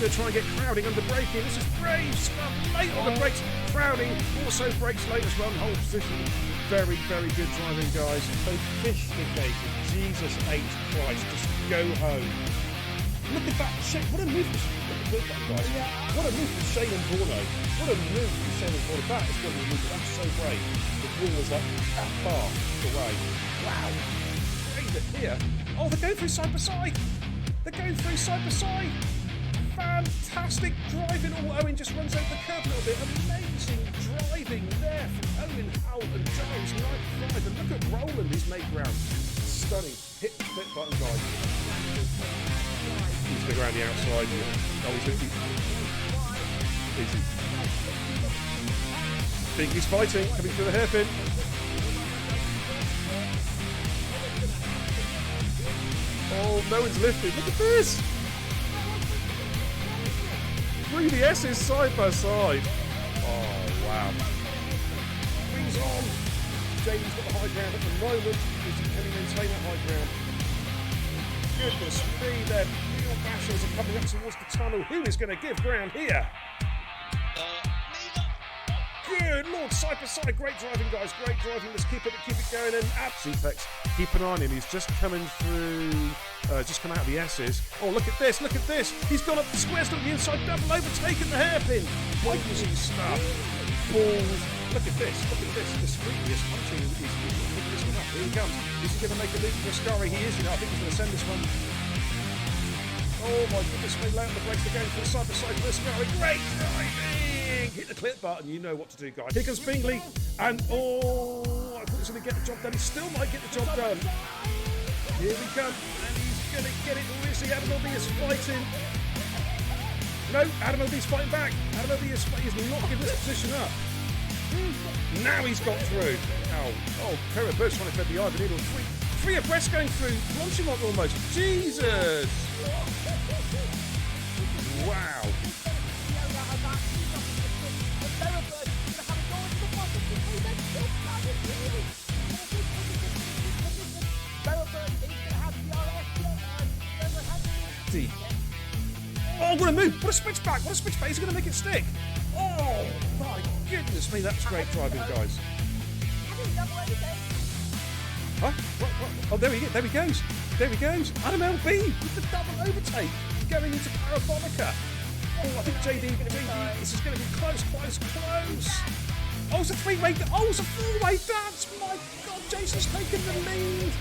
going to try and get Crowding under braking. This is brave stuff. Late on the brakes. Crowding also brakes late as well in hold position. Very, very good driving, guys. Sophisticated. Jesus H. Christ. Just go home. Look at that. What a move. Look at that, guys. What a move from Shane and Borno. What a move from Shane and Borno. That is going to be a move. That's so brave. The wall was like that far away. Wow. Brave it here. Oh, they're going through side by side. They're going through side by side. Fantastic driving. Oh, Owen just runs over the curb a little bit. Amazing driving there from Owen, Howell and Jones. 95. And look at Roland, he's made ground. Stunning. Hit the flip button, guys. He's going to go around the outside. Oh, he's easy. Big's fighting, coming through the hairpin. Oh, no one's lifted. Look at this. Through the S's side by side. Oh, wow. Wings on. Jamie's got the high ground at the moment. Can he maintain that high ground? Goodness me, their real bashers are coming up towards the tunnel. Who is going to give ground here? Good Lord, side by side. Great driving, guys. Great driving. Let's keep it going. And Zepex, keep an eye on him. He's just coming through. Just come out of the S's. Oh, look at this. Look at this. He's gone up the squares to the inside, double overtaken the hairpin. Amazing stuff. Balls. Look at this. Look at this. Discreetly is punching. He's picking this one up. Here he comes. Is he going to make a leap for Ascari? He is. I think he's going to send this one. Oh my goodness. Way low on the brakes. They're going from side to side for Ascari. Great driving. Hit the clip button. You know what to do, guys. Here comes Bingley. And I thought he was going to get the job done. He still might get the job done. Here we come. And he's going to get it. Oh, is he? Adam L.B. is fighting. No, Adam L.B.'s fighting back. Adam L.B. is not giving this position up. Now he's got through. Oh, Kara Bird's trying to thread the eye, but needle. Three abreast going through. Launching one almost. Jesus. Wow. Oh, what a move! What a switchback! What a switchback! He's going to make it stick! Oh, my goodness me, that's great driving, guys. Huh? What? Oh, there he goes. There he goes. Adam L.B. with the double overtake. Going into Parabonica. Oh, I think JD, this is going to be close. Oh, it's a three-way. Oh, it's a four-way dance. My God, Jason's taken the lead.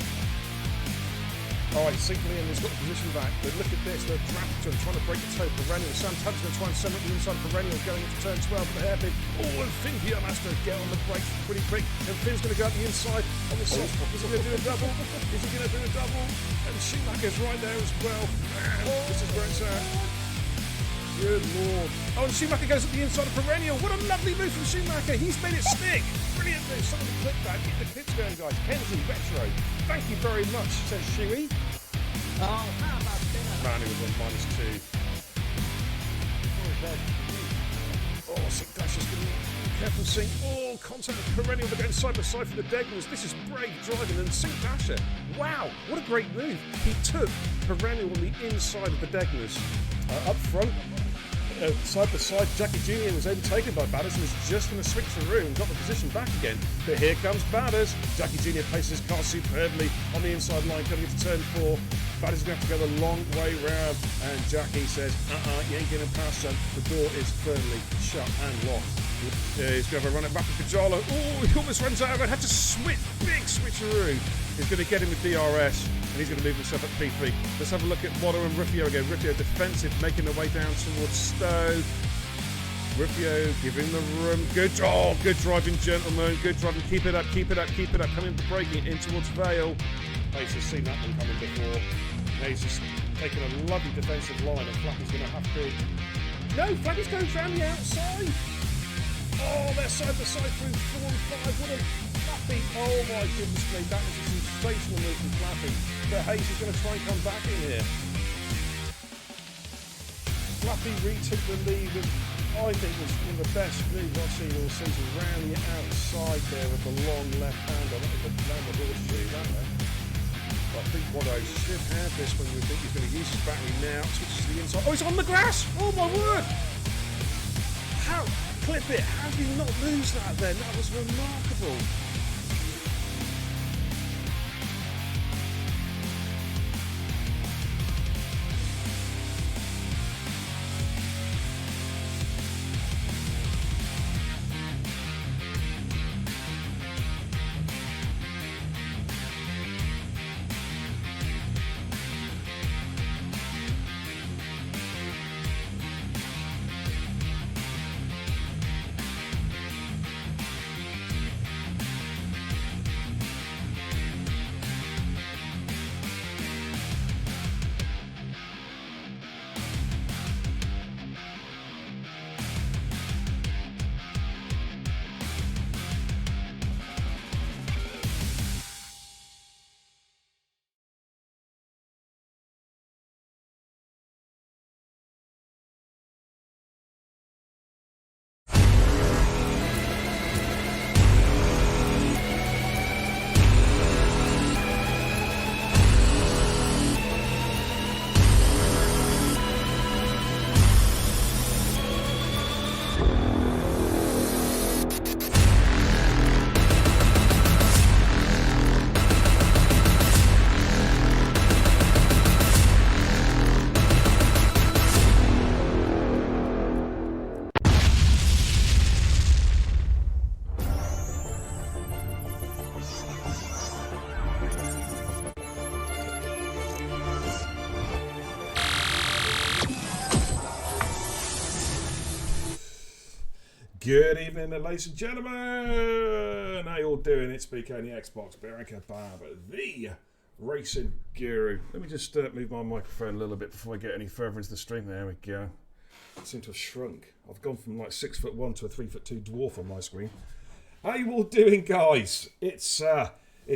All right, Sinclair has got the position back, but look at this, they're Drafton trying to break the toe. Perennial, Sam Tubbs going to try and send up the inside. Perennial going into turn 12 for the hairpin. Oh, and Finn Pierre has to get on the brakes pretty quick, and Finn's going to go up the inside on the soft spot. Is he going to do a double? And Schumacher's right there as well. Man, this is where it's at. Good Lord. Oh, and Schumacher goes up the inside of Perennial. What a lovely move from Schumacher. He's made it stick. Brilliant move. Some of the clip back. Get the clips going, guys. Kenzie, Retro. Thank you very much, says Shuey. Oh, how about dinner? Man, he was on -2. Oh, Sink Dash is going to be careful, Sink. Oh, contact with Perennial. They're going side by side for the Degners. This is brave driving. And Sink Dasher. Wow, what a great move. He took Perennial on the inside of the Degners. Up front. Side by side, Jackie Jr. was overtaken by Batters and was just going to switch through and got the position back again. But here comes Batters. Jackie Jr. places his car superbly on the inside line coming into turn 4. Batters is going to have to go the long way round. And Jackie says, you ain't getting past son. The door is firmly shut and locked. He's going to have a run it back with Pajalo. Oh, he almost runs out of it. Had to switch, big switcheroo. He's going to get him with DRS. And he's going to move himself up P3. Let's have a look at Watto and Rufio again. Rufio defensive, making their way down towards Stowe. Rufio giving the room. Good driving, gentlemen. Good driving. Keep it up. Coming to braking in towards Vale. Pace has seen that one coming before. Now he's just taking a lovely defensive line, and Flappy's going to have to. No, Flappy's going around the outside. Oh, they're side by side through 4 and 5. What a Flappy. Oh my goodness me, that was a sensational move from Flappy. But Hayes is going to try and come back in here. Flappy retook the lead with, I think, was one of the best moves I've seen all season. Round the outside there with the long left hander. That was a horseshoe, that one. I think Bodo should have this when we think he's going to use his battery now. Switches to the inside. Oh, he's on the grass! Oh my word! How? Clip it! How did he not lose that then? That was remarkable. Good evening, ladies and gentlemen. How you all doing? It's BK on the Xbox, Baraka Barb, the racing guru. Let me just move my microphone a little bit before I get any further into the stream. There we go. I seem to have shrunk. I've gone from like 6'1" to a 3'2" dwarf on my screen. How you all doing, guys? It's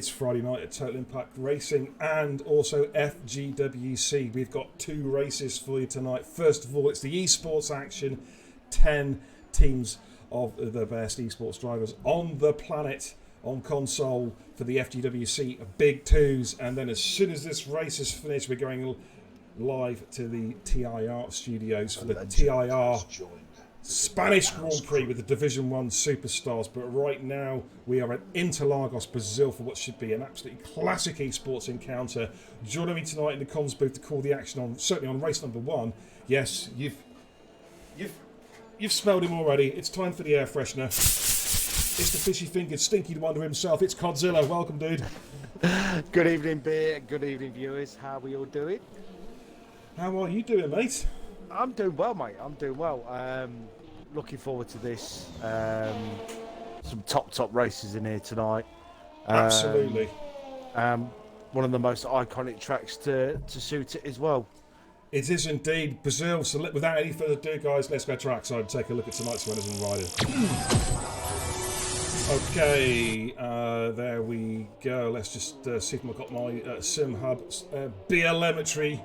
Friday night at Total Impact Racing and also FGWC. We've got 2 races for you tonight. First of all, it's the esports action. 10 teams of the best esports drivers on the planet on console for the FGWC Big 2's, and then as soon as this race is finished, we're going live to the TIR studios for the TIR Spanish Grand Prix with the Division 1 superstars. But right now we are at Interlagos, Brazil, for what should be an absolutely classic esports encounter. Joining me tonight in the comms booth to call the action on, certainly on race number 1. Yes, You've smelled him already. It's time for the air freshener. It's the fishy-fingered, stinky wonder himself. It's Godzilla. Welcome, dude. Good evening, Beer. Good evening, viewers. How are we all doing? How are you doing, mate? I'm doing well, mate. I'm doing well. Looking forward to this. Some top races in here tonight. Absolutely. One of the most iconic tracks to suit it as well. It is indeed Brazil. So without any further ado, guys, let's go trackside and take a look at tonight's winners and riders. Okay, there we go. Let's just see if I've got my sim hub BLMetry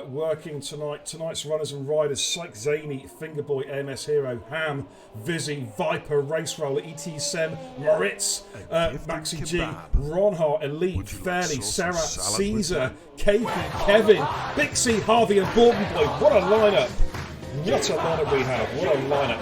working tonight. Tonight's runners and riders: Psych Zany, Fingerboy, AMS Hero, Ham, Vizzy, Viper, Race Roller, ET Sem, Moritz, Maxi G, Ronhart, Elite, Fairley, Sarah, Caesar, KP, Kevin, Bixie, Harvey, and Borton Blue. What a lineup! What a lineup we have! What a lineup!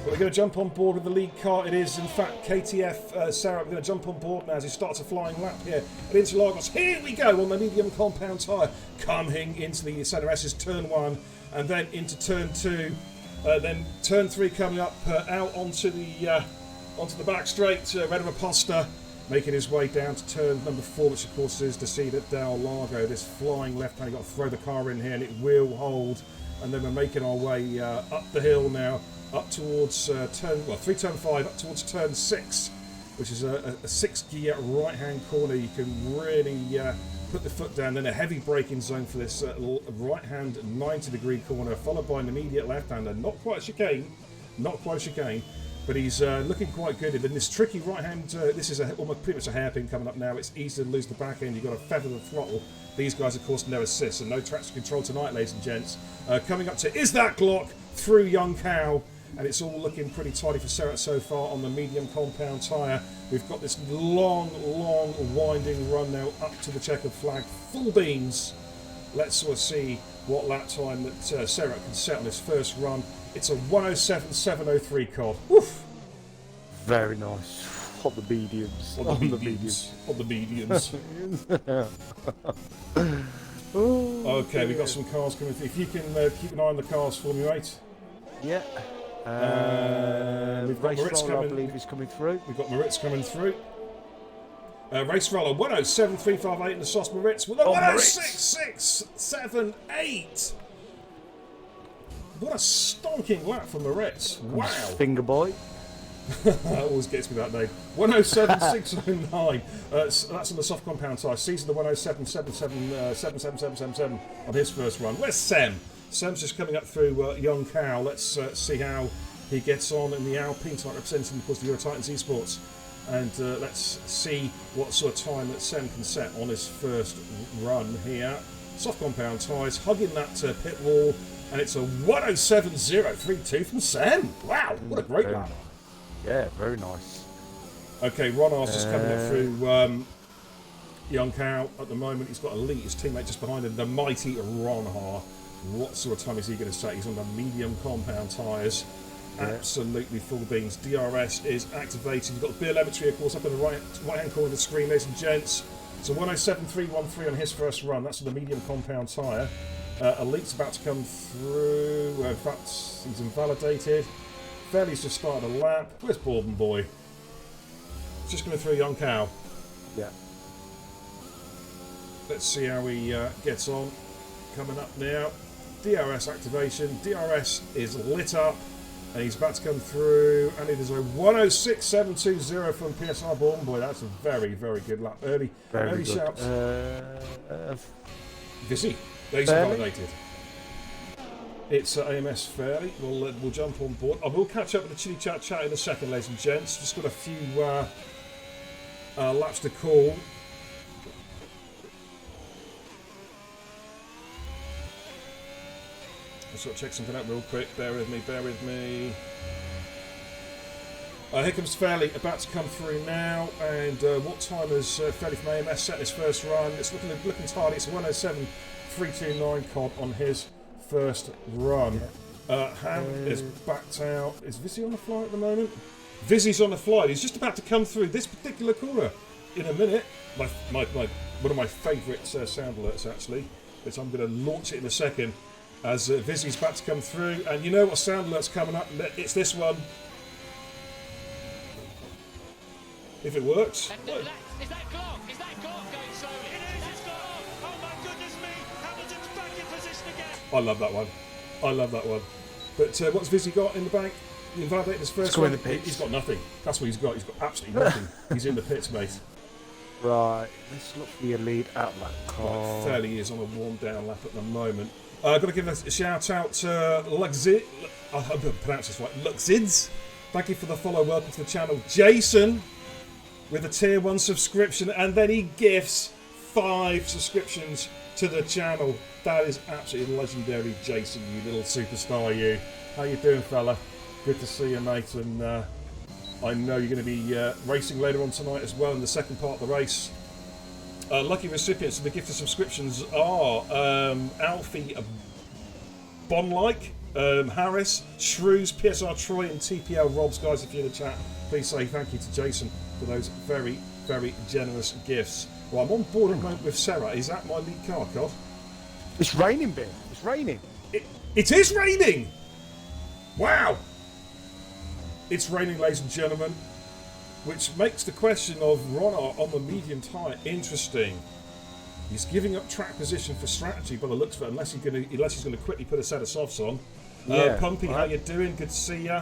But we're going to jump on board with the lead car. It is, in fact, KTF Sarah. We're going to jump on board now as he starts a flying lap here at Interlagos. Here we go on the medium compound tyre, coming into the centre S's turn 1, and then into turn 2. Then turn 3 coming up out onto the back straight. Red Aposta making his way down to turn number 4, which of course is to see that Del Largo. This flying left hand, you've got to throw the car in here, and it will hold. And then we're making our way up the hill now, up towards turn 5, up towards turn 6, which is a 6-gear right-hand corner. You can really put the foot down. Then a heavy braking zone for this right-hand 90-degree corner, followed by an immediate left-hander. Not quite a chicane, but he's looking quite good. And then this tricky right-hand, this is almost pretty much a hairpin coming up now. It's easy to lose the back end. You've got to feather the throttle. These guys, of course, no assist and no traction control tonight, ladies and gents. Coming up to Is That Glock through Young Cow. and it's all looking pretty tidy for Serra so far on the medium compound tyre. We've got this long winding run now up to the checkered flag, full beans. Let's sort of see what lap time that Serra can set on his first run. It's a 107.703 cod. Woof! Very nice. On the mediums. On the mediums. Okay, we've got some cars coming through. If you can keep an eye on the cars for me, mate. Yeah. We've got Race Moritz roller, I coming. believe, is coming through. We've got Moritz coming through. Race roller 107.358 in the sauce. Moritz with a 106.678. What a stonking lap for Moritz. Wow. Finger boy. That always gets me, that name. 107.609. That's on the soft compound tyre. Season the 107.777 on his first run. Where's Sem? Sem's just coming up through Young Cow. Let's see how he gets on in the Alpine type, representing, of course, the Euro Titans eSports. And let's see what sort of time that Sem can set on his first run here. Soft compound tyres, hugging that pit wall. And it's a 107.032 from Sem. Wow, what a great lap. Yeah, very nice. Okay, Ron Ars is coming up through Young Cow at the moment. He's got a lead, his teammate just behind him, the mighty Ron Har. What sort of time is he going to set? He's on the medium compound tyres. Yeah. Absolutely full beans. DRS is activated. You've got the telemetry, of course, up in the right-hand corner of the screen, ladies and gents. So 107.313 on his first run. That's on the medium compound tyre. Elite's about to come through. In fact, he's invalidated. Fairly's just started a lap. Where's Bourbon Boy? Just going through Young Cow. Yeah. Let's see how he gets on. Coming up now. DRS activation. DRS is lit up. And he's about to come through. And it is a 106.720 from PSR Bourbon Boy. That's a very, very good lap. Early good. shouts. Vizzy. He's invalidated. It's AMS Fairly. We'll jump on board. I will catch up with the Chili Chat in a second, ladies and gents. Just got a few laps to call. I'll sort of check something out real quick. Bear with me. Here comes Fairly, about to come through now. And what time has Fairly from AMS set his first run? It's looking tidy. It's a 107.329 cod on his first run. Ham is backed out. Is Vizzy on the fly at the moment? Vizzy's on the fly. He's just about to come through this particular corner in a minute. One of my favourite sound alerts, actually, which I'm going to launch it in a second as Vizzy's about to come through. And you know what sound alert's coming up? It's this one. If it works. Is that Clark? Is that Clark going slowly? It is, it's Clark! Oh my goodness me! Hamilton's back in position again! I love that one. But what's Vizzy got in the bank? He invalidated his first one. He's got nothing. That's what he's got. He's got absolutely nothing. He's in the pits, mate. Right, let's look for your lead out that car. Fairly is on a warm down lap at the moment. I've got to give a shout out to Luxid. I hope I pronounced this right. Luxids. Thank you for the follow. Welcome to the channel. Jason with a tier 1 subscription, and then he gifts 5 subscriptions to the channel. That is absolutely legendary, Jason, you little superstar, you. How you doing, fella? Good to see you, mate. And I know you're going to be racing later on tonight as well in the second part of the race. Lucky recipients of the gift of subscriptions are Alfie Bonlike, Harris, Shrews, PSR Troy, and TPL Robs. Guys, if you're in the chat, please say thank you to Jason for those very, very generous gifts. Well, I'm on board at the moment with Serra. Is that my lead car, Cod? It's raining, Ben. It's raining. It is raining! Wow! It's raining, ladies and gentlemen, which makes the question of Ronner on the medium tyre interesting. He's giving up track position for strategy by the looks of it, unless he's going to quickly put a set of softs on. Pumpy, how you doing? Good to see ya.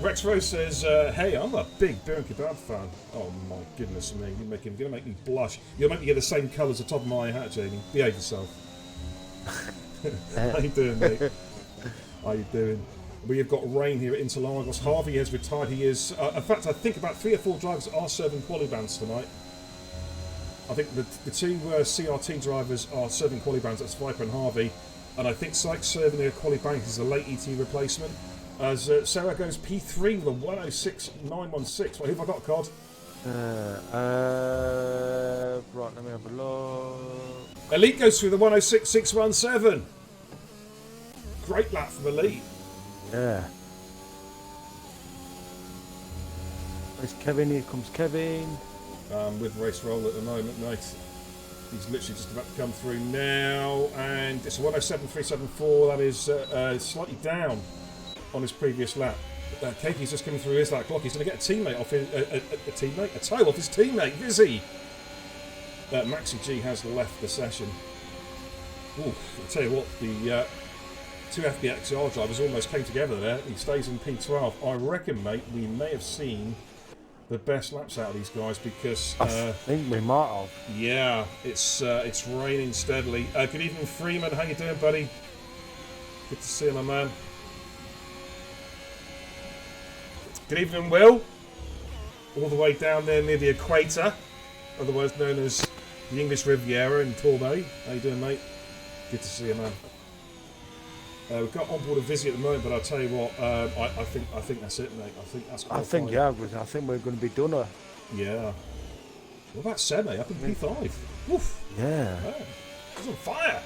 Rex Rose says, hey, I'm a big Beer and Kebab fan. Oh my goodness me, you're going to make me blush. You'll make me get the same colour as the top of my hat, Jamie. Behave yourself. How you doing, mate? How you doing? We have got rain here at Interlagos. Harvey has retired. He is, in fact, I think about 3 or 4 drivers are serving quali bans tonight. I think the 2 CRT drivers are serving quali bans. That's Viper and Harvey. And I think Sykes serving a quality bank is a late ET replacement. As Sarah goes P3 with a 106.916. What have I got, Cod? Right, let me have a look. Elite goes through the 106.617. Great lap from Elite. Yeah. Where's Kevin? Here comes Kevin. With race roll at the moment, mate. He's literally just about to come through now, and it's a 107.374. That is slightly down on his previous lap. Katie's just coming through his that clock. He's going to get a teammate off his, a toe off his teammate, Vizzy. Maxi G has left the session. Ooh, I'll tell you what, the two FBXR drivers almost came together there. He stays in P12. I reckon, mate, we may have seen the best laps out of these guys because I think we might have. Yeah, it's raining steadily. Good evening, Freeman. How you doing, buddy? Good to see you, my man. Good evening, Will. All the way down there near the equator, otherwise known as the English Riviera in Torbay. How you doing, mate? Good to see you, man. We've got on board a Vizzy at the moment, but I'll tell you what, I think that's it, mate. I think that's. I think we're going to be done. Yeah. What about Seme up in P5? Woof. Yeah. He's on fire.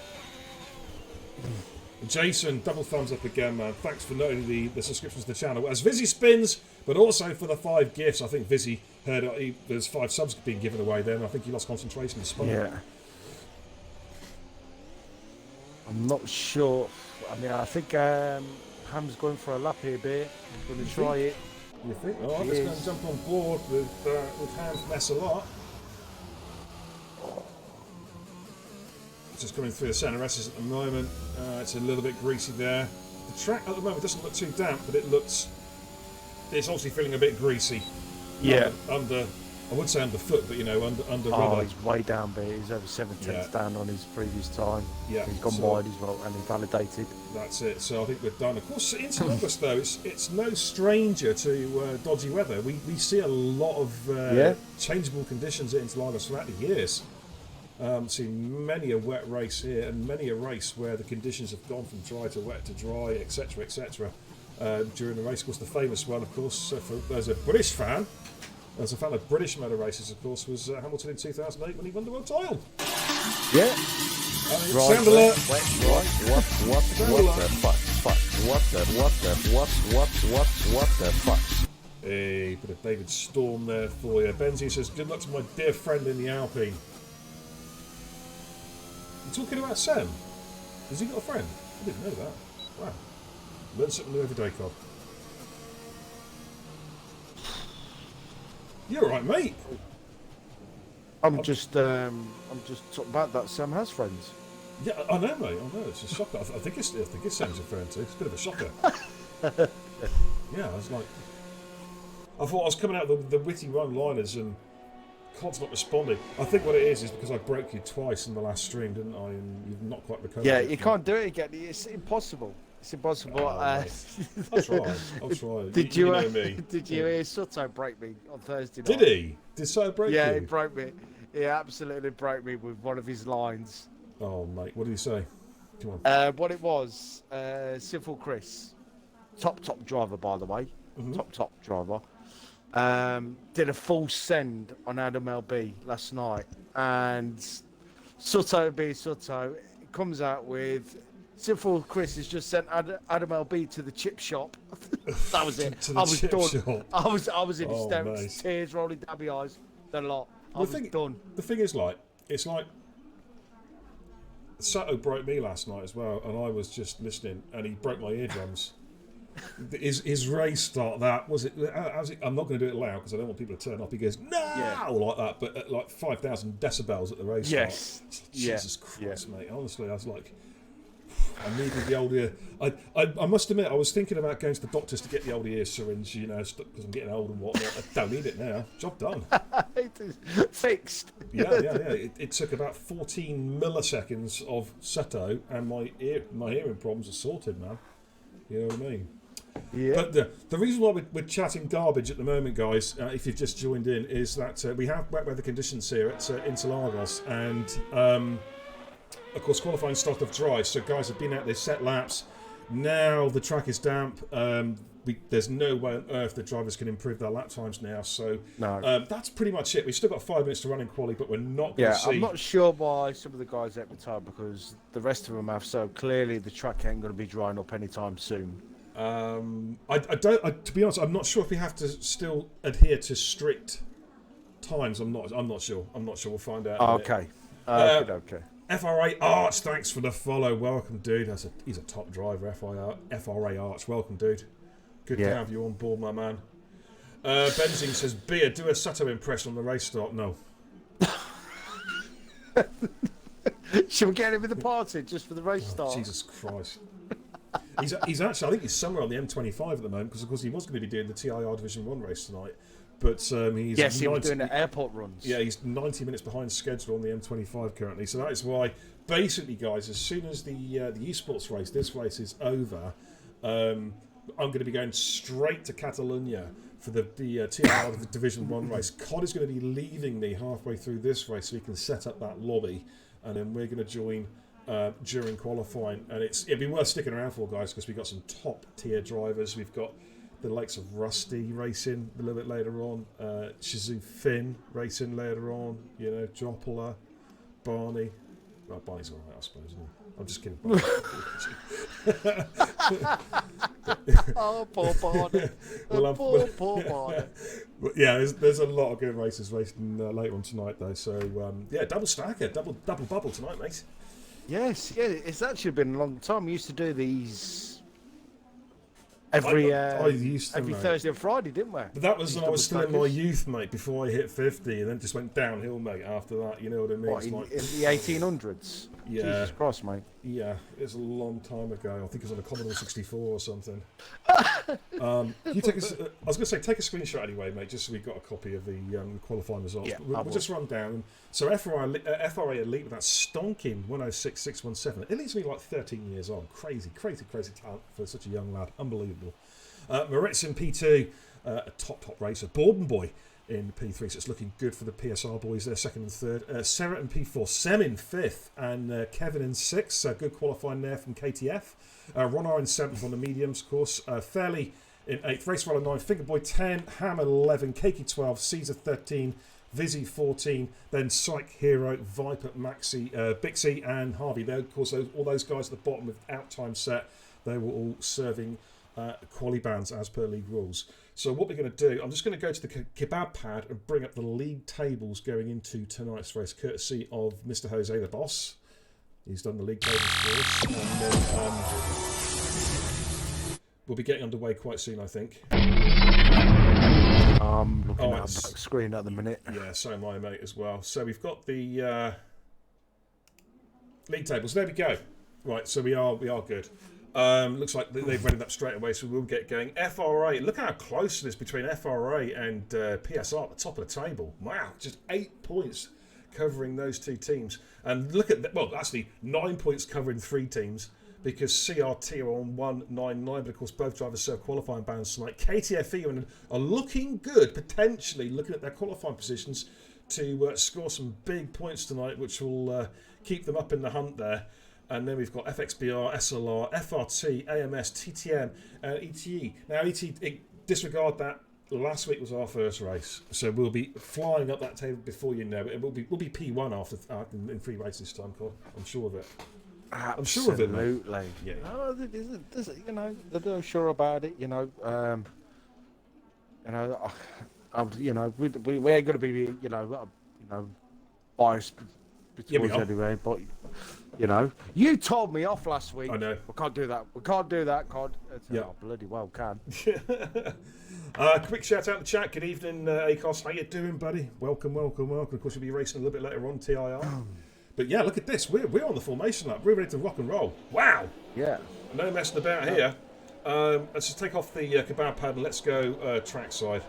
Jason, double thumbs up again, man. Thanks for noting the subscriptions to the channel. As Vizzy spins, but also for the 5 gifts. I think Vizzy heard there's 5 subs being given away then. I think he lost concentration and spun. Yeah. I'm not sure. I mean, I think Ham's going for a lap here, Bear. He's going to try it. You think? Oh, I'm just going to jump on board with Ham from SLR. Just coming through the centre S's at the moment. It's a little bit greasy there. The track at the moment doesn't look too damp, but it's obviously feeling a bit greasy. Yeah. Under I would say underfoot, but under rubber. Oh, he's way down, but he's over 7/10 down on his previous time. Yeah. He's gone wide as well and invalidated. That's it. So I think we're done. Of course, into August though, it's no stranger to dodgy weather. We see a lot of changeable conditions at Interlagos throughout the years. Seen many a wet race here and many a race where the conditions have gone from dry to wet to dry, etc., etc. During the race. Of course, the famous one, of course, as a British fan, as a fan of British motor races, of course, was Hamilton in 2008 when he won the world title. Yeah. Sound alert. What the fuck? Hey, bit of David Storm there for you. Benzie says, good luck to my dear friend in the Alpine. You talking about Sam? Has he got a friend? I didn't know that. Wow. Learn something new every day, Cobb. You're alright, mate. I'm just talking about that. Sam has friends. Yeah, I know, mate. I know. It's a shocker. I think it's Sam's a friend too. It's a bit of a shocker. Yeah, I was like, I thought I was coming out with the witty one-liners and Cod's not responding. I think what it is because I broke you twice in the last stream, didn't I? And you've not quite recovered. Yeah, you can't do it again. It's impossible. It's impossible. Oh, I'll try. I'll try. Did you know me? Did you hear Soto break me on Thursday night? Did he? Did Soto break you? Yeah, he broke me. He absolutely broke me with one of his lines. Oh, mate. What did he say? Come on. What it was, Civil Chris, top driver, by the way. Mm-hmm. Top driver. Did a full send on Adam LB last night. And Soto comes out with... Simple Chris has just sent Adam LB to the chip shop. That was it. I was done. Shop. I was in hysterics, nice. Tears rolling down my eyes. The lot. I was done. The thing is, it's like Sato broke me last night as well, and I was just listening, and he broke my eardrums. his race start that was it. I'm not going to do it loud because I don't want people to turn up. He goes like that, but at like 5,000 decibels at the race start. Jesus Christ, mate! Honestly, I was like. I needed the old ear. I must admit, I was thinking about going to the doctors to get the old ear syringe, because I'm getting old and whatnot. I don't need it now. Job done. Fixed. Yeah. It took about 14 milliseconds of Seto, and my hearing problems are sorted, man. You know what I mean? Yeah. But the reason why we're chatting garbage at the moment, guys, if you've just joined in, is that we have wet weather conditions here at Interlagos, and of course, qualifying started off dry, so guys have been out there, set laps. Now the track is damp. There's no way on earth the drivers can improve their lap times now. So that's pretty much it. We've still got 5 minutes to run in quali, but we're not going to see... I'm not sure why some of the guys at the time, because the rest of them have, so clearly the track ain't going to be drying up anytime soon. To be honest, I'm not sure if we have to still adhere to strict times. I'm not sure. We'll find out. Okay. Okay. FRA Arch, thanks for the follow. Welcome, dude. He's a top driver. FRA Arch, welcome, dude. Good to have you on board, my man. Benzing says, Beer, do a Sato impression on the race start. No. Should we get him in the party just for the race start? Jesus Christ. He's actually, I think he's somewhere on the M25 at the moment, because of course he was going to be doing the TIR Division 1 race tonight. But he was doing the airport runs. Yeah, he's 90 minutes behind schedule on the M25 currently. So that is why, basically, guys, as soon as the esports race, this race is over, I'm going to be going straight to Catalonia for the TIR Division 1 race. COD is going to be leaving me halfway through this race so we can set up that lobby, and then we're going to join during qualifying. And it'd be worth sticking around for, guys, because we've got some top tier drivers. We've got the likes of Rusty racing a little bit later on, Shizu Finn racing later on, Joppler, Barney. Well, Barney's alright, I suppose, isn't he? I'm just kidding. Oh, poor Barney. Poor Barney. Yeah, there's a lot of good races racing later on tonight, though. So, double stacker, double bubble tonight, mate. Yes, it's actually been a long time. We used to do these every Thursday and Friday, didn't we? But that was when I was still in my youth, mate, before I hit 50, and then just went downhill, mate, after that, you know what I mean? What, in the 1800s? Yeah. Jesus Christ, mate. Yeah, it's a long time ago. I think it was on a Commodore 64 or something. You take I was going to say, take a screenshot anyway, mate, just so we've got a copy of the qualifying results. Yeah, we'll just run down. So FRA Elite with that stonking 106.617. It leaves me like 13 years on. Crazy talent for such a young lad. Unbelievable. Moritz in P2, a top racer. Borden Boy in P3, so it's looking good for the PSR boys there, second and third. Sarah in P4, Sem in fifth, and Kevin in sixth. Good qualifying there from KTF. Ron R in seventh on the mediums, of course. Fairley in eighth, Race Roller 9, Fingerboy 10, Hammer 11, Keiki 12, Caesar 13, Vizzy 14, then Psych Hero, Viper, Maxi, Bixie, and Harvey. There, of course, all those guys at the bottom with out time set, they were all serving quali bands as per league rules. So what we're going to do, I'm just going to go to the kebab pad and bring up the league tables going into tonight's race, courtesy of Mr. Jose the Boss. He's done the league tables for us, and then we'll be getting underway quite soon, I think. I'm looking at the screen at the minute. Yeah, so am I, mate, as well. So we've got the league tables. There we go. Right, so we are good. Looks like they've readied up straight away, so we'll get going. FRA, look how close it is between FRA and PSR at the top of the table. Wow, just 8 points covering those two teams. And look at that, well, actually 9 points covering 3 teams, because CRT are on 199, but of course both drivers serve qualifying bands tonight. KTFE are looking good, potentially looking at their qualifying positions to score some big points tonight, which will keep them up in the hunt there. And then we've got FXBR, SLR, FRT, AMS, TTM, ETE. Now, ETE, disregard that. Last week was our first race, so we'll be flying up that table before you know it. We'll be P1 after in 3 races this time, Cod. I'm sure of it. I'm sure of it, mate. Absolutely. Yeah. No, they're sure about it. We ain't gonna be, biased towards anyway. But you told me off last week. I know. We can't do that. We can't do that, Cod. Oh, bloody well can. Quick shout out to the chat. Good evening, Acos. How you doing, buddy? Welcome. Of course, we'll be racing a little bit later on, TIR. But yeah, look at this. We're on the formation lap. We're ready to rock and roll. Wow. Yeah. No messing about here. Let's just take off the kebab pad and let's go trackside.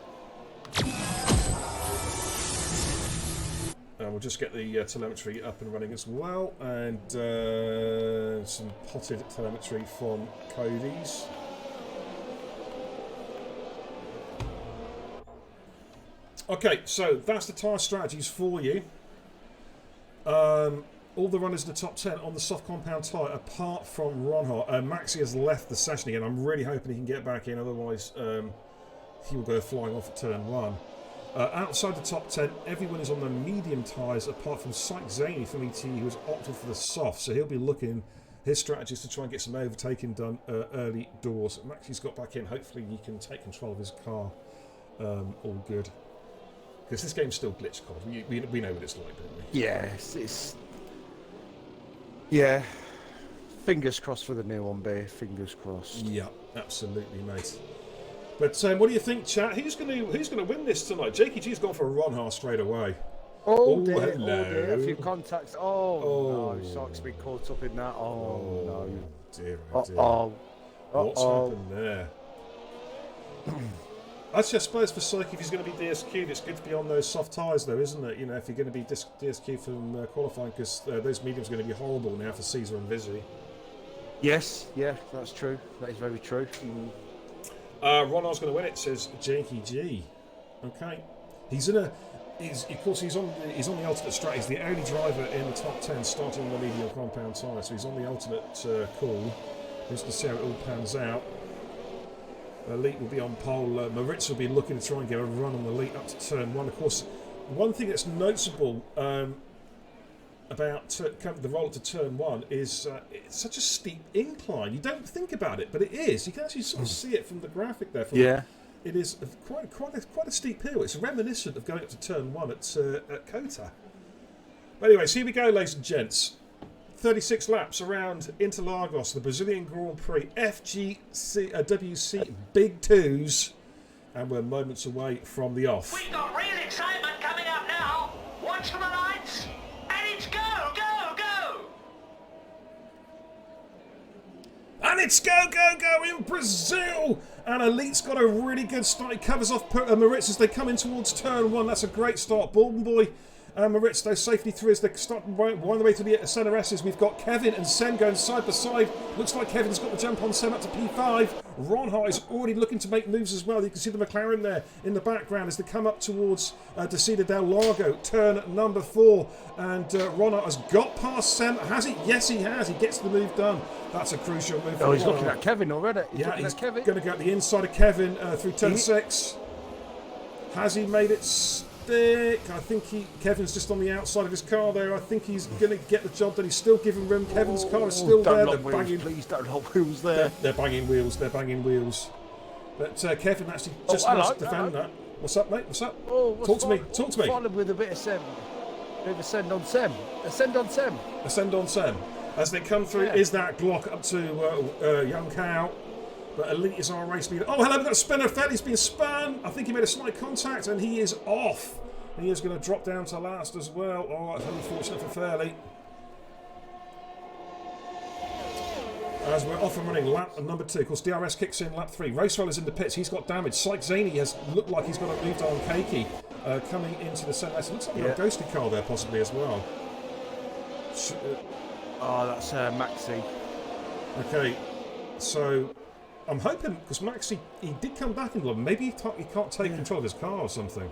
We'll just get the telemetry up and running as well, and some potted telemetry from Cody's. Okay, so that's the tyre strategies for you. all the runners in the top 10 on the soft compound tyre, apart from Ronhart. Maxi has left the session again. I'm really hoping he can get back in, otherwise he will go flying off at turn 1. Outside the top 10, everyone is on the medium tyres, apart from Syke Zaney from ET, who has opted for the soft. So he'll be looking, his strategy is to try and get some overtaking done early doors. Maxi's got back in. Hopefully he can take control of his car. All good. Because this game's still glitch cod. We know what it's like, don't we? Yeah, yeah. Fingers crossed for the new one, B. Fingers crossed. Yeah, absolutely, mate. But what do you think, chat? Who's going to win this tonight? Jakey G's gone for a Ronhart straight away. Oh, hello. Oh dear. A few contacts. No, Syke's been caught up in that. No. Dear, What's happened there? Actually, I suppose for Syke, if he's going to be DSQ'd, it's good to be on those soft tyres, though, isn't it? You know, if you're going to be DSQ'd from qualifying, because those mediums are going to be horrible now for Caesar and Vizzy. Yes, yeah, that's true. That is very true. Ronald's going to win it, says Jakey G. Okay, of course he's on the alternate strat. He's the only driver in the top 10 starting on the medium compound tyre, so he's on the alternate call. Just to see how it all pans out. Elite will be on pole. Moritz will be looking to try and get a run on the Elite up to turn 1. Of course, one thing that's noticeable about the roll up to turn 1 is it's such a steep incline. You don't think about it, but it is. You can actually sort of see it from the graphic there. It is quite a steep hill. It's reminiscent of going up to turn 1 at Kota. But anyway, so here we go, ladies and gents. 36 laps around Interlagos, the Brazilian Grand Prix, FGWC Big 2's, and we're moments away from the off. We've got real excitement coming up now. Watch for the lights, and it's go, go, go! And it's go, go, go in Brazil! And Elite's got a really good start. He covers off Moritz as they come in towards turn 1. That's a great start. Baldwin Boy and Moritz, those safety through as they start wind the way to the centre S's. We've got Kevin and Sem going side by side. Looks like Kevin's got the jump on Sem up to P5. Ronhart is already looking to make moves as well. You can see the McLaren there in the background as they come up towards Descida del Lago, turn number 4. And Ronhart has got past Sem. Has he? Yes, he has. He gets the move done. That's a crucial move. Oh, he's looking at Kevin already. He's going to go at the inside of Kevin through turn 6. Has he made it stick? I think Kevin's just on the outside of his car there. I think he's going to get the job done. He's still giving room. Kevin's car is still there. They're banging. Please don't lock wheels there. They're banging wheels. They're banging wheels. But Kevin actually just managed to defend that. What's up, mate? What's up? Talk to me. Talk to me. Followed with a bit of Sem. A bit of ascend on Sem. Ascend on Sem. Ascend on Sem. As they come through, is that Glock up to Young Cow. But Elite is our race leader. Oh, hello, we've got a spinner. Fairly's been spun. I think he made a slight contact and he is off. He is going to drop down to last as well. Oh, that's unfortunate for Fairley. As we're off and running, lap number 2. Of course, DRS kicks in lap 3. Racefeller's in the pits. He's got damage. Syke Zaney has looked like he's got a moved on Keiki coming into the centre. Looks like a ghosty car there possibly as well. That's Maxi. Okay, so I'm hoping, because Maxi, he did come back in the maybe he can't take control of his car or something.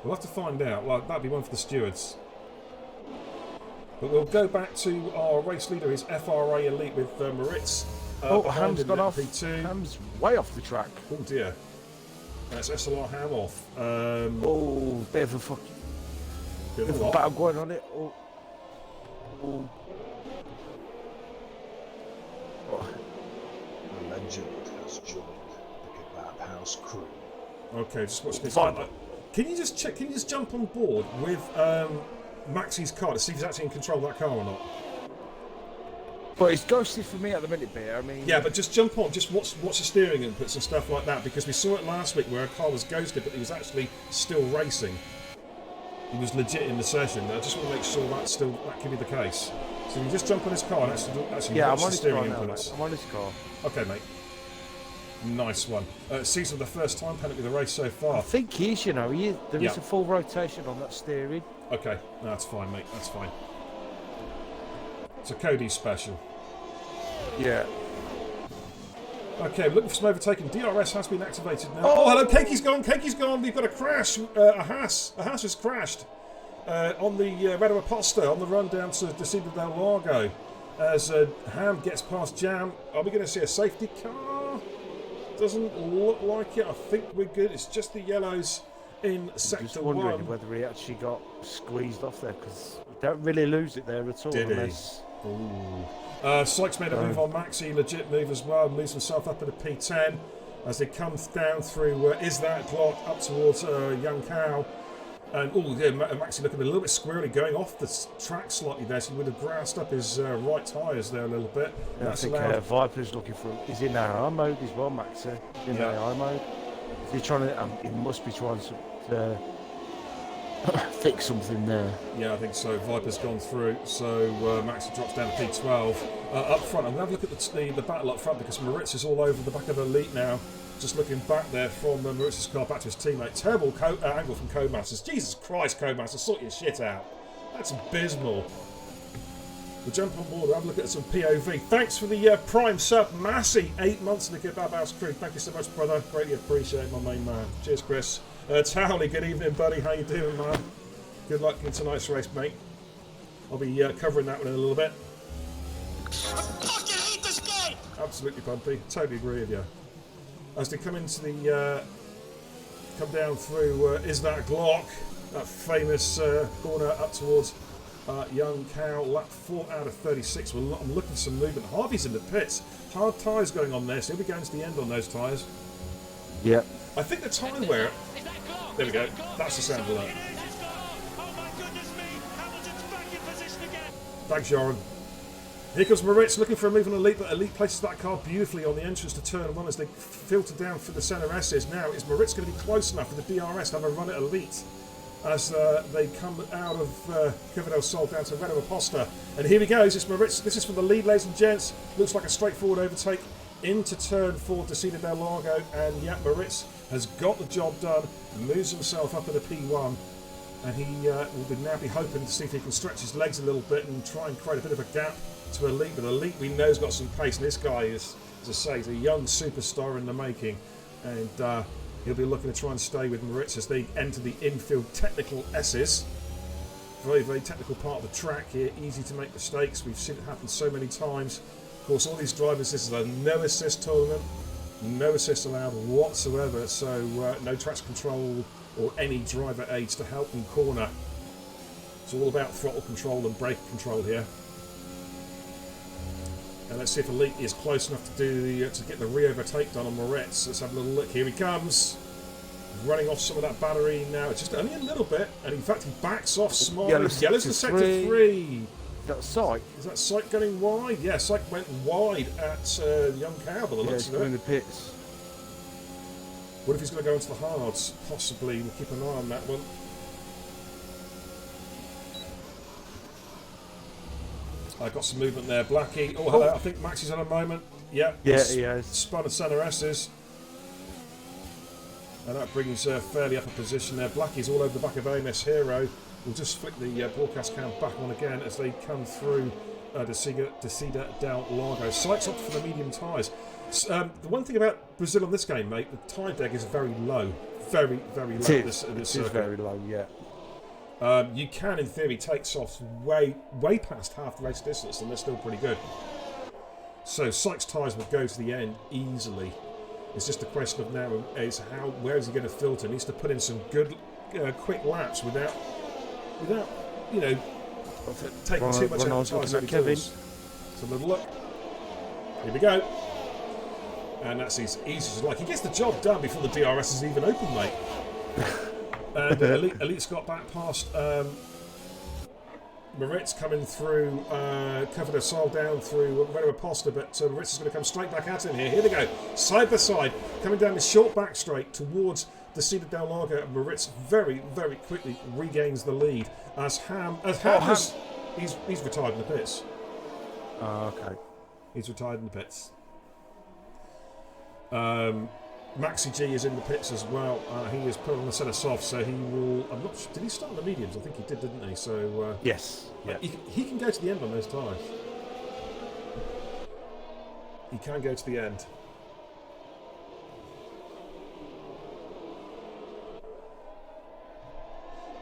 We'll have to find out. Well, that'd be one for the stewards. But we'll go back to our race leader, his FRA Elite with Moritz. Ham's gone off. P2. Ham's way off the track. Oh dear. That's SLR Ham off. Bit of a fucking battle going on it. A legend has joined the Kebab House crew. Okay, just watch this. Can you just check? Can you just jump on board with Maxi's car to see if he's actually in control of that car or not? But it's ghosted for me at the minute, Beer. I mean, yeah, but just jump on, just watch the steering inputs and stuff like that, because we saw it last week where a car was ghosted, but he was actually still racing. He was legit in the session. I just want to make sure that can be the case. So you just jump on his car and actually watch the steering inputs. I'm on his car. Okay, mate. Nice one. Caesar, the first time penalty of the race so far. I think there is a full rotation on that steering. Okay, no, that's fine, mate. That's fine. It's a Cody special. Yeah. Okay, looking for some overtaking. DRS has been activated now. Oh, hello, Keiki's gone. We've got a crash. A Haas has crashed. on the Renault Aposta on the run down to Descida del Largo. As Ham gets past Jam, are we going to see a safety car? Doesn't look like it. I think we're good. It's just the yellows in sector Just wondering 1. whether he actually got squeezed off there, because you don't really lose it there at all. Did he? unless... Sykes made a move on Maxi, legit move as well, moves himself up at a P10 as he comes down through Is That Glock up towards Young Cow. And Maxi looking a little bit squirrely, going off the track slightly there, so he would have grassed up his right tyres there a little bit. Yeah, I think Viper's looking for. He's in AR mode as well, Maxi. In AR mode. Is he trying to? He must be trying to fix something there. Yeah, I think so. Viper's gone through, so Maxi drops down to P12. Up front, I'm going to have a look at the battle up front, because Moritz is all over the back of Elite now. Just looking back there from Moritz's car back to his teammate. Terrible angle from Codemasters. Jesus Christ, Codemasters, sort your shit out. That's abysmal. We'll jump on board and have a look at some POV. Thanks for the Prime sub, Massey. 8 months in the Kebab House crew. Thank you so much, brother. Greatly appreciate my main man. Cheers, Chris. Towley, good evening, buddy. How you doing, man? Good luck in tonight's race, mate. I'll be covering that one in a little bit. I fucking hate this game! Absolutely, Pumpy. Totally agree with you. As they come into the, come down through Is That Glock, that famous corner up towards Young Cow, lap 4 out of 36. I'm looking for some movement. Harvey's in the pits. Hard tyres going on there, so he'll be going to the end on those tyres. Yep. I think the time where... There we go. That's the sound alert. Oh my goodness me! Hamilton's back in position again! Thanks, Joran. Here comes Moritz looking for a move on Elite, but Elite places that car beautifully on the entrance to turn 1 as they filter down for the centre S's. Now, is Moritz going to be close enough for the DRS to have a run at Elite as they come out of Curva del Sol down to Renault Aposta? And here he goes, it's Moritz. This is from the lead, ladies and gents. Looks like a straightforward overtake into turn 4 to Descida del Largo. And yeah, Moritz has got the job done, moves himself up at a P1. And he will now be hoping to see if he can stretch his legs a little bit and try and create a bit of a gap to Elite. But Elite, we know, has got some pace. And this guy is, as I say, he's a young superstar in the making. And he'll be looking to try and stay with Moritz as they enter the infield technical S's. Very, very technical part of the track here. Easy to make mistakes. We've seen it happen so many times. Of course, all these drivers, this is a no-assist tournament. No assist allowed whatsoever. So no traction control or any driver aids to help them corner. It's all about throttle control and brake control here. And let's see if Elite is close enough to do to get the re-overtake done on Moritz. Let's have a little look. Here he comes. Running off some of that battery now. It's just only a little bit. And in fact, he backs off smiling. Yellow's for sector 3. That's Syke. Is that Syke going wide? Yeah, Syke went wide at Young Cow by the looks of it. In the pits. What if he's going to go into the hards? Possibly. We'll keep an eye on that one. I got some movement there. Blackie. Oh, hello. I think Maxi's on a moment. Yep. Yeah, he has. Spun and centre S's. And that brings fairly up a position there. Blackie's all over the back of AMS Hero. We'll just flick the broadcast cam back on again as they come through Descida del Largo. Sykes up for the medium tyres. The one thing about Brazil on this game, mate, the tyre deck is very low. Very, very low. It is very low, yeah. You can, in theory, take softs way past half the race distance and they're still pretty good. So Sykes' tyres will go to the end easily. It's just a question of now is where is he going to filter? He needs to put in some good, quick laps without you know, taking too much out of the tyres. Kevin. So a little look. Here we go. And that's easy as like. He gets the job done before the DRS is even open, mate. And Elite's got back past Moritz coming through Curva del Sol down through Renault Aposta, but Moritz is going to come straight back at him here. Here they go, side by side, coming down this short back straight towards Descida del Largo, and Moritz very, very quickly regains the lead as Ham he's retired in the pits. Okay. He's retired in the pits. Maxi G is in the pits as well. He is put on the set of softs, so he will. I'm not sure. Did he start on the mediums? I think he did, didn't he? So yes, yeah. He can go to the end on those tyres. He can go to the end.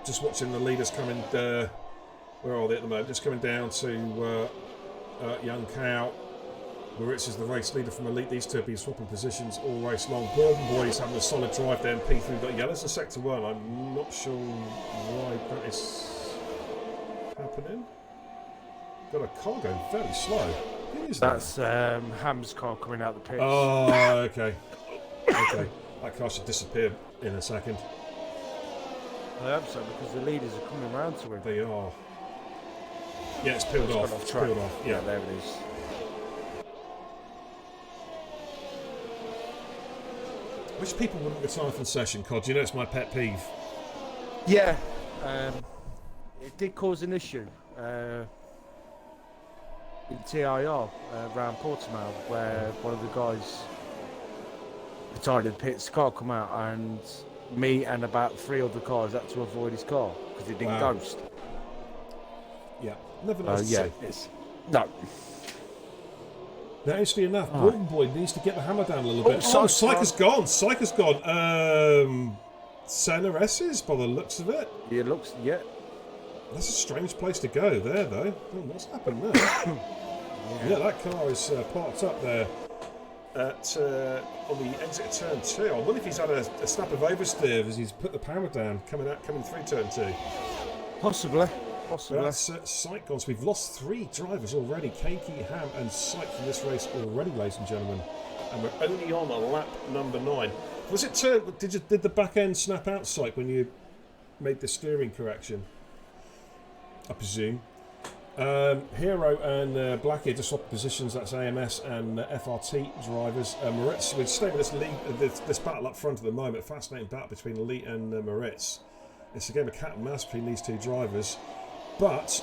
just watching the leaders coming. Where are they at the moment? Just coming down to Young Cow. Moritz is the race leader from Elite. These two have been swapping positions all race long. Bourbon Boy is having a solid drive there. P3 got yellows in sector 1. I'm not sure why that is happening. Got a car going very slow. Who is that? That's Ham's car coming out the pits. Oh, okay. Okay. That car should disappear in a second. I hope so, because the leaders are coming round to him. They are. Yeah, it's peeled off. It's peeled off. Yeah, there it is. Which people wouldn't retire from session, Cod? You know it's my pet peeve. Yeah, it did cause an issue in TIR around Portimao, where one of the guys retired in the pits. The car come out, and me and about 3 other cars had to avoid his car because it didn't ghost. Yeah, never nice to see. No. Now, interestingly enough, Bourbon Boy needs to get the hammer down a little bit. Oh, Syke has gone. Syke has gone. Senna S's by the looks of it. It looks, yeah. That's a strange place to go there, though. Oh, what's happened there? Yeah, that car is parked up there at on the exit of turn 2. I wonder if he's had a snap of oversteer as he's put the power down coming through turn 2. Possibly. But that's Syke gone. So we've lost 3 drivers already. Keiki, Ham and Syke from this race already, ladies and gentlemen. And we're only on lap number 9. Was it did the back end snap out, Syke, when you made the steering correction? I presume. Hero and Blackie just swapped positions. That's AMS and FRT drivers. Moritz, we're staying with this battle up front at the moment. Fascinating battle between Elite and Moritz. It's a game of cat and mouse between these 2 drivers. But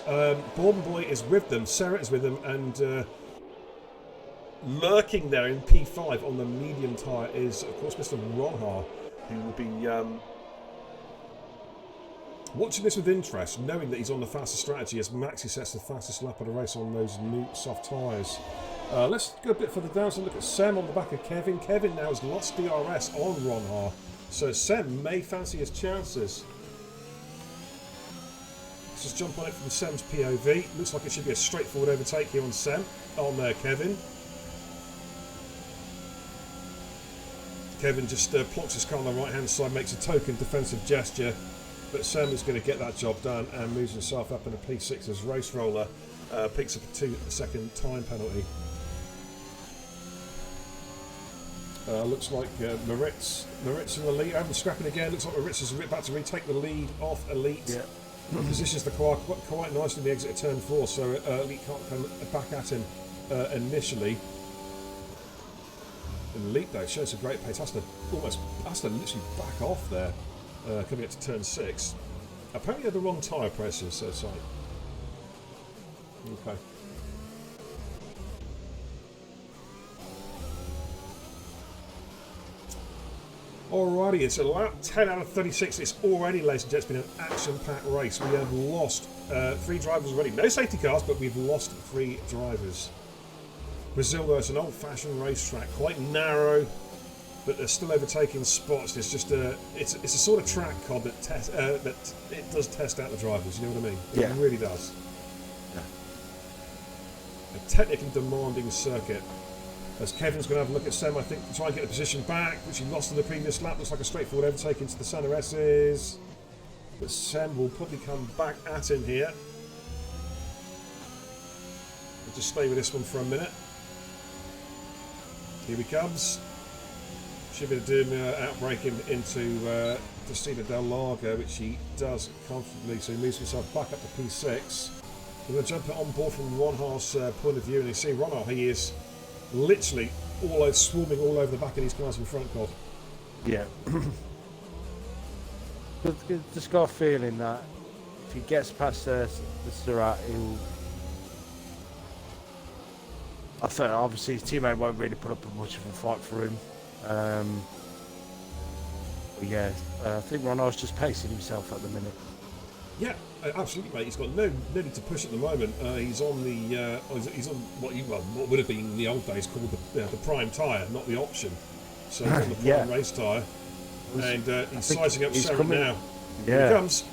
Bourbon Boy is with them, Sarah is with them, and lurking there in P5 on the medium tyre is, of course, Mr. Ronhar, who will be watching this with interest, knowing that he's on the fastest strategy as Maxi sets the fastest lap of the race on those new soft tyres. Let's go a bit further down to look at Sam on the back of Kevin. Kevin now has lost DRS on Ronhar, so Sam may fancy his chances. Let's just jump on it from Sam's POV. Looks like it should be a straightforward overtake here on Sam. On there, Kevin. Kevin just plonks his car on the right-hand side, makes a token defensive gesture. But Sam is going to get that job done and moves himself up in a P6 as race roller. Picks up a 2-second time penalty. Looks like Moritz in the lead. Having scrapping again. Looks like Moritz is about to retake the lead off Elite. Yeah. Positions the car quite nicely in the exit of turn 4, so Elite can't come back at him initially. And Elite though shows a great pace. Has to literally back off there, coming up to turn 6. Apparently had the wrong tyre pressures, so Syke. Okay. Alrighty, it's a lap 10 out of 36. It's already, ladies and gents, been an action-packed race. We have lost 3 drivers already. No safety cars, but we've lost 3 drivers. Brazil, though, it's an old-fashioned racetrack, quite narrow, but they're still overtaking spots. It's just it's a sort of track, Cod, that it does test out the drivers. You know what I mean? Yeah. It really does. Yeah. A technically demanding circuit. As Kevin's going to have a look at Sam, I think, to try and get the position back, which he lost in the previous lap. Looks like a straightforward overtake into the Senna S's. But Sam will probably come back at him here. We'll just stay with this one for a minute. Here he comes. Should be able to do him outbreaking into Destina del Lago, which he does comfortably. So he moves himself back up to P6. We're going to jump it on board from Ronhar's point of view, and you see Ronhar, he is literally swarming all over the back of these cars in front, God. Yeah. Just got a feeling that if he gets past the Surat, he'll. I think obviously his teammate won't really put up much of a fight for him. But yeah, I think Ronald's just pacing himself at the minute. Yeah, absolutely, mate. He's got no need to push at the moment. He's on the he's on what would have been in the old days called the prime tyre, not the option. So he's on the prime race tyre, and he's sizing up Sarah now. Yeah. Here he comes.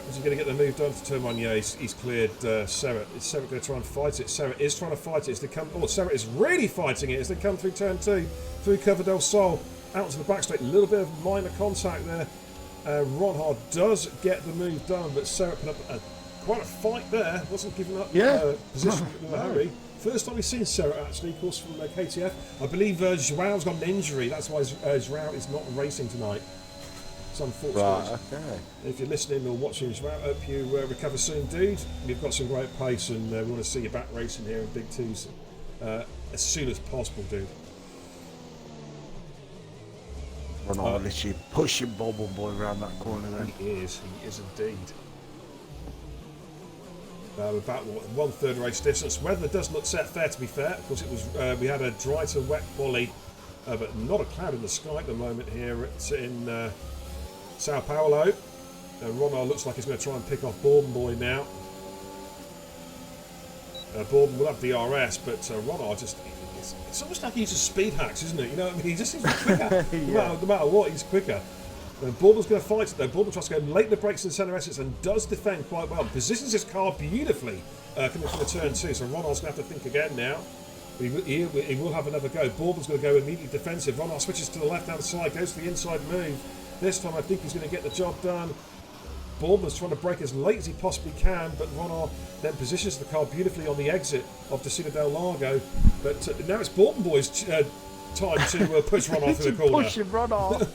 Is he going to get the move done for turn 1? Yeah, he's cleared Serra. Is Serra going to try and fight it? Serra is trying to fight it. As they come, Serra is really fighting it as they come through turn 2, through Cover del Sol, out to the back straight. A little bit of minor contact there. Ronhard does get the move done, but Serra put up quite a fight there. Wasn't giving up position in a hurry. First time we've seen Serra actually, of course, from KTF. I believe Joao's got an injury. That's why Joao is not racing tonight. It's unfortunate. Right, okay. If you're listening or watching Joao, hope you recover soon, dude. You've got some great pace, and we want to see you back racing here in Big 2's as soon as possible, dude. Ronald literally pushing Bobble Boy around that corner then. He is indeed. About 1/3 race distance. Weather does look set fair, to be fair. Of course, it was we had a dry to wet quali, but not a cloud in the sky at the moment here in Sao Paulo. Ronald looks like he's going to try and pick off Borden Boy now. Borden will have DRS, but Ronald just. It's almost like he uses speed hacks, isn't it? You know what I mean? He just seems quicker. No matter what, he's quicker. Borden's going to fight it though. Borden tries to go late in the brakes in the centre Essex and does defend quite well. Positions his car beautifully coming from the turn 2. So Ronald's going to have to think again now. He will have another go. Borden's going to go immediately defensive. Ronald switches to the left-hand side, goes to the inside move. This time I think he's going to get the job done. Borden's trying to brake as late as he possibly can, but Ronald then positions the car beautifully on the exit of Destino del Lago. But now it's Borden Boy's time to push Ronald through the corner. Pushing Ronald.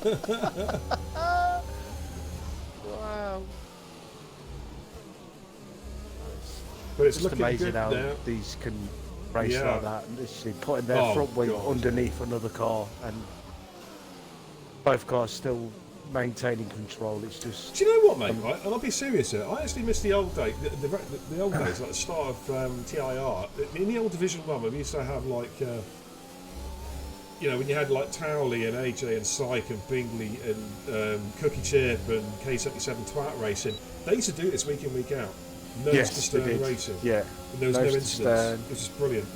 Wow. But it's Just looking amazing good how now. these can race like that, and literally putting their front wing underneath another car, and both cars still maintaining control. It's just. Do you know what, mate? Right, and I'll be serious here. I actually miss the old days. The old days, like the start of TIR. In the old Division 1, we used to have like. When you had like Towley and AJ and Syke and Bingley and Cookie Chip and K77 Twat Racing, they used to do this week in, week out. No Stern Racing. Yeah. And there was no incidents. It was just brilliant.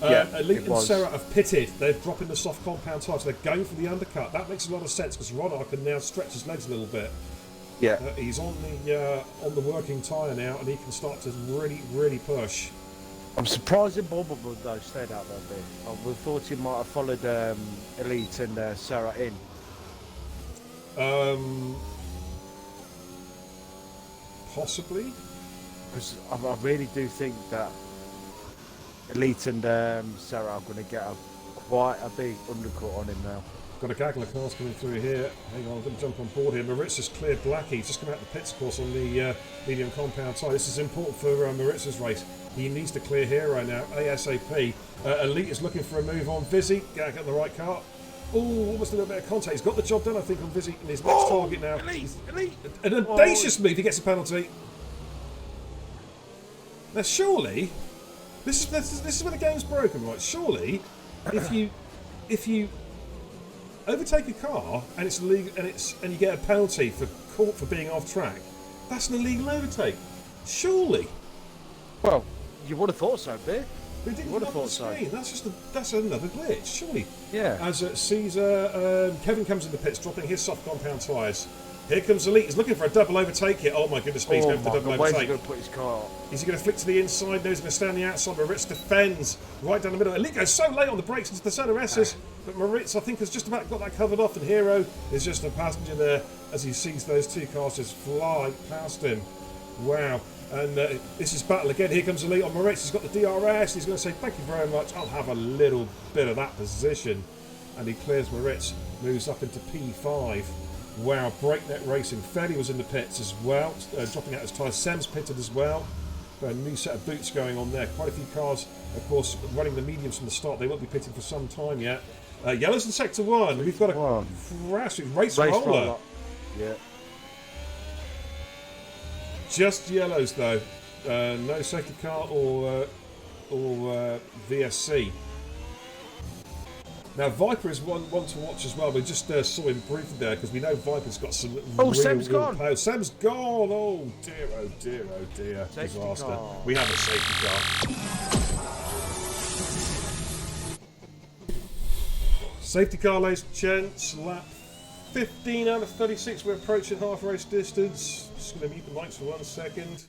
Elite and Serra have pitted. They're dropping the soft compound tyres. They're going for the undercut. That makes a lot of sense because Rodar can now stretch his legs a little bit. Yeah. He's on the working tyre now, and he can start to really push. I'm surprised that Bobblewood though stayed out there a bit. I would have thought he might have followed Elite and Serra in. Possibly. Because I really do think that Elite and Serra are going to get quite a big undercut on him now. Got a gaggle of cars coming through here. Hang on, I'm going to jump on board here. Maritza's cleared Blackie. He's just come out the pits, of course, on the medium compound tyre. This is important for Maritza's race. He needs to clear Hero now, ASAP. Elite is looking for a move on Vizzy. Get the right car. Oh, almost a little bit of contact. He's got the job done, I think, on Vizzy. And his next target now. Elite! An audacious move. He gets a penalty. Now, surely, this is where the game's broken, right? Surely, if you overtake a car and it's illegal, and you get a penalty for being off track, that's an illegal overtake. Surely. Well, you would have thought so, Bear. They didn't would have come up thought on the so. screen. That's another glitch. Surely. Yeah. As Caesar, Kevin comes in the pits, dropping his soft compound tyres. Here comes Elite. He's looking for a double overtake here. Oh my goodness me, he's going for the double overtake. Where's he going to put his car? Is he going to flick to the inside? No, he's going to stay on the outside. Moritz defends right down the middle. Elite goes so late on the brakes into the centre S's, but Moritz, I think, has just about got that covered off, and Hero is just a passenger there as he sees those two cars just fly past him. Wow. And this is battle again. Here comes Elite on Moritz. He's got the DRS. He's going to say, thank you very much. I'll have a little bit of that position. And he clears Moritz, moves up into P5. Wow, breakneck racing. Feddy was in the pits as well, dropping out his tyres. Sam's pitted as well. Got a new set of boots going on there. Quite a few cars, of course, running the mediums from the start. They won't be pitting for some time yet. Yellows in Sector 1. We've got a crash race roller. Yeah. Just yellows though. No safety car or VSC. Now Viper is one to watch as well. We just saw him briefly there because we know Viper's got some Sam's gone. power. Sam's gone. Oh dear, oh dear, oh dear. Safety Disaster. car. We have a safety car. Safety car, ladies and gents. Lap 15 out of 36. We're approaching half race distance. Just going to mute the mics for 1 second.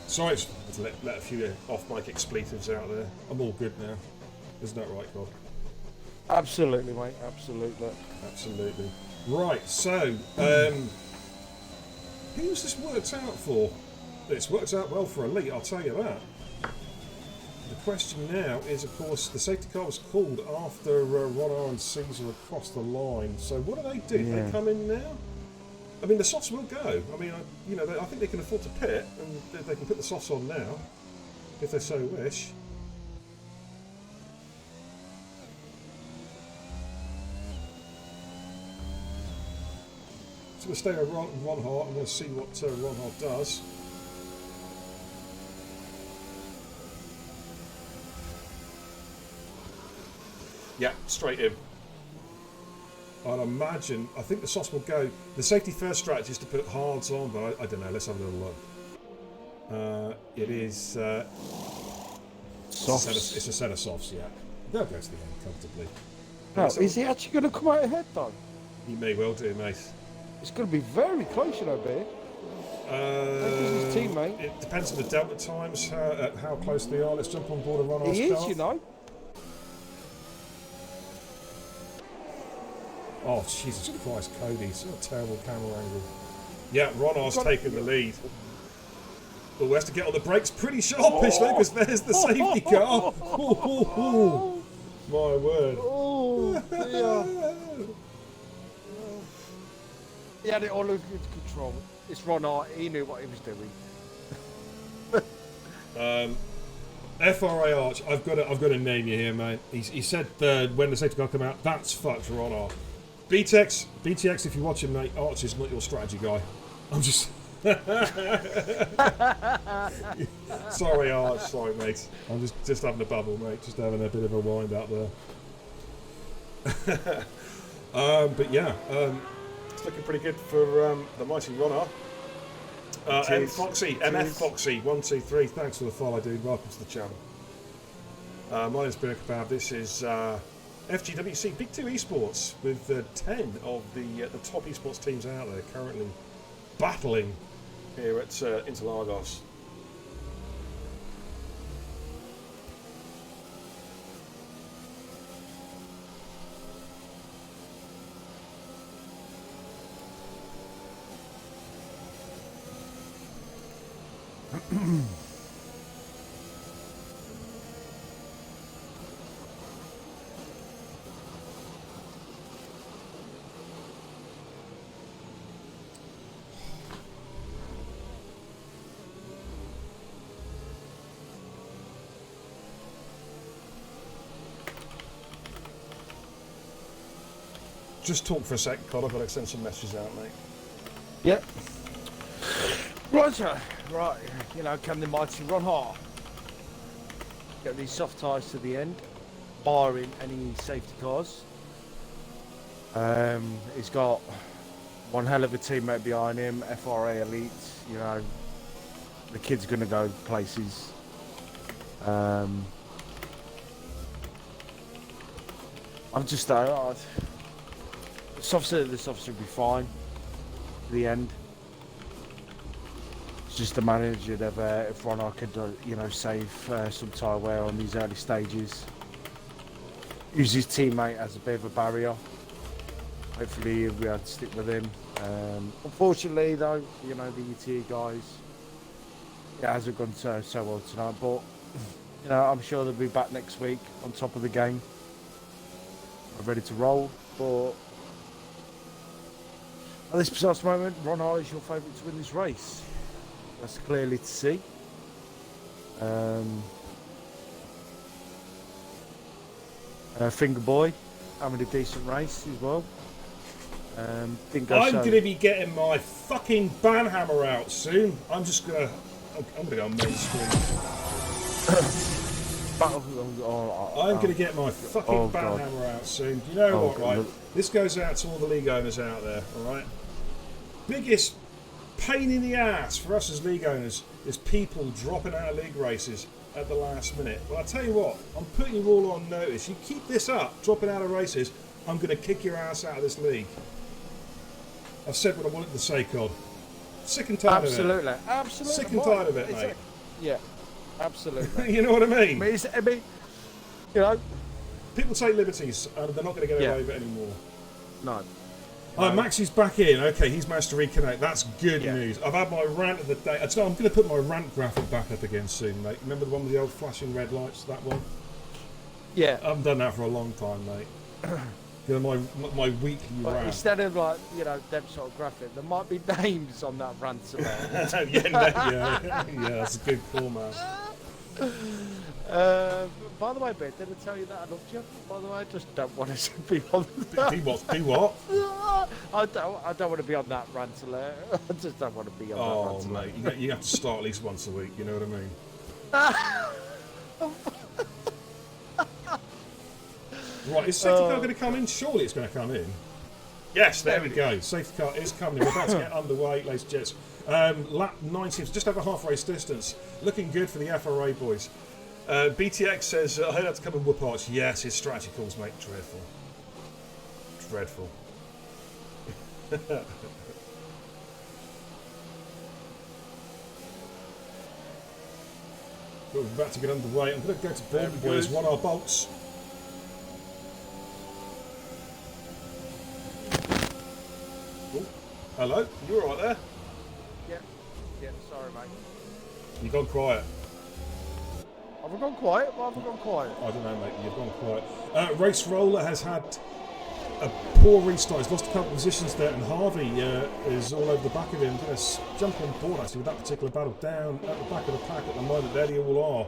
Sorry, to let a few off-mic expletives out there. I'm all good now. Isn't that right, Bob? Absolutely, mate. Absolutely. Absolutely. Right, so, who's this worked out for? It's worked out well for Elite, I'll tell you that. The question now is, of course, the safety car was called after Ron and Caesar across the line. So what do they do? Yeah. They come in now? I mean, the softs will go. I mean, you know, I think they can afford to pit, and they can put the softs on now, if they so wish. So we'll stay with Ron Hart, and we'll see what Ron Hart does. Yeah, straight in. I'd imagine, I think the softs will go. The safety first strategy is to put hards on, but I don't know. Let's have a little look. It is. Softs. It's a set of softs, yeah. They'll go to the end comfortably. Now, is he actually going to come out ahead, though? He may well do, mate. It's going to be very close, you know, Bear. His teammate. It depends on the delta times, how close they are. Let's jump on board and run our He is, car. you know. Oh, Jesus Christ, Cody. Such a terrible camera angle. Yeah, Ronar's taken the lead. Oh, he has to get on the brakes pretty sharpish, though, because there's the safety car. My word. Oh, yeah. He had it all under control. It's Ron Hart. He knew what he was doing. FRA Arch, I've got to name you here, mate. He said when the safety car come out, that's fucked Ron Hart. BTX, if you're watching, mate, Arch is not your strategy guy. I'm just... Sorry, Arch. Sorry, mate. I'm just having a bubble, mate. Just having a bit of a wind out there. But yeah, it's looking pretty good for the mighty Ron Hart. M Foxy, MF Foxy, 1, 2, 3. Thanks for the follow, dude. Welcome to the channel. My name's Ben Kebab. This is FGWC Big 2 Esports with 10 of the top esports teams out there currently battling here at Interlagos. Just talk for a sec, Cod. I've got to send some messages out, mate. Yep. Roger. Right, you know, can the mighty Ron Hart get these soft tyres to the end, barring any safety cars? He's got one hell of a teammate behind him, FRA Elite. You know, the kid's going to go places. I'm just the softs will be fine to the end. It's just the manager if Ron Hart could, you know, save some tyre wear on these early stages. Use his teammate as a bit of a barrier. Hopefully he'll be able to stick with him. Unfortunately, though, you know, the UT guys, it hasn't gone so well tonight. But you know, I'm sure they'll be back next week on top of the game, ready to roll. But at this precise moment, Ron Hart is your favourite to win this race. That's clearly to see. Finger Boy having a decent race as well. I'm going to be getting my fucking banhammer out soon. I'm gonna go on main screen. I'm going to get my fucking banhammer out soon. You know what, right? This goes out to all the league owners out there, alright? Biggest pain in the ass for us as league owners is people dropping out of league races at the last minute. Well, I'll tell you what, I'm putting you all on notice. You keep this up, dropping out of races, I'm going to kick your ass out of this league. I've said what I wanted to say, Cod. Sick and tired of it. Absolutely. Sick and tired of it, mate. Yeah, absolutely. You know what I mean? I mean, you know, People take liberties and they're not going to get away with it anymore. no. Maxi's back in. Okay, he's managed to reconnect. That's good news. I've had my rant of the day. I'm going to put my rant graphic back up again soon, mate. Remember the one with the old flashing red lights? That one? Yeah. I haven't done that for a long time, mate. You know, my weekly But rant. instead of like, you know, them sort of graphic, there might be names on that rant about. yeah, that's a good call, man. By the way, Ben, did I tell you that I loved you? By the way, I just don't want to be on Be what? I don't want to be on that rant alert. I just don't want to be on that rant alert. Mate, you have to start at least once a week, you know what I mean? Right, is safety car going to come in? Surely it's going to come in. Yes, there we go. Safety car is coming in. We're about to get underway, ladies and gents. Lap 19, just over half race distance. Looking good for the FRA boys. BTX says, I heard that to come and whoop arch. Yes, his strategy calls, mate. Dreadful. Dreadful. We're about to get underway. I'm going to go to board, boys. One our bolts. Oh, hello. You all right there? Yeah, sorry, mate. You've gone quiet. Have I gone quiet? Why have I gone quiet? I don't know, mate. You've gone quiet. Race Roller has had a poor restart. He's lost a couple of positions there, and Harvey is all over the back of him. Going to jump on board, actually, with that particular battle. Down at the back of the pack at the moment. There they all are.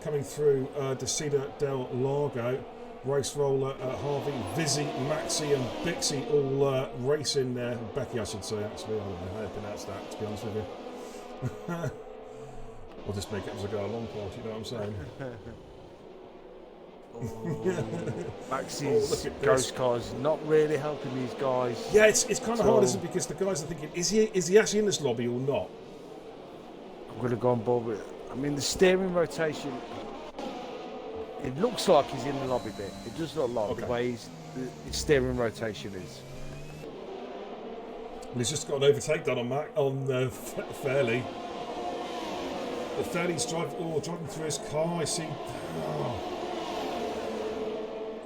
Coming through Desida del Largo. Race Roller, Harvey, Vizzy, Maxi and Bixie all racing there. Becky, I should say, actually. I don't know how to pronounce that, to be honest with you. I'll just make it as I go along, Paul, you know what I'm saying? Maxi's ghost cars not really helping these guys. Yeah, it's kind of hard, isn't it? Because the guys are thinking, is he actually in this lobby or not? I'm going to go on board with it. I mean, the steering rotation, it looks like he's in the lobby bit. It does look like the way his steering rotation is. Well, he's just got an overtake done on Fairley. The Fairley's driving through his car. I see.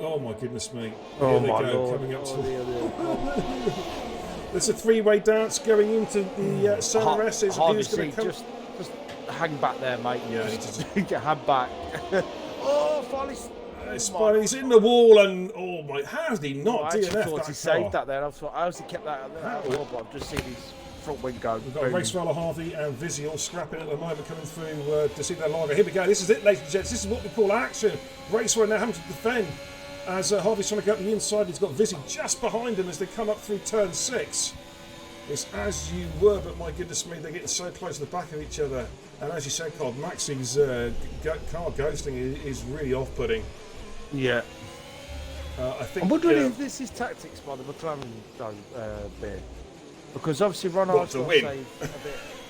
Oh my goodness me! Here they go, coming up to. There's a three-way dance going into the center S. Who's going to come? Just hang back there, mate. Yeah, just hang back. Oh, finally! He's in the wall, and oh my! How did he not I DNF actually thought that he car? saved that there. I thought he kept that out there, but I've just seen his front wing go. We've got Race Roller, Harvey and Vizzy all scrapping at the moment, coming through to see their lager. Here we go. This is it, ladies and gents. This is what we call action. Race Roller now having to defend as Harvey's trying to get up the inside. He's got Vizzy just behind him as they come up through turn 6. It's as you were, but my goodness me, they're getting so close to the back of each other. And as you said, Cod, Maxi's car ghosting is really off-putting. Yeah. I'm wondering if this is tactics by the McLaren bit. Because obviously Ron Hart's got to save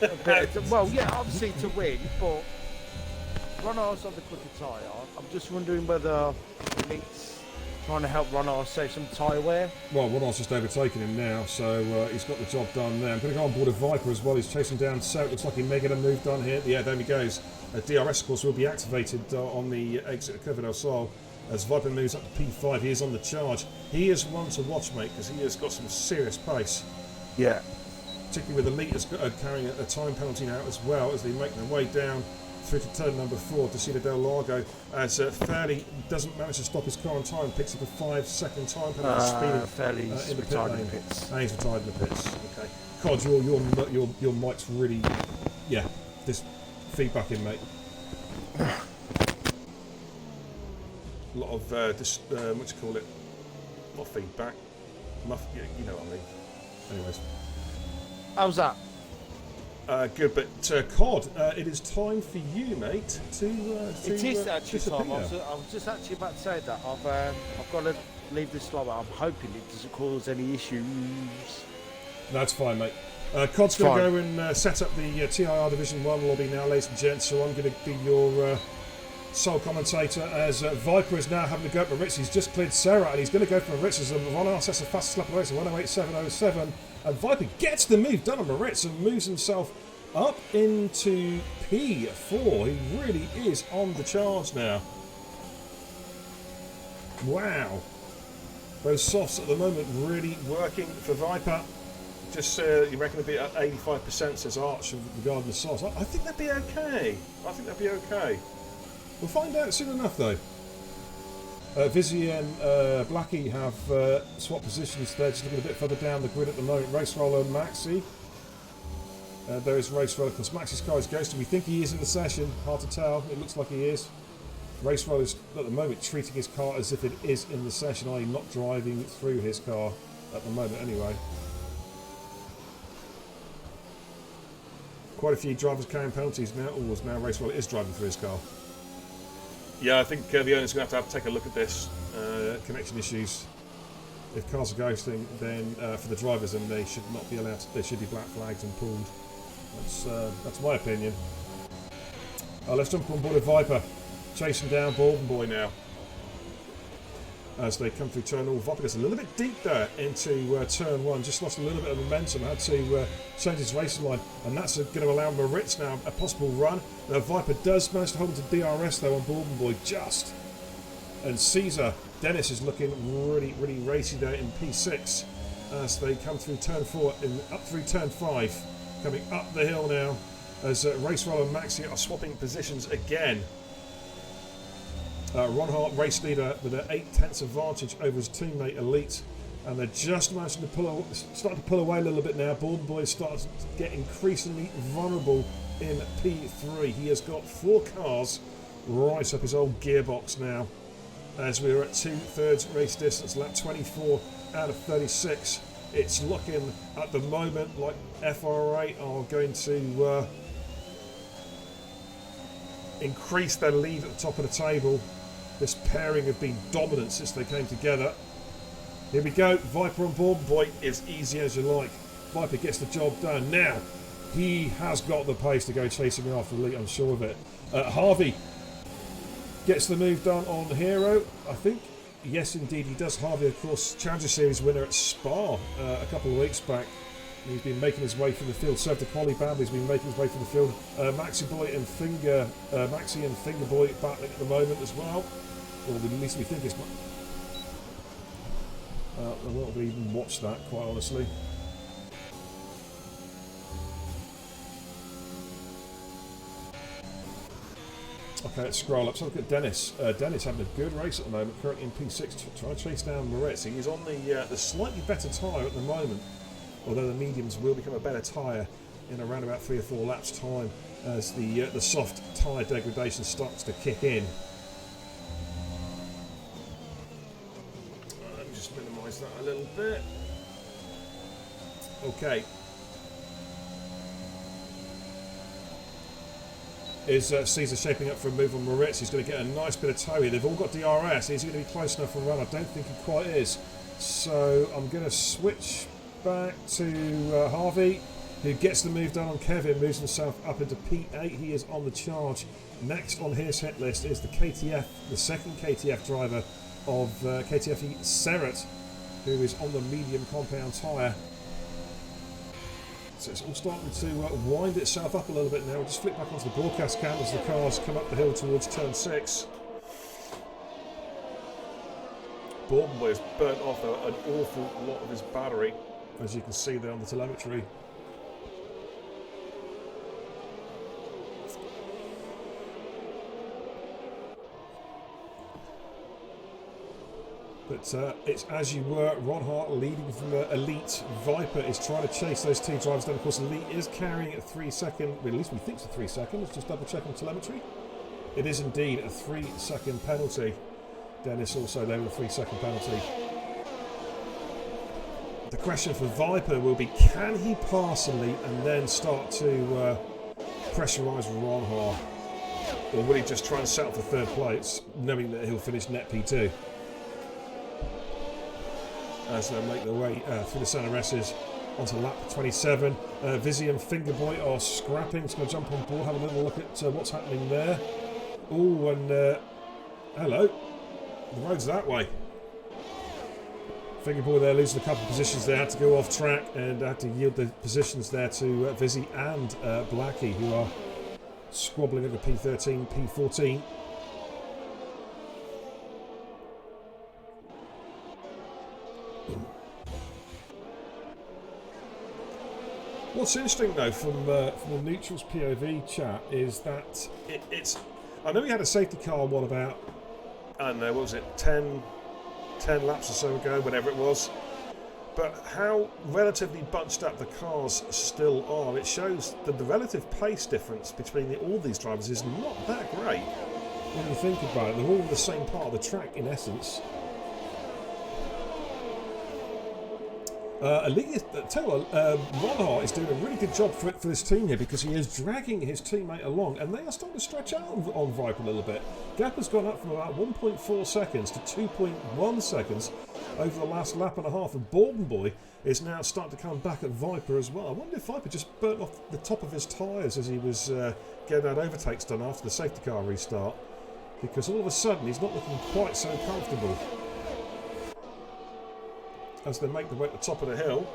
a bit. Well, yeah, obviously to win, but Ron Hart's on the quicker tyre. I'm just wondering whether it's trying to help Ron Hart save some tyre wear. Well, Ron Hart's just overtaken him now, so he's got the job done there. I'm going to go on board a Viper as well. He's chasing down Sout. Looks like he may get a move done here. Yeah, there he goes. DRS, of course, will be activated on the exit of Curva del Sol. As Viper moves up to P5, he is on the charge. He is one to watch, mate, because he has got some serious pace. Yeah. Particularly with the leaders carrying a time penalty now as well as they make their way down through to turn number 4 to Cida del Largo. As Fairley doesn't manage to stop his car on time, picks up a 5-second time penalty. Fairley's in the retired pit in lane. the pits. And he's retired in the pits. Okay. Cod, your mic's really, this feedback in, mate. A lot of what do you call it? Not feedback. You know what I mean. Anyways. How's that? Good, but Cod, it is time for you, mate, to It is actually disappear. time. I was just actually about to say that. I've got to leave this slower. I'm hoping it doesn't cause any issues. That's fine, mate. Cod's going to go and set up the TIR Division 1 lobby now, ladies and gents, so I'm going to be your sole commentator as Viper is now having to go up Maritz. He's just cleared Sarah and he's going to go for Maritz as Ron Arcess the fastest lap of the race, 108.707, and Viper gets the move done on Maritz and moves himself up into P4. He really is on the charge now. Wow. Those softs at the moment really working for Viper. Just you reckon it'd be at 85%, says Arch, regarding the softs. I think that'd be okay. I think that'd be okay. We'll find out soon enough though. Vizzy and Blackie have swapped positions. They're just looking a bit further down the grid at the moment. Race Roller and Maxi. There is Race Roller, because Maxi's car is ghosted. We think he is in the session. Hard to tell. It looks like he is. Race Roller is at the moment treating his car as if it is in the session, i.e. not driving through his car at the moment anyway. Quite a few drivers carrying penalties now. Now Race Roller is driving through his car. Yeah, I think the owner's going to have to take a look at this. Connection issues. If cars are ghosting, then for the drivers, then they should not be allowed to, they should be black flagged and pulled. That's my opinion. Let's jump on board with Viper. Chasing down Baldwin Boy now. As they come through turn 1. Viper gets a little bit deep there into turn 1. Just lost a little bit of momentum. Had to change his racing line. And that's going to allow Maritz now a possible run. Now Viper does manage to hold him to DRS though on Baldwin Boy just. And Caesar, Dennis is looking really, really racy there in P6. As they come through turn 4 and up through turn 5. Coming up the hill now. As Race Roller and Maxi are swapping positions again. Ron Hart, race leader, with an 8/10 advantage over his teammate Elite, and they're just managing to starting to pull away a little bit now. Baldwin Boy starts to get increasingly vulnerable in P3. He has got 4 cars right up his old gearbox now, as we are at 2/3 race distance, lap 24 out of 36. It's looking at the moment like FRA are going to increase their lead at the top of the table. This pairing have been dominant since they came together. Here we go. Viper on Baldwin Boy is easy as you like. Viper gets the job done. Now, he has got the pace to go chasing after Elite, I'm sure of it. Harvey gets the move done on Hero, I think. Yes, indeed, he does. Harvey, of course, Challenger Series winner at Spa a couple of weeks back. He's been making his way through the field. Served the quali band, he's been making his way through the field. Maxi and Finger Boy battling at the moment as well. Or at least we think it's. I won't even watch that, quite honestly. Okay, let's scroll up. So look at Dennis. Dennis having a good race at the moment, currently in P6, trying to chase down Moretz. He's on the slightly better tyre at the moment, although the mediums will become a better tyre in around about 3 or 4 laps' time as the soft tyre degradation starts to kick in. Let me just minimise that a little bit. Okay. Is Caesar shaping up for a move on Moritz? He's going to get a nice bit of tow here. They've all got DRS. Is he going to be close enough for a run? I don't think he quite is. So I'm going to switch back to Harvey, who gets the move done on Kevin, moves himself up into P8. He is on the charge. Next on his hit list is the KTF, the second KTF driver of KTFE Serret, who is on the medium compound tyre. So it's all starting to wind itself up a little bit now. We'll just flip back onto the broadcast cam as the cars come up the hill towards turn 6. Baldwin Boy has burnt off an awful lot of his battery, as you can see there on the telemetry. But it's as you were. Ron Hart leading from Elite. Viper is trying to chase those 2 drivers down. Of course, Elite is carrying a 3-second, well, at least we think it's a 3-second. Let's just double check on telemetry. It is indeed a 3-second penalty. Dennis also there with a 3-second penalty. The question for Viper will be, can he pass Elite and then start to pressurise Ron Hart? Or will he just try and settle for 3rd place, knowing that he'll finish net P2? As they make their way through the Santa Resses onto lap 27. Vizzy and Fingerboy are scrapping. It's going to jump on board, have a little look at what's happening there. Oh, and hello. The road's that way. Fingerboy there losing a couple of positions there, had to go off track and had to yield the positions there to Vizzy and Blackie, who are squabbling over P13, P14. What's interesting though from the neutrals POV chat is that it's. I know we had a safety car one about, I don't know, what was it, 10 laps or so ago, whatever it was. But how relatively bunched up the cars still are. It shows that the relative pace difference between all these drivers is not that great when you think about it. They're all in the same part of the track in essence. Ronhart is doing a really good job for this team here because he is dragging his teammate along and they are starting to stretch out on Viper a little bit. Gap has gone up from about 1.4 seconds to 2.1 seconds over the last lap and a half, and Borden Boy is now starting to come back at Viper as well. I wonder if Viper just burnt off the top of his tyres as he was getting that overtakes done after the safety car restart, because all of a sudden he's not looking quite so comfortable as they make their way to the top of the hill.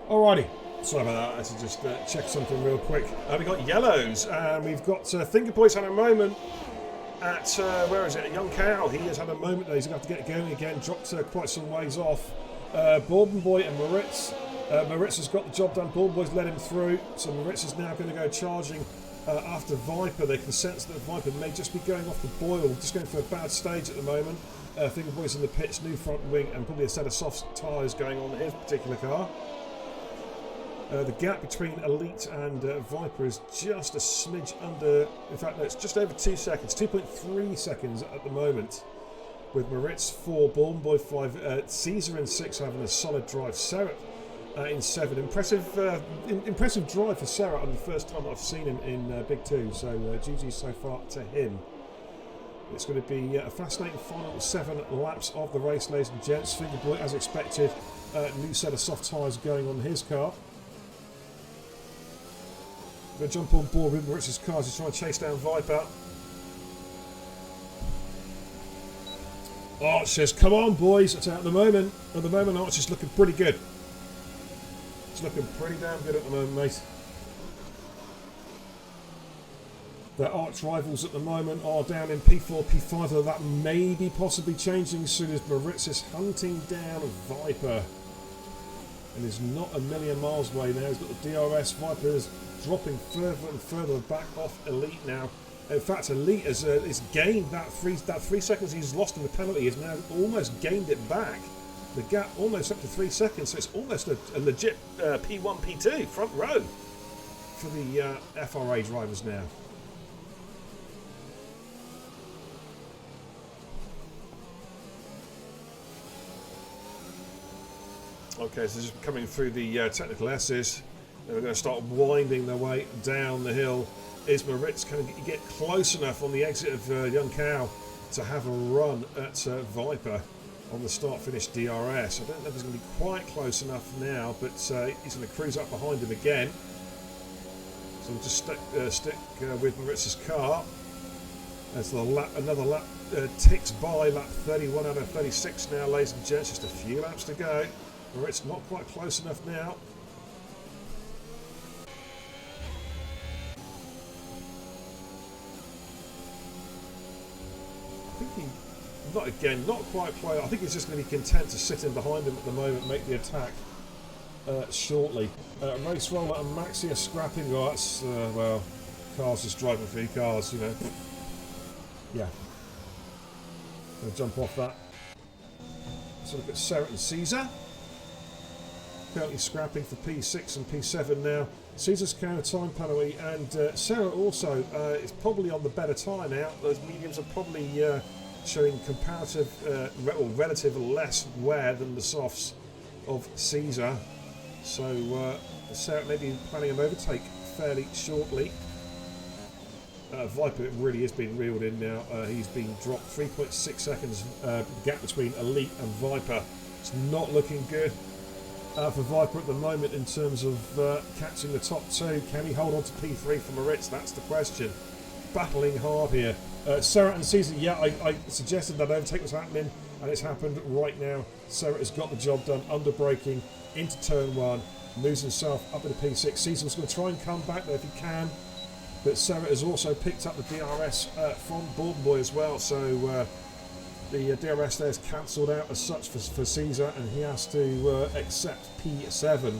Alrighty, sorry about that, I had to just check something real quick. We've got yellows, and we've got Fingerboy's had a moment at, where is it, Young Cow. He has had a moment there, he's going to have to get going again, dropped quite some ways off. Borden Boy and Moritz. Moritz has got the job done, Borden Boy's led him through, so Moritz is now going to go charging after Viper. They can sense that Viper may just be going off the boil, just going for a bad stage at the moment. Fingerboy's in the pits, new front wing, and probably a set of soft tyres going on his particular car. The gap between Elite and Viper is just a smidge under, in fact no, it's just over 2 seconds, 2.3 seconds at the moment, with Moritz 4, Borden Boy 5, Caesar in 6 having a solid drive, Serra in 7. Impressive drive for Serra on the first time I've seen him in Big 2, so GG so far to him. It's going to be a fascinating final 7 laps of the race, ladies and gents. Fingerboy, as expected, new set of soft tyres going on his car. Going to jump on board with Moritz's cars. He's trying to chase down Viper. Arch says, come on boys, that's out at the moment. At the moment Arch is looking pretty good. It's looking pretty damn good at the moment, mate. Their arch rivals at the moment are down in P4, P5, though that may be possibly changing as soon as Moritz is hunting down Viper. And is not a million miles away now. He's got the DRS. Viper is dropping further and further back off Elite now. In fact, Elite has gained that 3 seconds he's lost in the penalty. He's now almost gained it back. The gap almost up to 3 seconds, so it's almost a legit P1, P2 front row for the FRA drivers now. Okay, so just coming through the technical S's. Then we're going to start winding their way down the hill. Is Moritz can get close enough on the exit of Young Cow to have a run at Viper on the start-finish DRS? I don't know if he's going to be quite close enough now, but he's going to cruise up behind him again. So we'll just stick with Moritz's car. As another lap ticks by, lap 31 out of 36 now, ladies and gents. Just a few laps to go. Moritz not quite close enough now. I think not quite close. I think he's just going to be content to sit in behind him at the moment, make the attack shortly. Race Roller and Maxi are scrapping. Oh, that's, well, cars just driving through cars, you know. Yeah. Gonna jump off that. Let's look at Serra and Caesar. Currently scrapping for P6 and P7 now. Caesar's carrying a time penalty, and Serra also is probably on the better tyre now. Those mediums are probably showing comparative or relative less wear than the softs of Caesar. So Serra may be planning an overtake fairly shortly. Viper really is being reeled in now. He's been dropped 3.6 seconds gap between Elite and Viper. It's not looking good for Viper at the moment in terms of catching the top two. Can he hold on to P3 for Moritz? That's the question. Battling hard here. Serra and Caesar, yeah, I suggested that overtake was happening, and it's happened right now. Serra has got the job done, under braking into turn one, moves himself up into P6. Caesar's going to try and come back there if he can, but Serra has also picked up the DRS from Borden Boy as well, so the DRS there is cancelled out as such for Caesar, and he has to accept P7.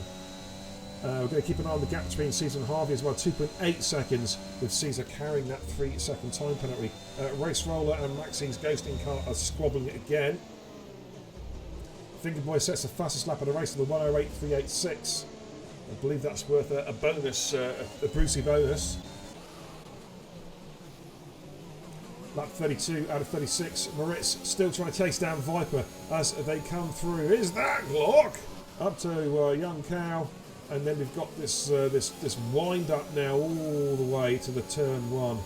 We're going to keep an eye on the gap between Caesar and Harvey as well, 2.8 seconds, with Caesar carrying that 3-second time penalty. Race Roller and Maxi's ghosting car are squabbling it again. Finger Boy sets the fastest lap of the race to the 108.386. I believe that's worth a bonus, a Brucey bonus. Lap 32 out of 36. Moritz still trying to chase down Viper as they come through. Is that Glock? Up to Young Cow. And then we've got this this wind up now all the way to the turn one.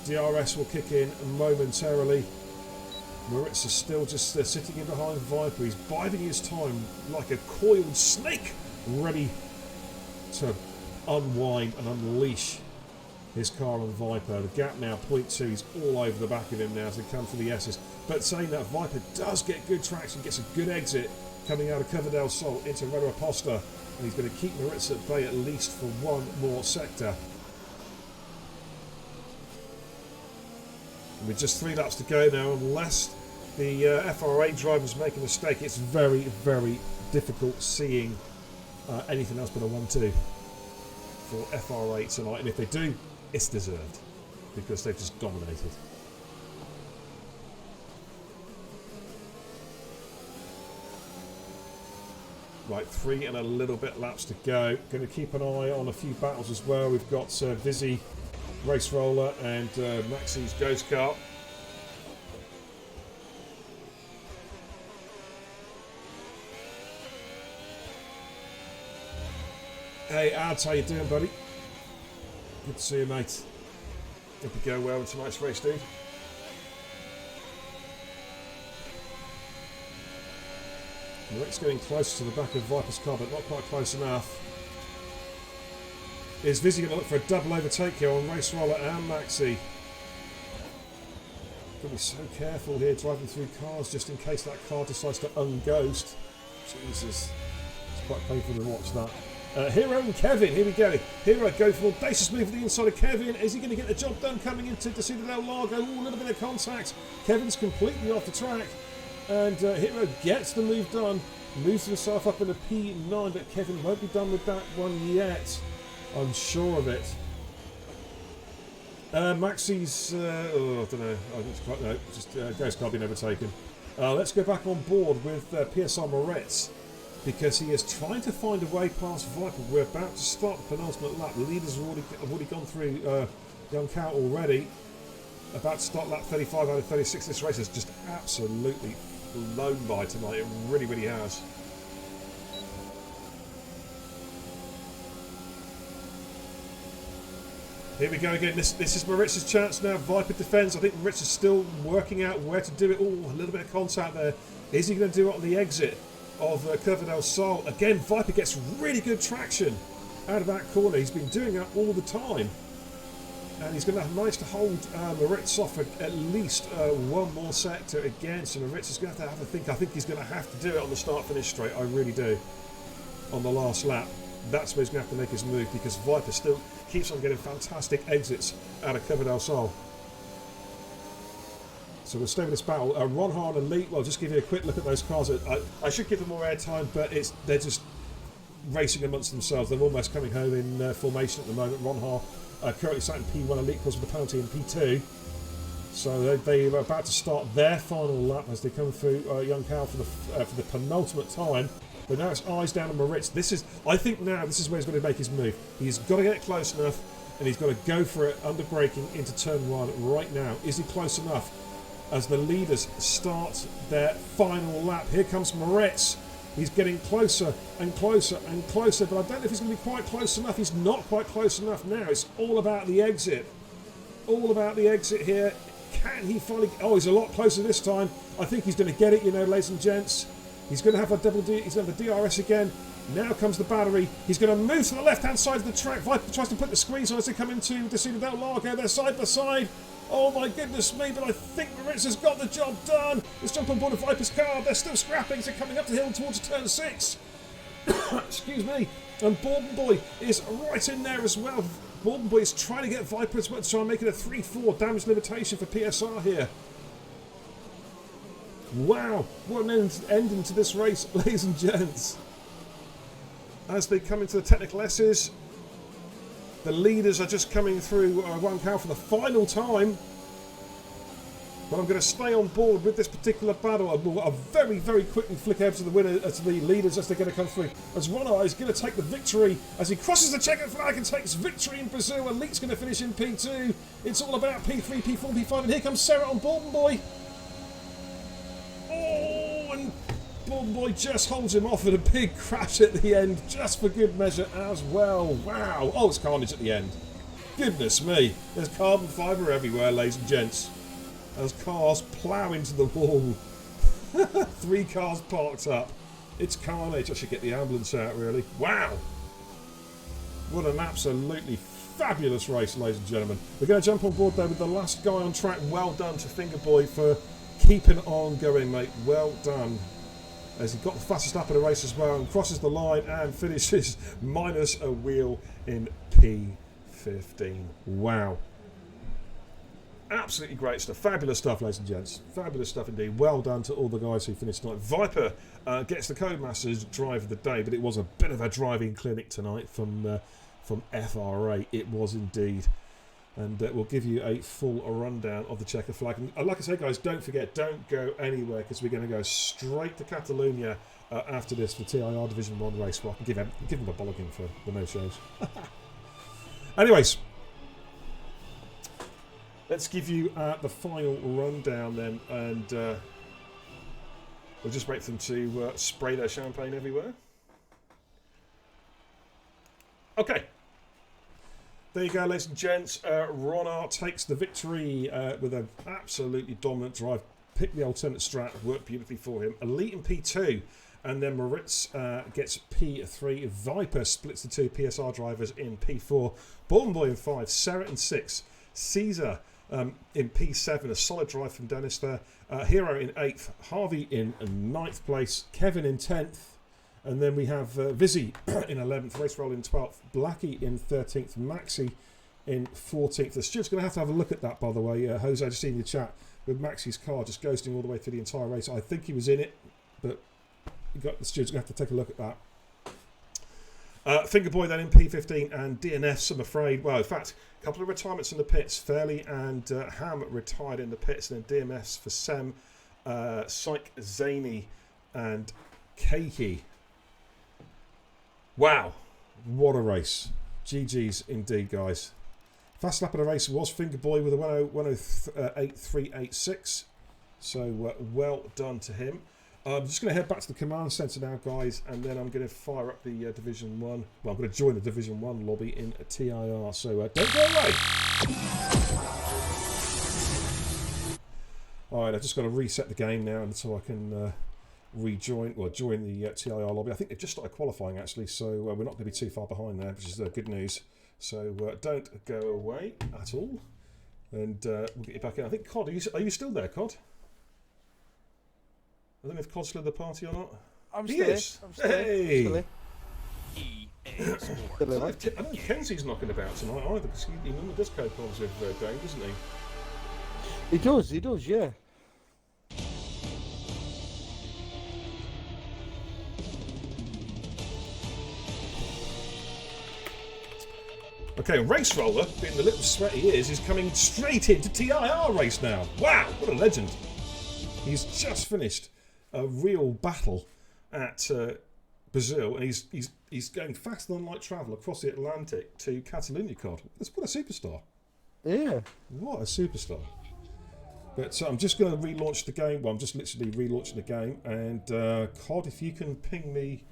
DRS will kick in momentarily. Moritz is still just sitting in behind Viper. He's biding his time like a coiled snake, ready to unwind and unleash his car on Viper. The gap now, 0.2, he's all over the back of him now as they come for the S's. But saying that, Viper does get good traction, gets a good exit coming out of Coverdale Sol into Renault Aposta. And he's going to keep Moritz at bay at least for one more sector. And with just 3 laps to go now, unless the FRA drivers make a mistake, it's very, very difficult seeing anything else but a 1-2 for FRA tonight. And if they do, it's deserved, because they've just dominated. Right, 3 and a little bit laps to go. Going to keep an eye on a few battles as well. We've got Vizzy, Race Roller, and Maxi's Ghost Car. Hey, Ads, how you doing, buddy? Good to see you, mate. Hope you go well in tonight's race, dude. Moritz getting closer to the back of Viper's car, but not quite close enough. Is Vizzy going to look for a double overtake here on Race Roller and Maxi? Got to be so careful here driving through cars just in case that car decides to unghost. Jesus, it's quite painful to watch that. Hero and Kevin, here we go. Hero going for an audacious move to the inside of Kevin. Is he going to get the job done coming into Del Largo? Ooh, a little bit of contact. Kevin's completely off the track. And Hero gets the move done, moves himself up in a P9, but Kevin won't be done with that one yet. I'm sure of it. Maxi's, I don't know, no, just Ghost Car being overtaken. Let's go back on board with PSR Moritz, because he is trying to find a way past Viper. We're about to start the penultimate lap. The leaders have already gone through Young Cow already. About to start lap 35 out of 36. This race is just absolutely blown by tonight. It really, really has. Here we go again. This is Moritz's chance now. Viper defends. I think Moritz is still working out where to do it. Oh, a little bit of contact there. Is he going to do it on the exit of Coverdale Sol? Again, Viper gets really good traction out of that corner. He's been doing that all the time. And he's going to manage to hold Moritz off for at least one more sector again. So Moritz is going to have a think. I think he's going to have to do it on the start-finish straight. I really do. On the last lap. That's where he's going to have to make his move, because Viper still keeps on getting fantastic exits out of Coverdale Sol. So we'll stay with this battle. Ron Hart and Elite, well, just give you a quick look at those cars. I should give them more airtime, but they're just racing amongst themselves. They're almost coming home in formation at the moment. Ron Hart currently sat in P1, Elite causing the penalty in P2. So they are about to start their final lap as they come through Young Cal for the penultimate time. But now it's eyes down on Moritz. I think now this is where he's going to make his move. He's got to get close enough, and he's got to go for it under braking into turn 1 right now. Is he close enough? As the leaders start their final lap, here comes Moritz. He's getting closer and closer and closer, but I don't know if he's going to be quite close enough. He's not quite close enough now. It's all about the exit. All about the exit here. Can he finally... Oh, he's a lot closer this time. I think he's going to get it, you know, ladies and gents. He's going to have a double D. He's going to have the DRS again. Now comes the battery. He's going to move to the left-hand side of the track. Viper tries to put the squeeze on as they come into Descida del Largo. They're side by side. Oh my goodness me, but I think Moritz has got the job done. Let's jump on board of Viper's car. They're still scrapping. They're coming up the hill towards turn 6. Excuse me. And Bourbon Boy is right in there as well. Bourbon Boy is trying to get Viper as well to try and make it a 3-4 damage limitation for PSR here. Wow, what an ending to this race, ladies and gents. As they come into the technical S's, the leaders are just coming through One Cow for the final time. But I'm going to stay on board with this particular battle. I'll very, very quickly flick over to the winner, to the leaders as they're going to come through. As Ronai is going to take the victory as he crosses the checkered flag and takes victory in Brazil. Elite's going to finish in P2. It's all about P3, P4, P5, and here comes Sarah on Bourbon Boy. Oh, and Bourbon Boy just holds him off at a big crash at the end, just for good measure as well. Wow. Oh, it's carnage at the end. Goodness me. There's carbon fibre everywhere, ladies and gents. As cars plough into the wall. 3 cars parked up. It's carnage. I should get the ambulance out, really. Wow. What an absolutely fabulous race, ladies and gentlemen. We're going to jump on board there with the last guy on track. Well done to Fingerboy for keeping on going, mate. Well done. As he got the fastest lap of the race as well and crosses the line and finishes minus a wheel in P15. Wow. Absolutely great stuff. Fabulous stuff, ladies and gents. Fabulous stuff indeed. Well done to all the guys who finished tonight. Viper gets the Codemasters drive of the day, but it was a bit of a driving clinic tonight from FRA. It was indeed. And we'll give you a full rundown of the checker flag. And like I say, guys, don't forget, don't go anywhere because we're going to go straight to Catalonia after this for TIR Division 1 race. Well, I can give them a bollocking for the no-shows. Anyways. Let's give you the final rundown then, and we'll just wait for them to spray their champagne everywhere. Okay. There you go, ladies and gents. Ronar takes the victory with an absolutely dominant drive. Picked the alternate strat, worked beautifully for him. Elite in P2, and then Moritz gets P3. Viper splits the 2 PSR drivers in P4. Bourbon Boy in 5. Sarah in 6. Caesar in P7, a solid drive from Dennis there. Hero in 8th, Harvey in 9th place, Kevin in 10th, and then we have Vizzy in 11th, Race Roll in 12th, Blackie in 13th, Maxi in 14th. The steward's going to have a look at that, by the way. Jose, I just seen in the chat with Maxi's car just ghosting all the way through the entire race. I think he was in it, but the steward's going to have to take a look at that. Fingerboy then in P15 and DNFs, I'm afraid. Well, in fact, a couple of retirements in the pits. Fairley and Ham retired in the pits, and then DMS for Sem, Syke, Zany, and Keiki. Wow, what a race. GG's indeed, guys. Fast lap of the race was Fingerboy with a 108.386. So well done to him. I'm just going to head back to the command centre now, guys, and then I'm going to fire up the Division 1. Well, I'm going to join the Division 1 lobby in TIR, so don't go away. Alright, I've just got to reset the game now so I can join the TIR lobby. I think they've just started qualifying, actually, so we're not going to be too far behind there, which is good news. So don't go away at all, and we'll get you back in. I think, Cod, are you still there, Cod? I don't know if Cod's still in the party or not. I'm still here. Hey! I know Kenzie's knocking about tonight either, because he normally does co-pons with Dave, doesn't he? He does, yeah. Okay, Race Roller, being the little sweat he is coming straight into TIR race now. Wow, what a legend. He's just finished a real battle at Brazil, and he's going faster than light travel across the Atlantic to Catalonia, COD. What a superstar. Yeah. What a superstar. But I'm just going to relaunch the game. Well, I'm just literally relaunching the game. And COD, if you can ping me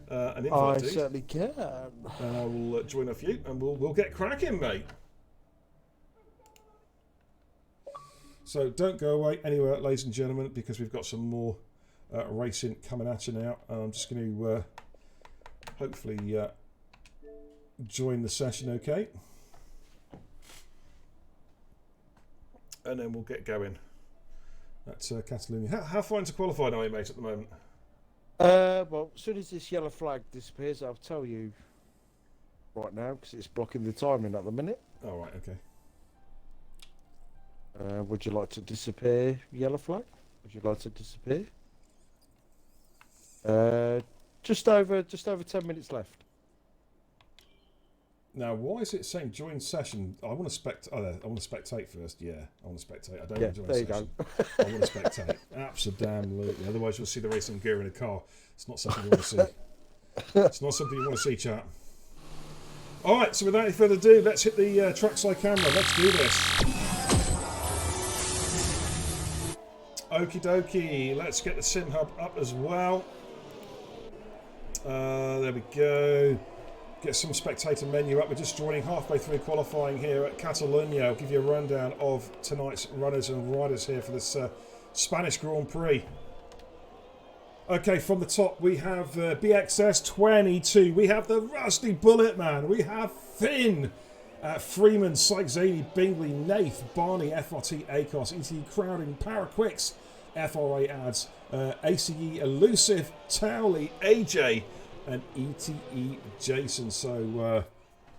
an invite, I certainly can. and I will join a few, and we'll get cracking, mate. So don't go away anywhere, ladies and gentlemen, because we've got some more racing coming at you now. I'm just going to hopefully join the session, okay? And then we'll get going. That's Catalonia. How far into qualified are you, mate, at the moment? Well, as soon as this yellow flag disappears, I'll tell you right now, because it's blocking the timing at the minute. Oh, right, okay. Would you like to disappear, yellow flag? Would you like to disappear? Just over 10 minutes left. Now, why is it saying join session? I want to spectate first. Yeah, I want to spectate. I don't want to join there you session. go. I want to spectate. Absolutely. Otherwise, you'll see the racing gear in a car. It's not something you want to see. It's not something you want to see, chat. All right. So, without any further ado, let's hit the trackside camera. Let's do this. Okie dokie. Let's get the sim hub up as well. There we go. Get some spectator menu up. We're just joining halfway through qualifying here at Catalonia. I'll give you a rundown of tonight's runners and riders here for this Spanish Grand Prix. Okay, from the top we have BXS 22. We have the Rusty Bullet Man. We have Finn, Freeman, Sykes-Zany, Bingley, Nath, Barney, FRT, ACOS, ETE Crowding, Paraquix, FRA Ads, ACE Elusive, Towley, AJ, and ETE Jason. So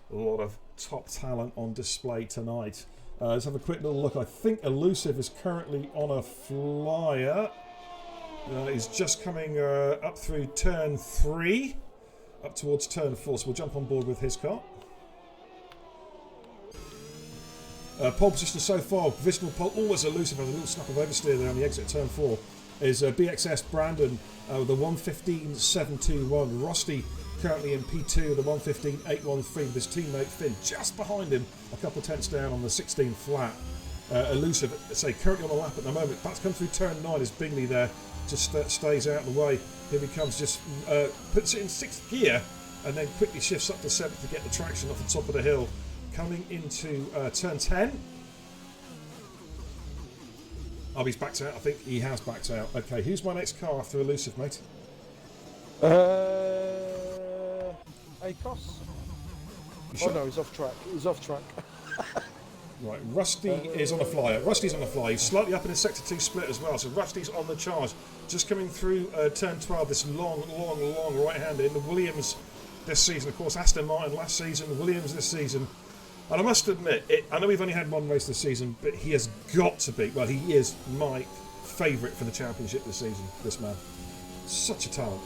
a lot of top talent on display tonight. Let's have a quick little look. I think Elusive is currently on a flyer. He's just coming up through turn 3, up towards turn 4. So we'll jump on board with his car. Pole position so far, provisional pole, always Elusive, has a little snap of oversteer there on the exit of turn 4. Is BXS Brandon with the 115.721. Rusty currently in P2 with the 115.813 with his teammate Finn just behind him, a couple of tenths down on the 16 flat. Elusive, say, currently on a lap at the moment. About to come through turn 9 is Bingley there, just stays out of the way. Here he comes, just puts it in 6th gear and then quickly shifts up to 7th to get the traction off the top of the hill. Coming into turn 10. Oh, he's backed out. I think he has backed out. Okay, who's my next car after Elusive, mate? ACOS. Sure? Oh no, he's off track. He's off track. Right, Rusty is on a flyer. Rusty's on a fly. He's slightly up in his sector 2 split as well. So Rusty's on the charge. Just coming through turn 12, this long right-hander in the Williams this season. Of course, Aston Martin last season, Williams this season. And I must admit, I know we've only had one race this season, but he has got to be, well, he is my favourite for the championship this season, this man. Such a talent.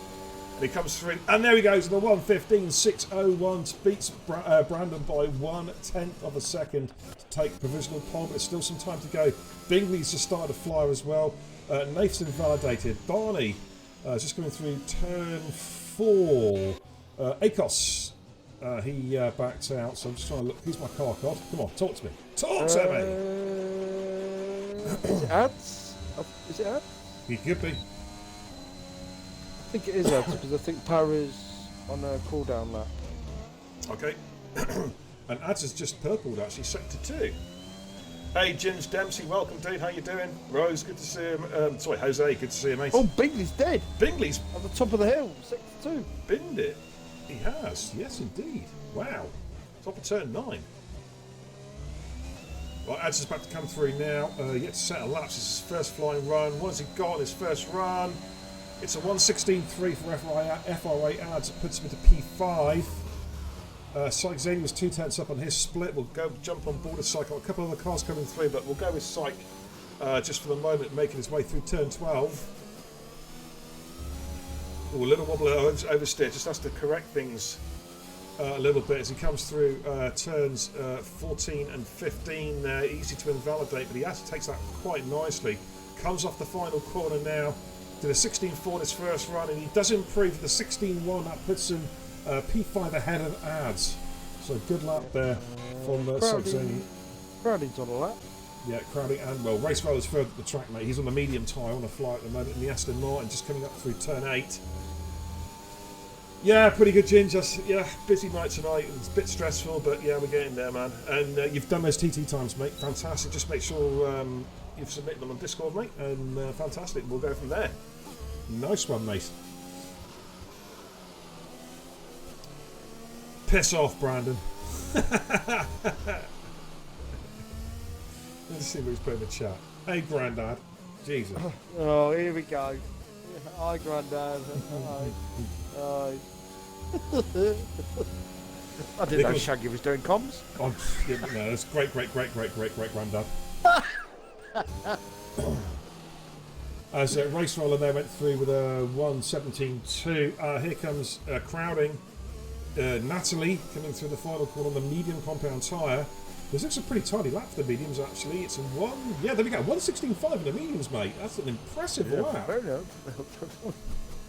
And he comes through, and there he goes, the 115.601, beats Brandon by 1/10 of a second to take provisional pole, but there's still some time to go. Bingley's just started a flyer as well. Nathan validated. Barney just coming through turn 4. ACOS. He backed out, so I'm just trying to look. Who's my car, COD? Come on, talk to me. Talk to me! Is it ads? Is it ads? He could be. I think it is ads because I think Para's on a cooldown lap. Okay. And ads is just purpled actually, sector 2. Hey, James Dempsey, welcome, dude. How you doing? Rose, good to see him. Sorry, Jose, good to see you, mate. Oh, Bingley's dead. Bingley's At the top of the hill, sector 2. binned it. He has, yes indeed. Wow. Top of turn 9. Right, Ads is about to come through now. Yet to set a laps. This is his first flying run. What has he got in his first run? It's a 116.3 for FRA Ads. It puts him into P5. Sykes-Zany was 2 tenths up on his split. We'll go jump on board a Syke. A couple of other cars coming through, but we'll go with Syke just for the moment, making his way through turn 12. Oh, a little wobble oversteer. Just has to correct things a little bit as he comes through turns 14 and 15 there. Easy to invalidate, but he actually takes that quite nicely. Comes off the final corner now. Did a 16.4 this first run, and he does improve the 16.1. That puts him P5 ahead of ads. So good lap there from Sub-Zany. Crowding's on a lap. Yeah, Crowley and well, Race Roller's further up the track, mate. He's on the medium tyre on a fly at the moment in the Aston Martin, just coming up through turn 8. Yeah, pretty good, Ginger. Yeah, busy night tonight. It's a bit stressful, but yeah, we're getting there, man. And you've done those TT times, mate. Fantastic. Just make sure you've submitted them on Discord, mate. And fantastic. We'll go from there. Nice one, mate. Piss off, Brandon. Let's see what he's put in the chat. Hey, Grandad. Jesus. Oh, here we go. Hi, Grandad. Hi. Hi. I didn't know Shaggy was doing comms. Oh, no, that's great, Grandad. As Race Roller there went through with a 1:17.2. Here comes crowding. Natalie coming through the final corner on the medium compound tyre. This looks a pretty tidy lap for the mediums, actually. It's a yeah, there we go, 1:16.5 in the mediums, mate. That's an impressive lap.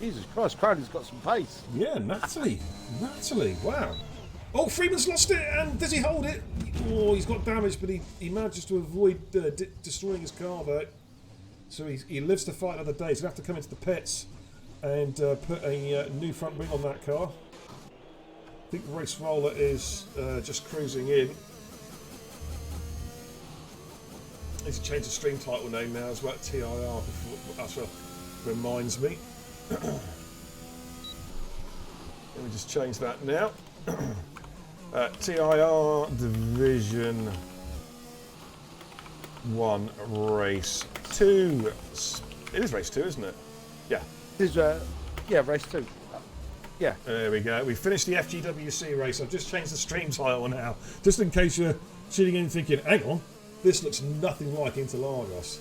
Jesus Christ, Crowley's got some pace. Yeah, Natalie, wow. Oh, Freeman's lost it, and does he hold it? Oh, he's got damage, but he manages to avoid destroying his car, though. So he lives to fight another day. He's going to have to come into the pits and put a new front wing on that car. I think Race Roller is just cruising in. Need to change the stream title name now as well, TIR, before Usher reminds me. Let me just change that now. TIR Division 1 Race 2. It is Race 2, isn't it? Yeah. This is, yeah, Race 2. Yeah. There we go. We finished the FGWC race. I've just changed the stream title now, just in case you're tuning in thinking, hang on, this looks nothing like Interlagos.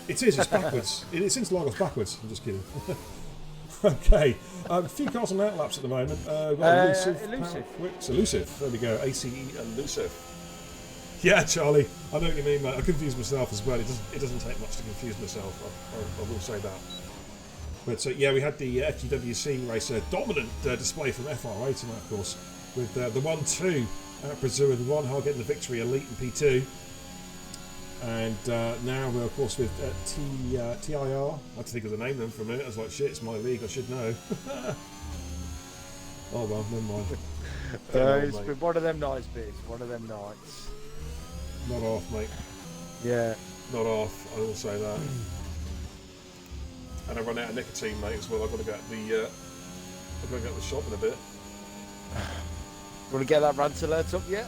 It is, it's backwards. It's Interlagos backwards. I'm just kidding. Okay. A few cars on outlaps at the moment. Elusive. There we go. ACE Elusive. Yeah, Charlie. I know what you mean, mate. I confuse myself as well. It doesn't take much to confuse myself. I will say that. But yeah, we had the FGWC race, dominant display from FR8 tonight, of course, with the 1-2 out Brazil and Ronhard getting the victory, Elite and P2. And now we're, of course, with TIR. I had to think of the name then for a minute. I was like, shit, it's my league, I should know. Oh well, never mind. It's been one of them nights, Big. One of them nights. Not off, mate. Yeah. Not off, I will say that. And I run out of nicotine, mate, as well. I've got to go to the shop in a bit. You want to get that rant alert up yet?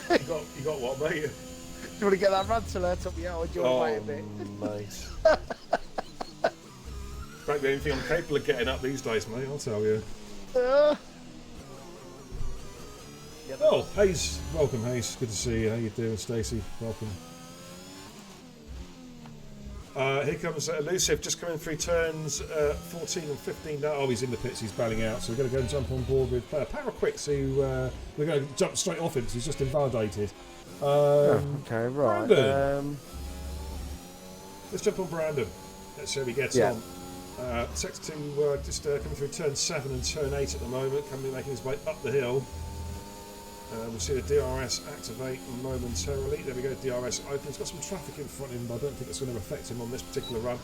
You got what, mate? You want to get that rant alert up yet, or do you want to wait a bit? Mate. Don't be anything I'm capable of getting up these days, mate, I'll tell you. Oh, Hayes. Welcome, Hayes. Good to see you. How you doing, Stacey? Welcome. Here comes Elusive, just coming through turns 14 and 15 now. Oh, he's in the pits, he's bailing out. So we're going to go and jump on board with Paraquicks, who we're going to jump straight off him because he's just invalidated. Okay, right. Brandon. Let's jump on Brandon. Let's see how he gets on. Sector 2 just coming through turn 7 and turn 8 at the moment, making his way up the hill. We'll see the DRS activate momentarily. There we go, DRS open. He's got some traffic in front of him, but I don't think that's going to affect him on this particular run.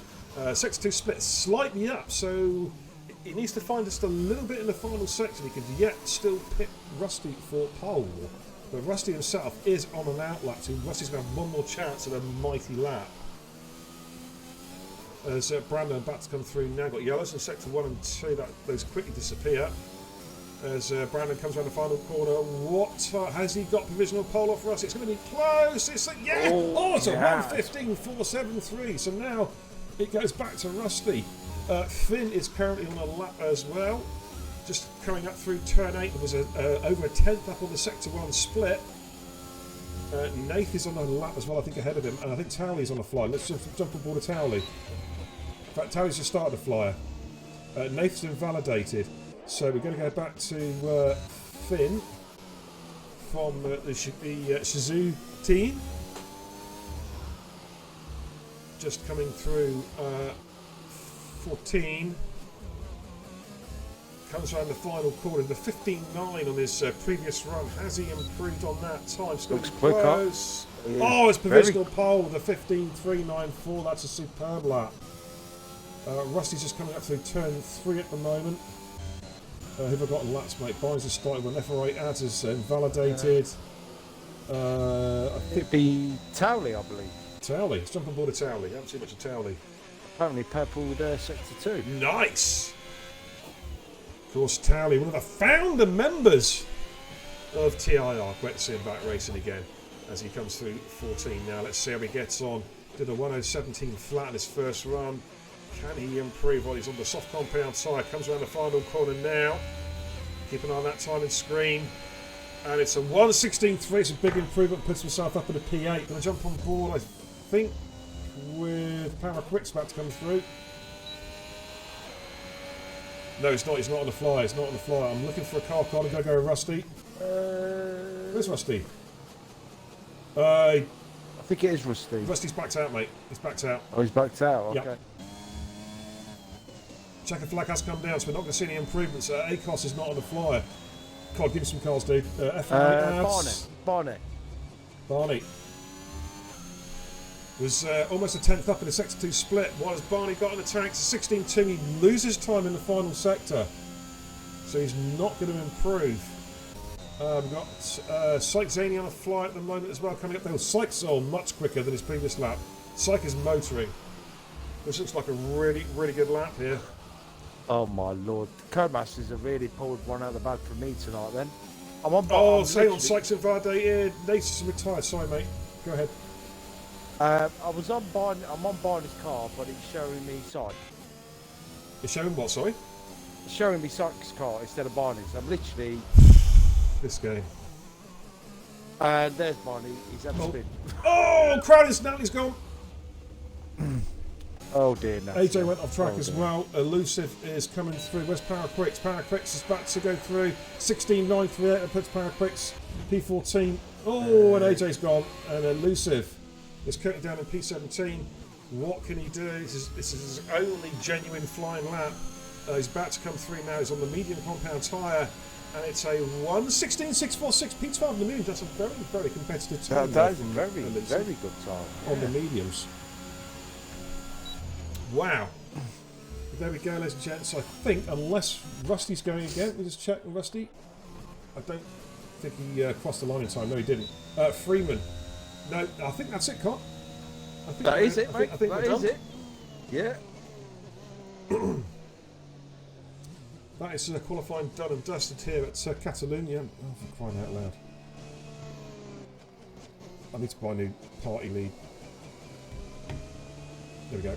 Sector 2 split slightly up, so he needs to find just a little bit in the final section. He could yet still pick Rusty for pole. But Rusty himself is on an outlap, so Rusty's going to have one more chance at a mighty lap. As Brandon about to come through now, got yellows in sector 1 and 2, those quickly disappear. As Brandon comes around the final corner, has he got provisional pole off for us? It's going to be close. It's like, yeah! It's a 1:15.473. So now it goes back to Rusty. Finn is currently on a lap as well. Just coming up through turn 8, there was over a tenth up on the sector 1 split. Nath is on a lap as well, I think, ahead of him. And I think Towley's on a fly. Let's just jump aboard a Towley. In fact, Towley's just started a flyer. Nath's invalidated. So we're going to go back to Finn from the Shizou team. Just coming through 14. Comes around the final corner. The 15.9 on his previous run. Has he improved on that time? Still Looks quicker. close. Yeah. Oh, it's provisional pole. The 15.394. That's a superb lap. Rusty's just coming up through turn 3 at the moment. Who've I got in laps, mate? Barnes has started with F8 ads is invalidated. I think It'd be Towley, I believe. Towley. Let's jump on board of Towley. I haven't seen much of Towley. Apparently purpled Sector 2. Nice! Of course, Towley, one of the founder members of TIR. Great to see him back racing again as he comes through 14 now. Let's see how he gets on. Did a 1:17 flat in his first run. Can he improve while he's on the soft compound tyre? Comes around the final corner now. Keep an eye on that timing screen. And it's a 1:16.3. It's a big improvement. Puts himself up in a P8. Going to jump on board, I think, with Power Quick's about to come through. No, it's not. He's not on the fly. It's not on the fly. I'm looking for a car. I'm going to go with Rusty. Where's Rusty? I think it is Rusty. Rusty's backed out, mate. He's backed out. Oh, he's backed out. Okay. Yep. Checker flag has come down, so we're not going to see any improvements. ACOS is not on the flyer. God, give me some cars, dude. Barnett. Barney. Was almost a 10th up in the Sector 2 split. What has Barney got in the tank? It's a 16.2. He loses time in the final sector. So he's not going to improve. We've got Syke Zaney on a fly at the moment as well coming up there. Syke's on much quicker than his previous lap. Syke is motoring. This looks like a really, really good lap here. Oh my lord. The Codemasters have really pulled one out of the bag for me tonight then. I'm on Oh, I'm say on literally- Syke's invalidated. Nate's retired. Sorry, mate. Go ahead. I'm on Barney's car, but it's showing me Syke. It's showing what, sorry? It's showing me Syke's car instead of Barney's. I'm literally... This game. And there's Barney. He's had a spin. Oh, Crowley's Natalie's gone. Oh dear, no. AJ went off track Oh, as dear. well. Elusive is coming through. Where's Power Quicks? Power Quicks is back to go through. 16.938 and puts Power Quicks P14. Oh, and AJ's gone. And Elusive is cutting down in P17. What can he do? This is his only genuine flying lap. He's about to come through now. He's on the medium compound tyre. And it's a 1:16.646 P12 on the mediums. That's a very, very competitive time. That is a from very, Elusive very good time. on the mediums. Wow. There we go, ladies and gents. I think, unless Rusty's going again, we'll just check with Rusty. I don't think he crossed the line in time. No, he didn't. Freeman. No, I think that's it, Cot. I think That is it, mate. I think That we're is done. it. Yeah. That is qualifying done and dusted here at Catalonia. Oh, for crying out loud. I need to buy a new party lead. There we go.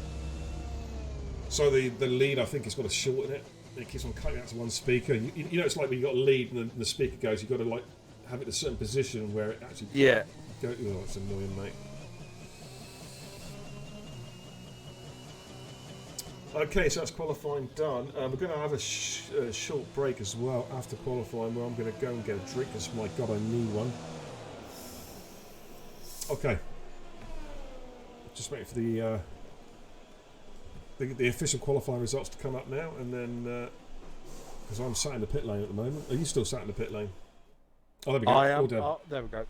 So the lead, I think, has got to shorten it. It keeps on cutting out to one speaker. You know, it's like when you've got a lead and the speaker goes, you've got to like have it in a certain position where it actually goes. Oh, it's annoying, mate. Okay, so that's qualifying done. We're going to have a short break as well after qualifying, where I'm going to go and get a drink because, my God, I need one. Okay. Just waiting for the official qualifying results to come up now, and then because I'm sat in the pit lane at the moment. Are you still sat in the pit lane? Oh, there we go. I am. All done. Oh, there we go.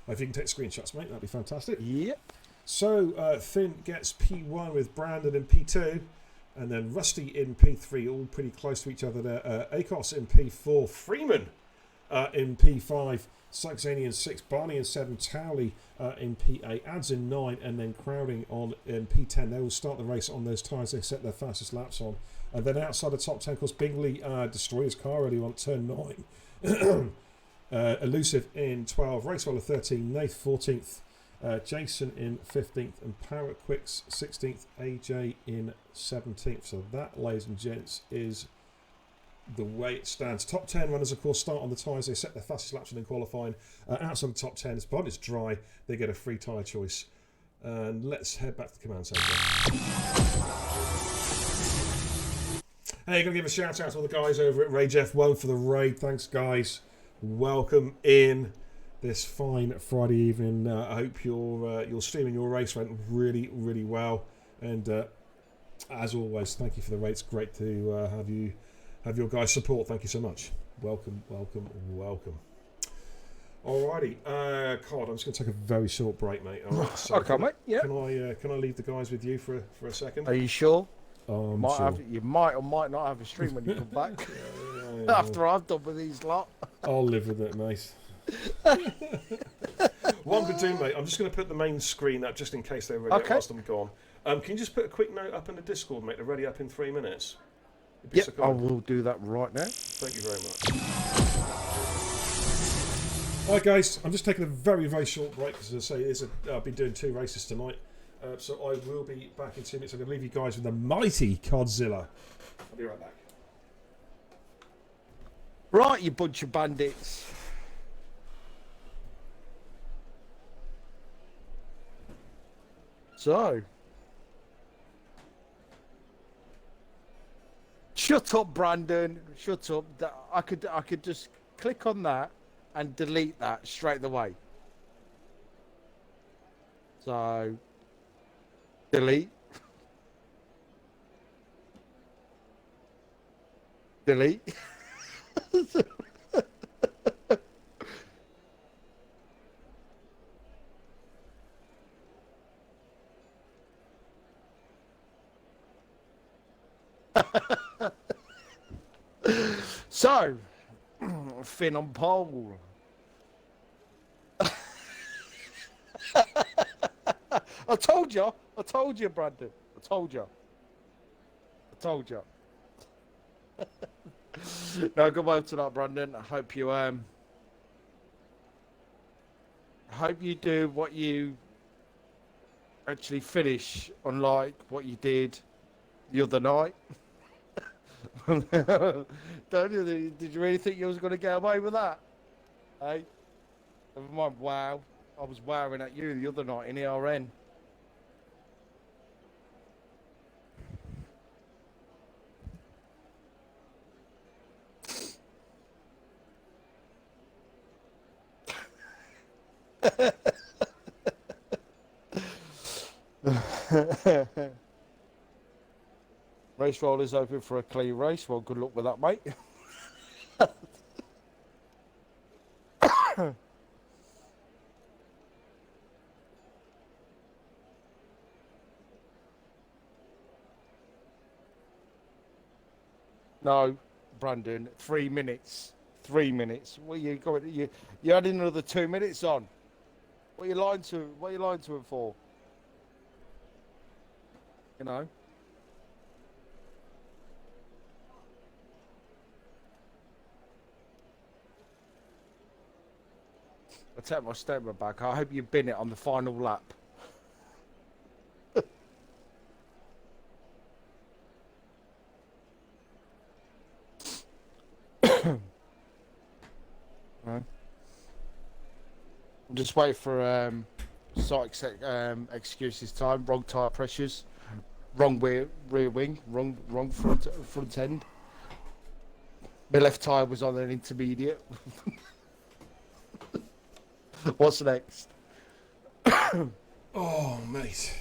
If you can take screenshots, mate, that'd be fantastic. Yep. So Finn gets P1 with Brandon in P2, and then Rusty in P3, all pretty close to each other there. Akos in P4, Freeman in P5, Saxony in 6, Barney in 7, Towley in P8, Ads in 9, and then Crowding on in P10. They will start the race on those tyres they set their fastest laps on. And then outside the top 10, of course, Bingley destroyed his car early on turn 9. Elusive in 12, Racewell 13, Nath 14th, Jason in 15th, and Power Quicks 16th, AJ in 17th. So that, ladies and gents, is the way it stands. Top 10 runners, of course, start on the tyres they set their fastest laps on in qualifying. Outside the top 10, as Bod is dry, they get a free tyre choice. And let's head back to the command centre. Hey, gonna give a shout out to all the guys over at Rage F1 for the raid. Thanks, guys. Welcome in this fine Friday evening. I hope your stream and your race went really, really well. And as always, thank you for the raid. It's great to have your guys' support. Thank you so much. Welcome, welcome, welcome. Alrighty, Cod, I'm just going to take a very short break, mate. All right, so Okay, mate. Yeah. Can I leave the guys with you for a second? Are you sure? I'm Sure. sure. You might or might not have a stream when you come back. After I've done with these lot. I'll live with it, mate. What I'm going to do, mate, I'm just going to put the main screen up just in case they're ready whilst I'm gone. Can you just put a quick note up in the Discord, mate? They're ready up in 3 minutes. Yep, I will do that right now. Thank you very much. Alright, guys, I'm just taking a very, very short break because, as I say, I've been doing 2 races tonight. So I will be back in 2 minutes. I'm going to leave you guys with the mighty Codzilla. I'll be right back. Right, you bunch of bandits. So. Shut up, Brandon. Shut up. I could just click on that and delete that straight away. So, delete. Delete. So, Finn on pole. I told you, Brandon. I told you. No, good work tonight, Brandon. I hope you do what you actually finish, unlike what you did the other night. Did you really think you was going to get away with that? Hey, never mind. Wow, I was wowing at you the other night in ERN. Race roll is open for a clean race. Well, good luck with that, mate. No, Brandon, 3 minutes. 3 minutes. What you got? You had another 2 minutes on. What are you lying to? What are you lying to him for? You know. I take my statement back. I hope you bin it on the final lap. Right. Just wait for site excuses time. Wrong tyre pressures. Wrong rear wing. Wrong front end. My left tyre was on an intermediate. What's next? Oh, mate,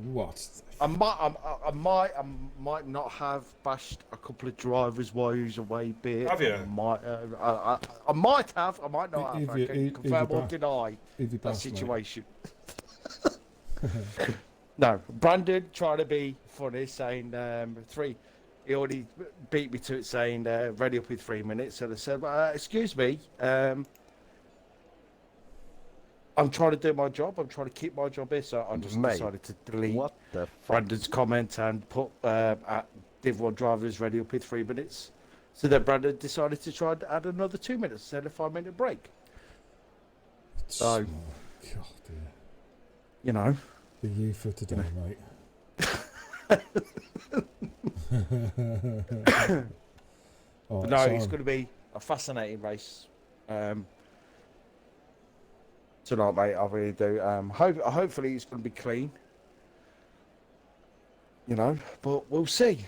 what? I might not have bashed a couple of drivers while he was away. Have you? I might have. I might not have. I can confirm or deny that situation. No, Brandon trying to be funny, saying 3. He already beat me to it, saying ready up in 3 minutes. And I said, excuse me. I'm trying to do my job. I'm trying to keep my job here, so I just decided to delete Brandon's comment and put at Div 1 drivers ready up in 3 minutes. So then Brandon decided to try and add another 2 minutes instead of 5 minute break. So, oh, God, dear. You know. The you for today, mate. Right, no, it's going to be a fascinating race. Tonight, mate, I really do. Hopefully it's going to be clean. You know, but we'll see.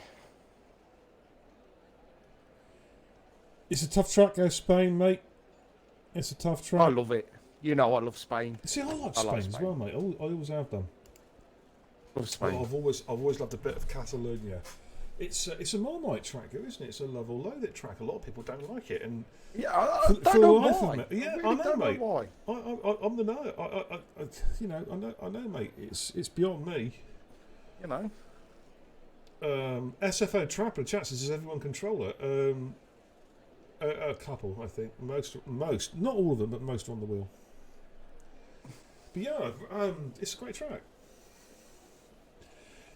It's a tough track, go Spain, mate. It's a tough track. I love it. You know I love Spain. See, I like Spain as well, mate. I always have done. Love Spain. Well, I've always loved a bit of Catalonia. It's a Marmite track, isn't it? It's a love or loathe it track. A lot of people don't like it, and Yeah, I don't know why. Yeah, I I really know, don't know mate. why. I'm the no. I know, mate. It's beyond me. You know. SFO Trapper chances is everyone controller. A couple, I think. Most, not all of them, but most are on the wheel. But yeah, it's a great track.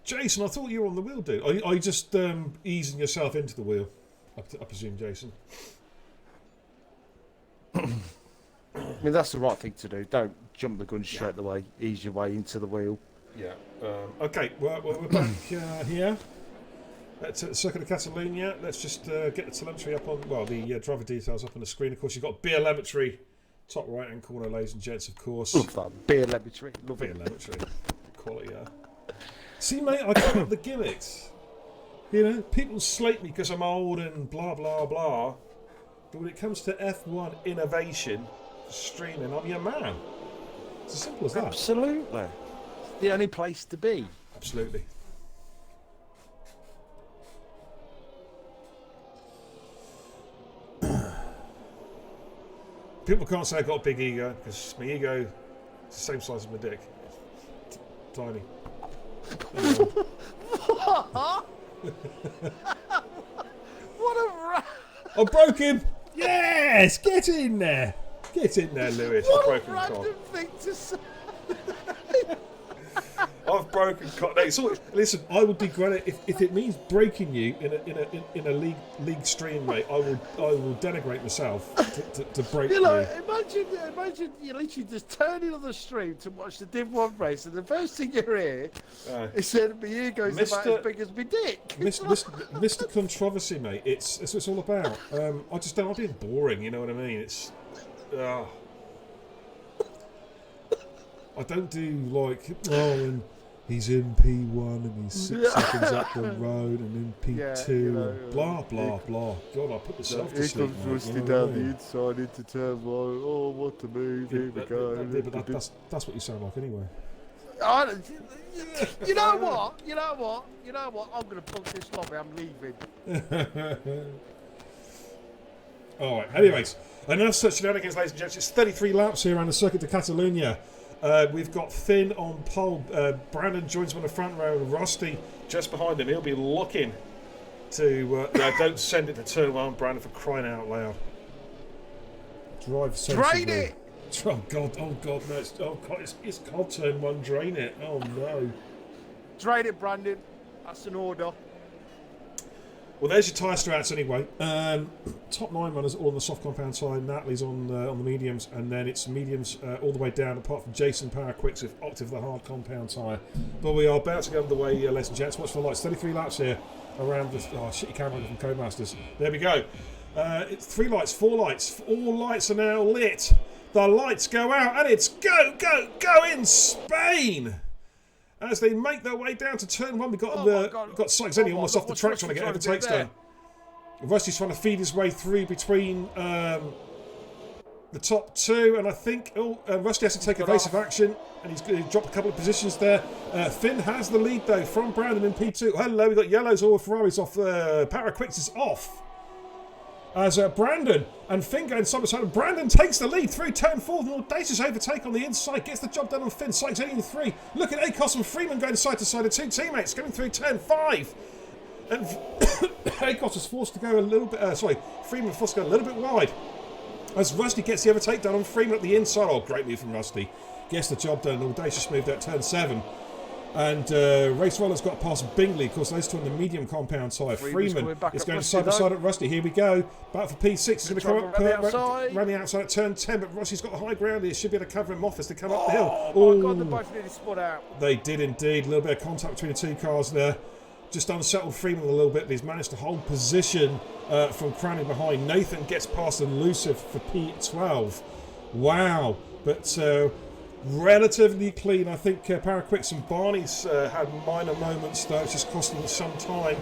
Jason, I thought you were on the wheel, dude. Are you just easing yourself into the wheel? I presume, Jason. I mean, that's the right thing to do. Don't jump the gun straight away. Ease your way into the wheel. Yeah. Okay, we're back here. At the Circuit of Catalonia. Let's just get the telemetry up on, the driver details up on the screen. Of course, you've got beer telemetry, top right hand corner, ladies and gents, of course. Love that. Beer laboratory. Love Beer it. telemetry. Quality, yeah. See, mate, I come up with the gimmicks. You know, people slate me because I'm old and blah, blah, blah. But when it comes to F1 innovation, streaming, I'm your man. It's as simple as that. Absolutely. The only place to be. Absolutely. People can't say I've got a big ego because my ego is the same size as my dick. Tiny. What a I broke him! Yes! Get in there! Get in there, Lewis. I've broken random thing to say. I've broken cock. No, listen, I will degrade it if it means breaking you in a league stream, mate. I will denigrate myself to break you. Imagine you literally just turning on the stream to watch the Div 1 race, and the first thing you hear is that my ego's about as big as my dick. Mr. Controversy, mate. It's what it's all about. I just don't like being boring. You know what I mean? It's. I don't do like and he's in P1 and he's 6 seconds up the road and in P2 and blah blah blah. God, I put myself to sleep. Here comes Rusty down the inside into turn 1. Oh, what a move! Here we go. But that's what you sound like anyway. You know what? I'm gonna book this lobby. I'm leaving. All right. Anyways, enough such shenanigans, ladies and gents. It's 33 laps here around the Circuit de Catalunya. We've got Finn on pole. Brandon joins him on the front row. And Rusty just behind him. He'll be looking to. Don't send it to turn 1, Brandon, for crying out loud. Drive sensibly. Drain it. Oh God! No! It's called turn 1. Drain it! Oh no! Drain it, Brandon. That's an order. Well, there's your tyre strats anyway. Top 9 runners all on the soft compound side. Natalie's on the mediums, and then it's mediums all the way down, apart from Jason Power Quicks with Octave the hard compound tyre. But we are about to go underway, ladies and gents. Watch for the lights. 33 laps here around the shitty camera from Codemasters. There we go. It's 3 lights, 4 lights. All lights are now lit. The lights go out, and it's go in Spain. As they make their way down to turn 1, we've got Sykes Eddie almost off the track trying to get overtakes done. Rusty's trying to feed his way through between the top 2, and I think Rusty has to take evasive action, and he's dropped a couple of positions there. Finn has the lead though from Brandon in P2. Hello, we've got yellows, all Ferraris off. Power Quicks is off. As Brandon and Finn go side by side. Brandon takes the lead through turn 4. An audacious overtake on the inside. Gets the job done on Finn. Sykes in 3. Look at Akos and Freeman going side to side. The 2 teammates coming through turn 5. And Akos is forced to go a little bit... Freeman forced to go a little bit wide. As Rusty gets the overtake done on Freeman at the inside. Oh, great move from Rusty. Gets the job done. An audacious move there at turn 7. And Race Roller's got past Bingley. Of course, those two on the medium compound side. Freeman is going side by side at Rusty. Here we go. Back for P6. He's going to come up around the outside at turn 10. But Rusty's got the high ground here. Should be able to cover him off as they come up the hill. Oh, my God, they both nearly spun out. They did indeed. A little bit of contact between the 2 cars there. Just unsettled Freeman a little bit, but he's managed to hold position from crowning behind. Nathan gets past Elusive for P12. Wow. But... relatively clean. I think Paraquicks and Barney's had minor moments though. It's just costing them some time.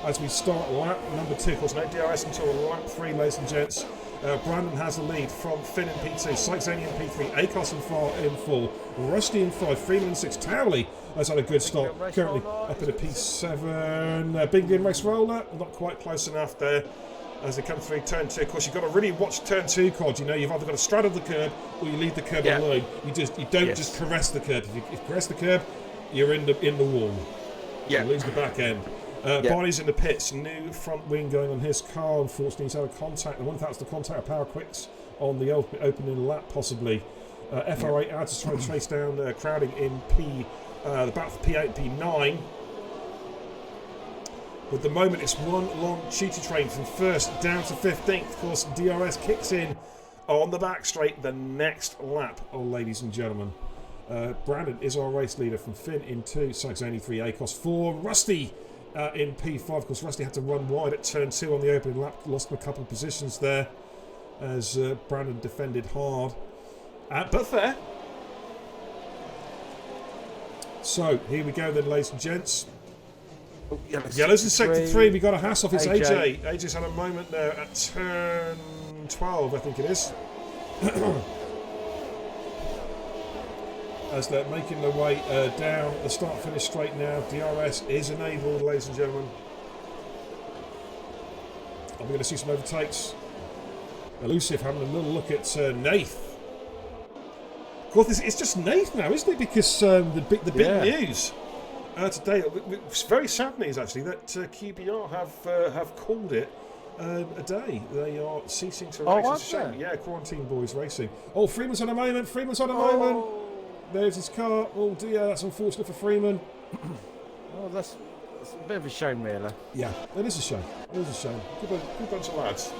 as we start lap number 2. Of course, no DRS until lap 3, ladies and gents. Brandon has the lead from Finn in P2, Sykes-Zany in P3, Akos in 4, Rusty in 5, Freeman in 6. Towley has had a good start, currently up in a P7. Bingley in race roller, not quite close enough there as they come through turn 2. Of course, you've got to really watch turn 2, Cod. You know, you've either got to straddle the curb or you leave the curb alone. You don't just caress the curb. If you caress the curb, you're in the wall. You lose the back end. Barney's in the pits, new front wing going on his car. Unfortunately, he's had a contact. I wonder if that's the contact of Power Quicks on the opening lap, possibly. FR8 Ads is trying to trace down crowding in the battle for P8 and P9. At the moment, it's one long cheater train from 1st down to 15th. Of course, DRS kicks in on the back straight the next lap, ladies and gentlemen. Brandon is our race leader from Finn in 2, Sykes-Zany 3, Akos 4, Rusty in P5. Of course, Rusty had to run wide at turn 2 on the opening lap, lost him a couple of positions there as Brandon defended hard, but fair. So here we go then, ladies and gents. Yellows in sector 3, we got a Hassoff. It's AJ. AJ's had a moment there at turn 12, I think it is. As they're making their way down the start-finish straight now. DRS is enabled, ladies and gentlemen. Are we going to see some overtakes? Elusive having a little look at Nath. Of course, it's just Nath now, isn't it? Because the big news today, it's very sad news actually, that QBR have called it a day. They are ceasing to race. It's a shame. Yeah, Quarantine Boys Racing. Oh, Freeman's had a moment. There's his car. Oh dear, that's unfortunate for Freeman. Oh, that's a bit of a shame, really. Yeah, it is a shame. It is a shame. Good bunch of lads.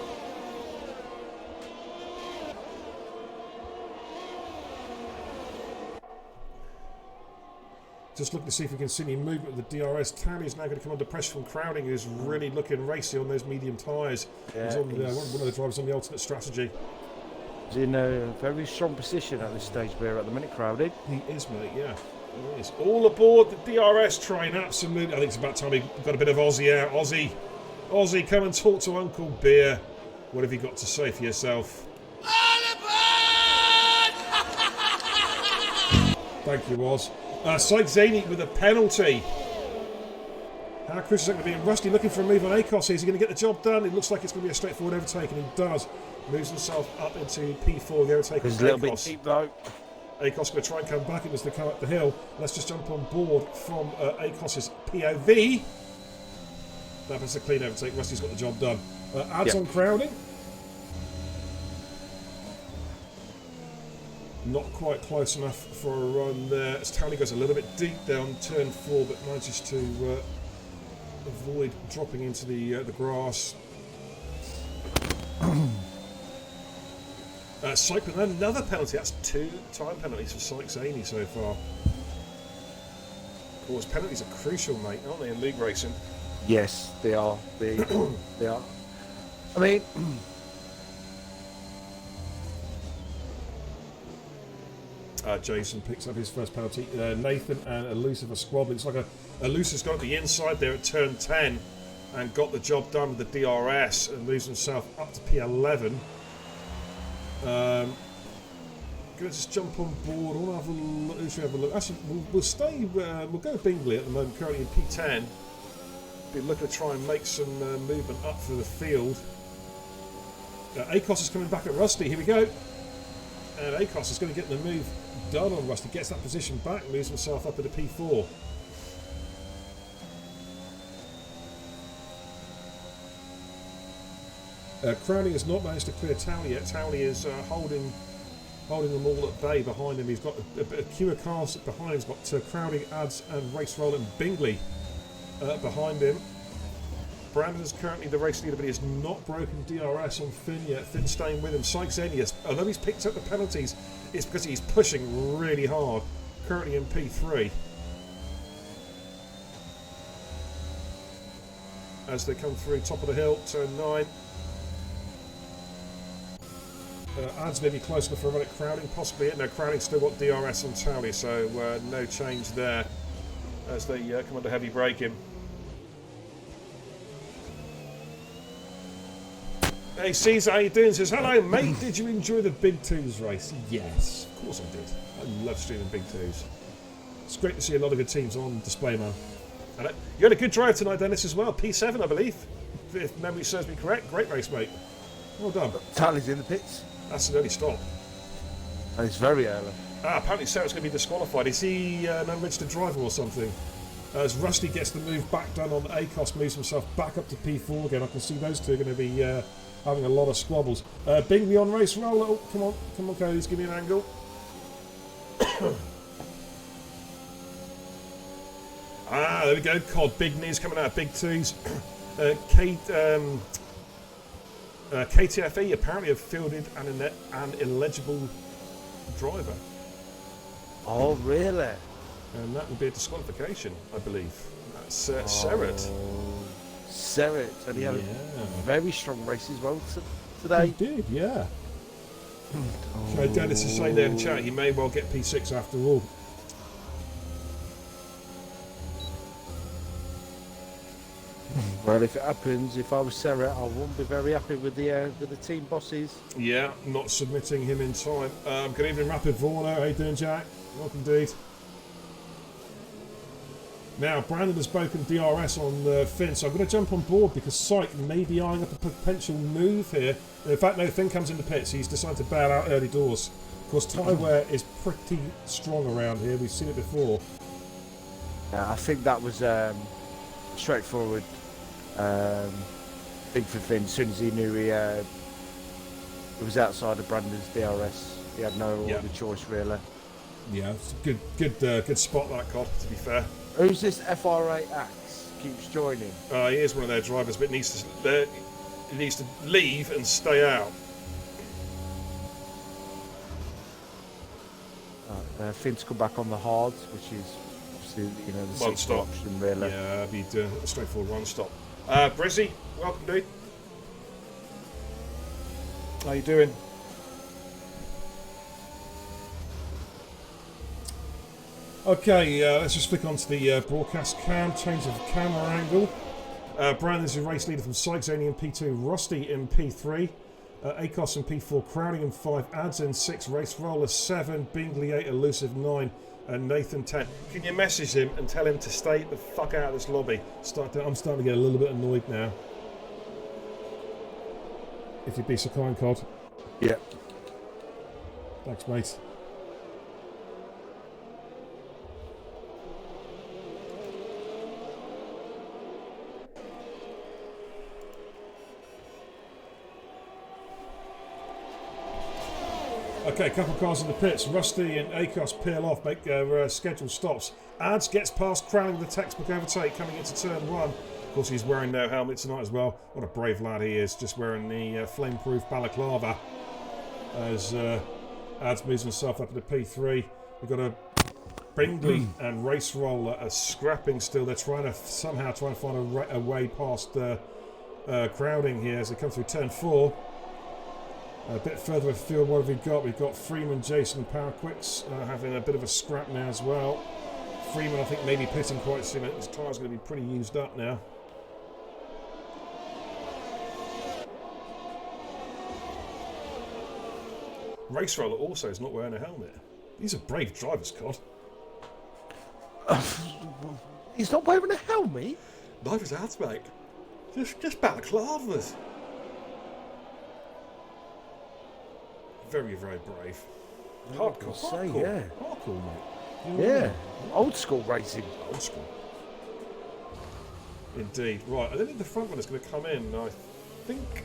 Just looking to see if we can see any movement with the DRS. Tally is now going to come under pressure from Crowding, who's really looking racy on those medium tyres. Yeah, he's on, one of the drivers on the alternate strategy. He's in a very strong position at this stage, Bear, at the minute, Crowded. He is, mate, yeah. He is. All aboard the DRS train, absolutely. I think it's about time we got a bit of Aussie out. Aussie, come and talk to Uncle Beer. What have you got to say for yourself? Thank you, Oz. Sykes-Zany with a penalty. How crucial is that going to be? And Rusty looking for a move on Akos. Is he going to get the job done? It looks like it's going to be a straightforward overtake, and he does. Moves himself up into P4, the overtake of Akos. A little bit deep, though. Akos going to try and come back as they come up the hill. Let's just jump on board from Akos's POV. That was a clean overtake. Rusty's got the job done. Adds on Crowding. Not quite close enough for a run there. As Towley goes a little bit deep down turn 4, but manages to avoid dropping into the grass. Cycling, another penalty. That's 2 time penalties for Sykes-Zany so far. Of course, penalties are crucial, mate, aren't they, in league racing? Yes, they are. They are. I mean, Jason picks up his first penalty. Nathan and Elusive are squabbling. It's like Elusive's got the inside there at turn 10 and got the job done with the DRS and moves himself up to P11. Gonna just jump on board. I want to have a look. Actually, we'll stay. We'll go with Bingley at the moment, currently in P10. Be looking to try and make some movement up through the field. Akos is coming back at Rusty. Here we go. And Akos is going to get the move done on Rusty. Gets that position back, moves himself up into P4. Crowley has not managed to clear Towley yet. Towley is holding them all at bay behind him. He's got a queue of cars behind him. He's got Crowley, Ads and Race Roll and Bingley behind him. Brandon is currently the race leader, but he has not broken DRS on Finn yet. Finn staying with him. Sykes-Zany, although he's picked up the penalties, it's because he's pushing really hard. Currently in P3. As they come through top of the hill, turn 9. Ads maybe close enough for a run at Crowding, possibly it. No, Crowding still got DRS on Tally, so no change there as they come under heavy braking. Hey Caesar, how you doing? Says, hello mate, did you enjoy the Big 2's race? Yes, of course I did. I love streaming Big 2's. It's great to see a lot of good teams on display, man. And you had a good drive tonight, Dennis, as well. P7, I believe. If memory serves me correct. Great race, mate. Well done. Tally's in the pits. That's an early stop. And it's very early. Apparently Sarah's going to be disqualified. Is he an unregistered driver or something? As Rusty gets the move back done on ACOS, moves himself back up to P4 again. I can see those two are going to be having a lot of squabbles. Bingley on race roll. Oh, come on, Cody, give me an angle. There we go. Cod, big news coming out of Big 2's. KTFE apparently have fielded an illegible driver. Oh, really? And that would be a disqualification, I believe. That's Serret. Serret. And he had a very strong race as well today. He did, yeah. So Dennis is saying there in the chat, he may well get P6 after all. Well, if it happens, if I was Serret, I wouldn't be very happy with the team bosses. Yeah, not submitting him in time. Good evening, Rapid Vorno. How you doing, Jack? Welcome, dude. Now, Brandon has spoken DRS on Finn, so I'm going to jump on board because Syke may be eyeing up a potential move here. In fact, no, Finn comes in the pits. He's decided to bail out early doors. Of course, tyre wear is pretty strong around here. We've seen it before. I think that was straightforward thing for Finn. As soon as he knew he was outside of Brandon's DRS, he had no other choice, really. Yeah, it's a good spot, that Cod, to be fair. Who's this FRA Axe keeps joining? He is one of their drivers, but he needs to leave and stay out. Finn's come back on the hards, which is obviously the One stop option, really. Yeah, it'd be a straightforward one stop. Brizzy, welcome, dude. How you doing? Okay, let's just flick onto the broadcast cam, change of camera angle. Brandon's your race leader from Sykes-Only in P2, Rusty in P3, ACOS in P4, Crowning in 5, Ads in 6, Race Roller 7, Bingley 8, Elusive 9, and Nathan 10. Can you message him and tell him to stay the fuck out of this lobby? I'm starting to get a little bit annoyed now. If you'd be so kind, Cod. Yeah. Thanks, mate. Okay, a couple of cars in the pits. Rusty and ACOS peel off, make scheduled stops. Ads gets past Crowning with the textbook overtake coming into turn 1. Of course, he's wearing no helmet tonight as well. What a brave lad he is, just wearing the flame-proof balaclava. As Ads moves himself up to P3. We've got a Bingley and Race Roller are scrapping still. They're somehow trying to find a way past Crowning here as they come through turn 4. A bit further afield, what have we got? We've got Freeman, Jason, Powerquicks having a bit of a scrap now as well. Freeman, I think, maybe pitting quite soon. His tyre's going to be pretty used up now. Race Roller also is not wearing a helmet. These are brave drivers, Cod. He's not wearing a helmet? Neither is Ads, mate. Just balaclavas. Very, very brave. Hardcore, yeah. Hardcore, mate. You know Yeah. what I mean? Old school racing. Old school. Indeed. Right, I don't think the front one is going to come in. I think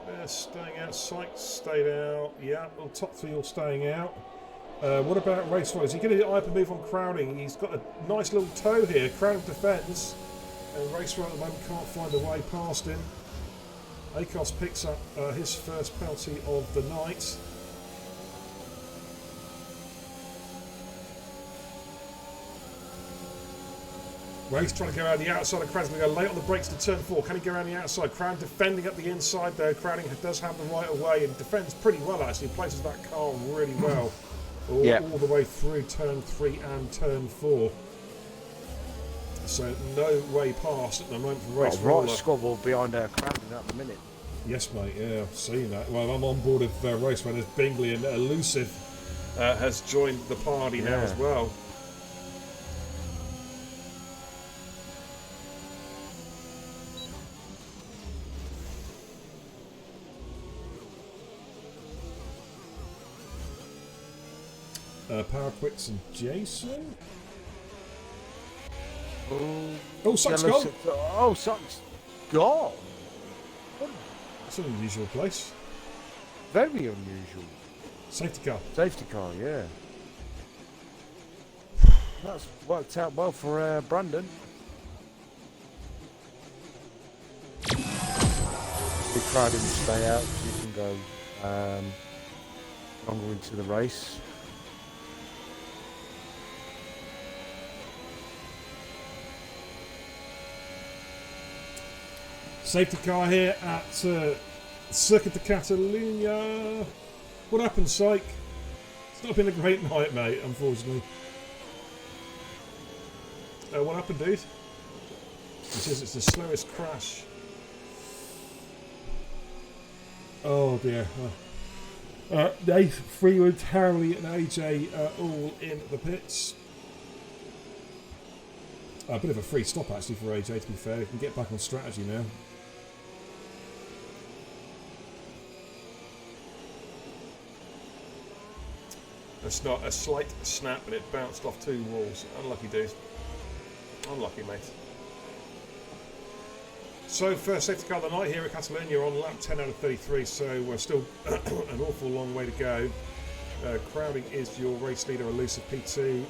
they're staying out. Sykes stayed out. Yeah, well, top 3 all staying out. What about Race Roller? Is he going to hyper move on Crowning? He's got a nice little toe here. Crowning defends. And Race Roller at the moment can't find a way past him. ACOS picks up his first penalty of the night. Race trying to go around the outside of Crowning. Going to go late on the brakes to turn 4. Can he go around the outside? Crown defending up the inside though. Crowning does have the right of way and defends pretty well actually. Places that car really well. All the way through turn 3 and turn 4. so no way past at the moment for Race Right Roller. squabble behind Crandon at the minute. Yes, mate, yeah, I've seen that. Well, I'm on board with Race Runners. Bingley and Elusive has joined the party now as well. Power Quicks and Jason. Oh, Sock's gone. Oh, Sock's gone. It's an unusual place. Very unusual. Safety car. Safety car, yeah. That's worked out well for Brandon. Big crowd him to stay out so you can go longer into the race. Safety car here at Circuit de Catalunya. What happened, Syke? It's not been a great night, mate, unfortunately. What happened, dude? He says it's the slowest crash. Oh, dear. Dave, Freewood, Harley and AJ are all in the pits. A bit of a free stop, actually, for AJ, to be fair. He can get back on strategy now. That's not a slight snap and it bounced off two walls. Unlucky, dude. Unlucky, mate. So, first safety car of the night here at Catalonia on lap 10 out of 33, so we're still an awful long way to go. Crowding is your race leader, Elusive P2.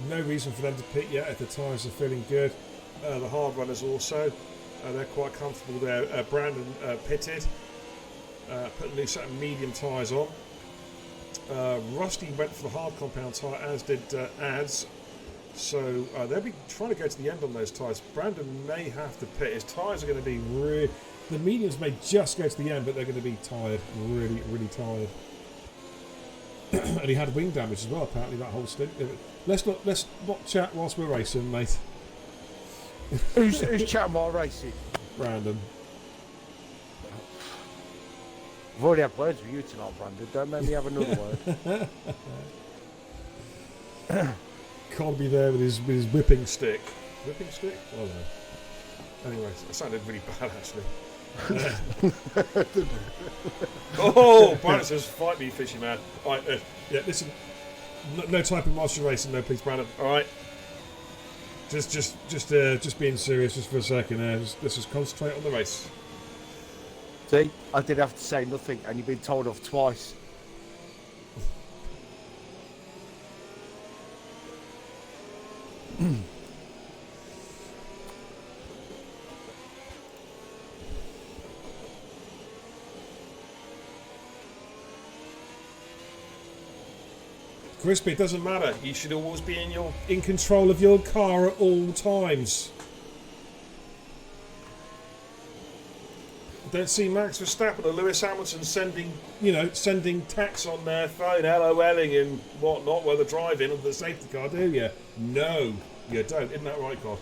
No reason for them to pit yet if the tyres are feeling good. The hard runners also. They're quite comfortable there. Brandon pitted, put a new set of medium tyres on. Rusty went for the hard compound tyre, as did Ads. So they'll be trying to go to the end on those tyres. Brandon may have to pit. His tyres are going to be the mediums may just go to the end, but they're going to be tired, really, really tired. And he had wing damage as well, apparently, that whole stint. Let's not chat whilst we're racing, mate. Who's chatting while racing? Brandon. I've already had words with you tonight, Brandon. Don't make me have another word. Can't be there with his whipping stick. Whipping stick? Oh no. Anyways, that sounded really bad, actually. Oh, Brandon says, "Fight me, fishy man." All right, yeah. Listen, no typing whilst you're racing, no, please, Brandon. All right. Just being serious, just for a second. Let's just concentrate on the race. See, I did have to say nothing, and you've been told off twice. Crispy, it doesn't matter. You should always be in control of your car at all times. Don't see Max Verstappen or Lewis Hamilton sending texts on their phone, LOLing and whatnot, while they're driving on the safety car, do you? No, you don't. Isn't that right, God?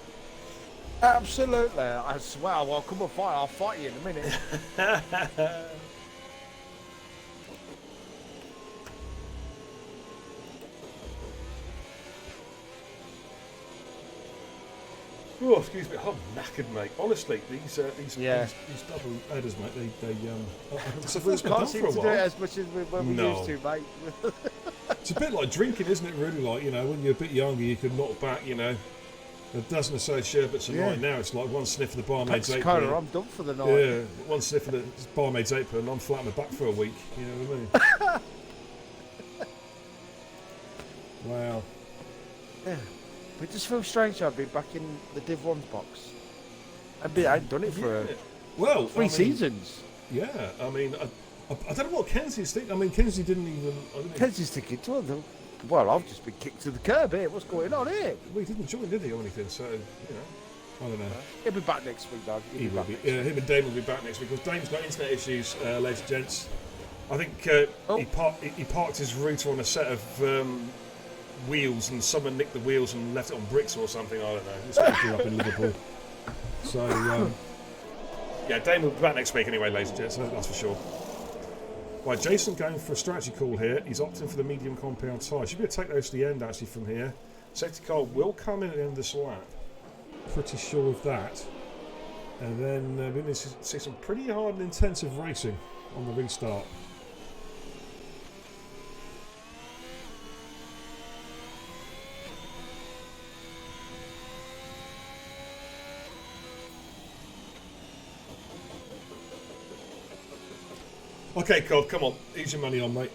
Absolutely. I swear, I'll come and fight. I'll fight you in a minute. Oh, excuse me, I'm knackered, mate. Honestly, these double headers, mate. It's the first Can't done seem for a to do it while. as much as we used to, mate. It's a bit like drinking, isn't it? Really, like when you're a bit younger, you could knock back, a dozen or so sherbets a night. Now it's like one sniff of the barmaid's apron. I'm done for the night. Yeah, one sniff of the barmaid's apron, and I'm flat on my back for a week. You know what I mean? Wow. Yeah. But it just feels strange I've been back in the Div 1 box. I hadn't done it for three seasons. Yeah, I mean, I don't know what Kenzie's thinking. I mean, Kenzie didn't even... Kenzie's thinking, well, I've just been kicked to the curb here. What's going on here? Well, he didn't join, did he, or anything? So, I don't know. He'll be back next week, Doug. He will be. Him and Dame will be back next week, because Dame's got internet issues, ladies and gents. I think he parked his router on a set of wheels and someone nicked the wheels and left it on bricks or something. I don't know. It's what we do up in Liverpool. So, yeah, Dane will be back next week anyway, ladies and gents, so that's for sure. Right, Jason going for a strategy call here. He's opting for the medium compound tyre. Should be able to take those to the end actually from here. Safety car will come in at the end of this lap. Pretty sure of that. And then we're going to see some pretty hard and intensive racing on the restart. Okay, Cod, come on. Ease your money on, mate.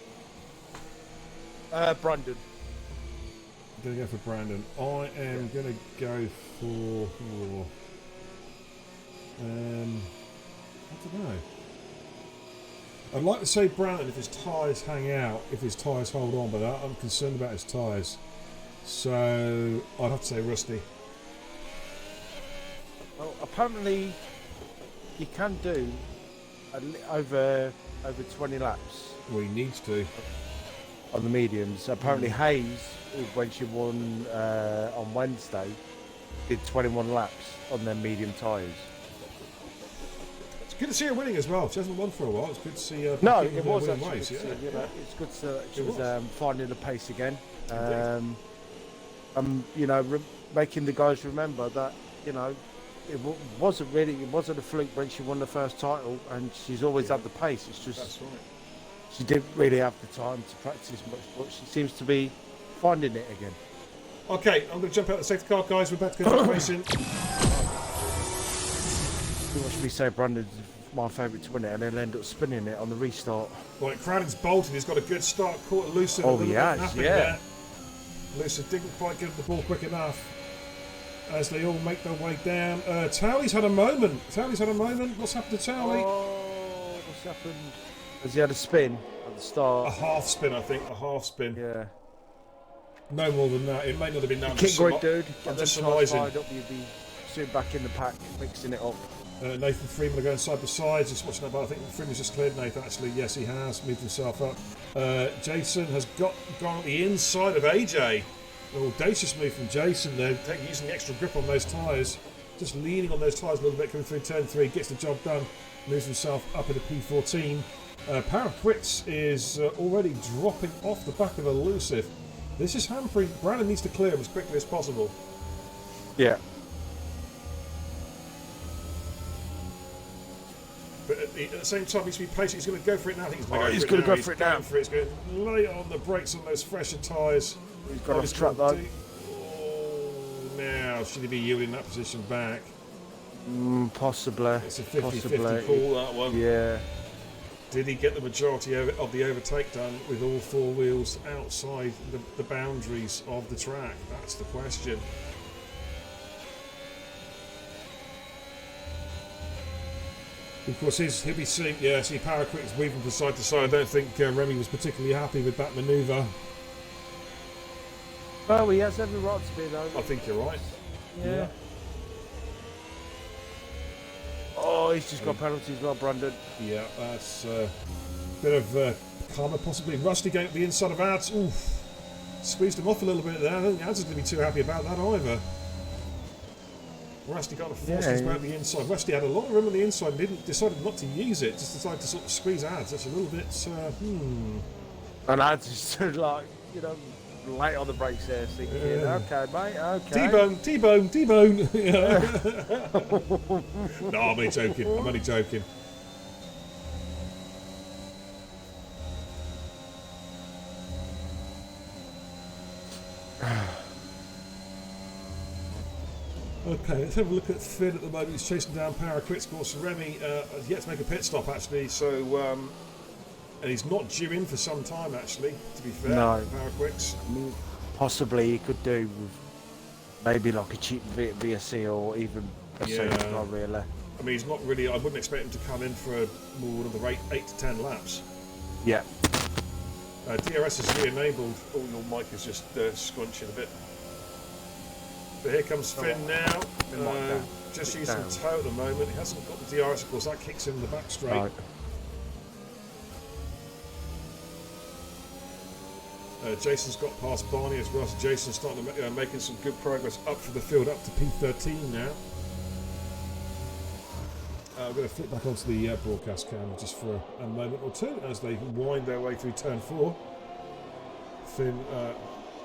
Brandon. I'm going to go for Brandon. I am going to go for... I don't know. I'd like to say Brandon if his tyres hang out, if his tyres hold on, but I'm concerned about his tyres. So I'd have to say Rusty. Well, apparently you can do over 20 laps Well, he needs to. on the mediums. Apparently Hayes, when she won on Wednesday, did 21 laps on their medium tyres. It's good to see her winning as well. She hasn't won for a while. It's good to see her. No, picking it was winning actually ways. good to Yeah. see, you know, it's good to she It was was. finding the pace again. Indeed. You know, making the guys remember that, you know, it wasn't a fluke when she won the first title, and she's always had the pace. It's just That's right. she didn't really have the time to practice much, but she seems to be finding it again. Okay, I'm going to jump out the safety car, guys. We're about to go to racing. You watch me say Brandon's my favourite to win it, and he'll end up spinning it on the restart. Right, Crowden's bolted. He's got a good start. Caught Lucid. Oh, he has, yeah. Lucid didn't quite get the ball quick enough. As they all make their way down. Towley's had a moment. What's happened to Towley? Oh, what's happened? Has he had a spin at the A start? half spin, I think. A half spin. Yeah. No more than that. It may not have been that. Kick great dude. I'm Get just them tyres surmising. fired up, you'd be soon back in the pack, mixing it up. Nathan Freeman are going side by side. Just watching that, but I think Freeman's just cleared Nathan. Actually, yes, he has moved himself up. Jason has gone on the inside of AJ. An audacious move from Jason there, using the extra grip on those tyres, just leaning on those tyres a little bit, coming through turn 3, gets the job done, moves himself up into P14. Paraquits is already dropping off the back of Elusive. This is hampering. Brandon needs to clear him as quickly as possible. Yeah. But at the same time, he needs to be patient. He's going to go for it now. I think he's going He's to gonna go for it now. He's going to lay on the brakes on those fresher tyres. He's got off track though. Oh, now should he be yielding that position back? Possibly. It's a 50-50 Possibly. call, that one. Yeah. Did he get the majority of the overtake done with all four wheels outside the boundaries of the track? That's the question. Of course, he'll be seeing, see Paraquit is weaving from side to side. I don't think Remy was particularly happy with that manoeuvre. Well, he has every right to be though. I think you're right. Yeah. Oh, he's just got penalties as well, Brandon. Yeah, that's a bit of karma possibly. Rusty going up the inside of Ads. Oof. Squeezed him off a little bit there. I don't think Ads is going to be too happy about that either. Rusty got to force his way up the inside. Rusty had a lot of room on the inside and decided not to use it. Just decided to sort of squeeze Ads. That's a little bit, And Ads is sort of like, late on the brakes there, thinking, okay, mate, okay. T-bone. No, I'm only joking. Okay, let's have a look at Finn at the moment. He's chasing down Paraquit. Of course, Remy has yet to make a pit stop, actually, so... and he's not due in for some time, actually, to be fair. No. Paraquits. Possibly he could do with maybe like a cheap VSC or even a safety car, really. I mean, he's not really... I wouldn't expect him to come in for more than the 8 to 10 laps. Yeah. DRS is re-enabled. Oh, your mic is just scrunching a bit. But here comes Finn now. Just using toe at the moment. He hasn't got the DRS, of course. That kicks him in the back straight. Right. Jason's got past Barney as well, so Jason's starting to making some good progress up for the field, up to P13 now. I'm going to flip back onto the broadcast cam just for a moment or two as they wind their way through turn 4. Finn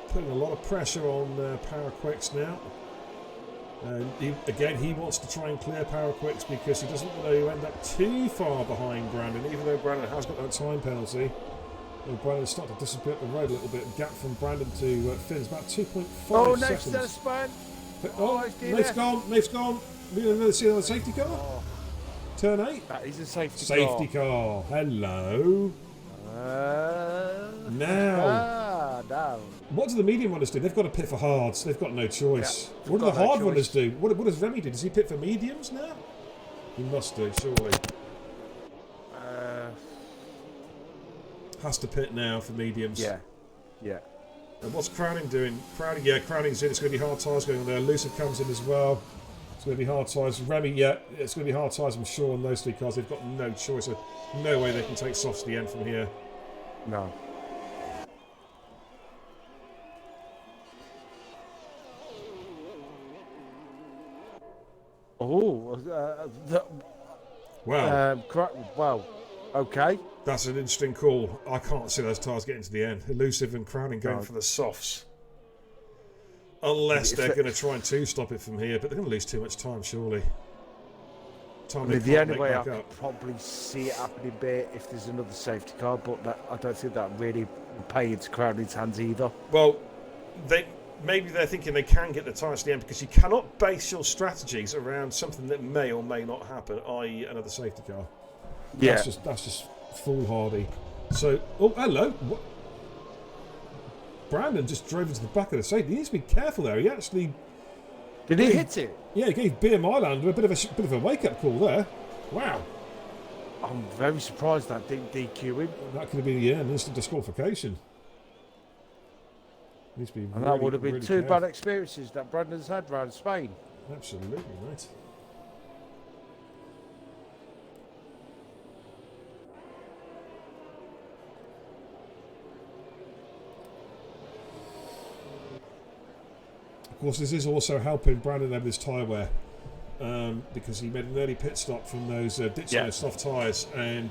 putting a lot of pressure on Power Quicks now. And he wants to try and clear Power Quicks because he doesn't want to end up too far behind Brandon, even though Brandon has got that time penalty. Brandon's starting to disappear up the road a little bit. Gap from Brandon to Finn's about 2.5 seconds. Next spine. Nate's gone. Nate's gone. We're going to see another safety car. Turn 8. That is a safety car. Safety car. Hello. Now. No. What do the medium runners do? They've got to pit for hards. They've got no choice. Yeah, what do the hard runners do? What does Remy do? Does he pit for mediums now? He must do, surely. Has to pit now for mediums. Yeah. And what's Crowning doing? Crowning's in. It's going to be hard tyres going on there. Lucid comes in as well. It's going to be hard tyres. Remy, it's going to be hard tyres, I'm sure, on those 3 cars. They've got no choice. No way they can take softs to the end from here. No. Wow. Okay. That's an interesting call. I can't see those tyres getting to the end. Elusive and Crowning going for the softs. Unless they're going to try and two-stop it from here, but they're going to lose too much time, surely. The only way I could probably see it happening a bit if there's another safety car, but I don't think that really will pay into Crowning's hands either. Well, maybe they're thinking they can get the tyres to the end because you cannot base your strategies around something that may or may not happen, i.e. another safety car. Yeah. That's just foolhardy. So, oh, hello. What? Brandon just drove into the back of the safety. He needs to be careful there. He actually... Did he hit it? Yeah, he gave Beer Mylander a bit of a wake-up call there. Wow. I'm very surprised that didn't DQ him. That could have been an instant disqualification. Needs to be and that would have been really two careful. bad experiences that Brandon's had around Spain. Absolutely, mate. Of course, this is also helping Brandon have this tyre wear because he made an early pit stop from those ditching those soft tyres, and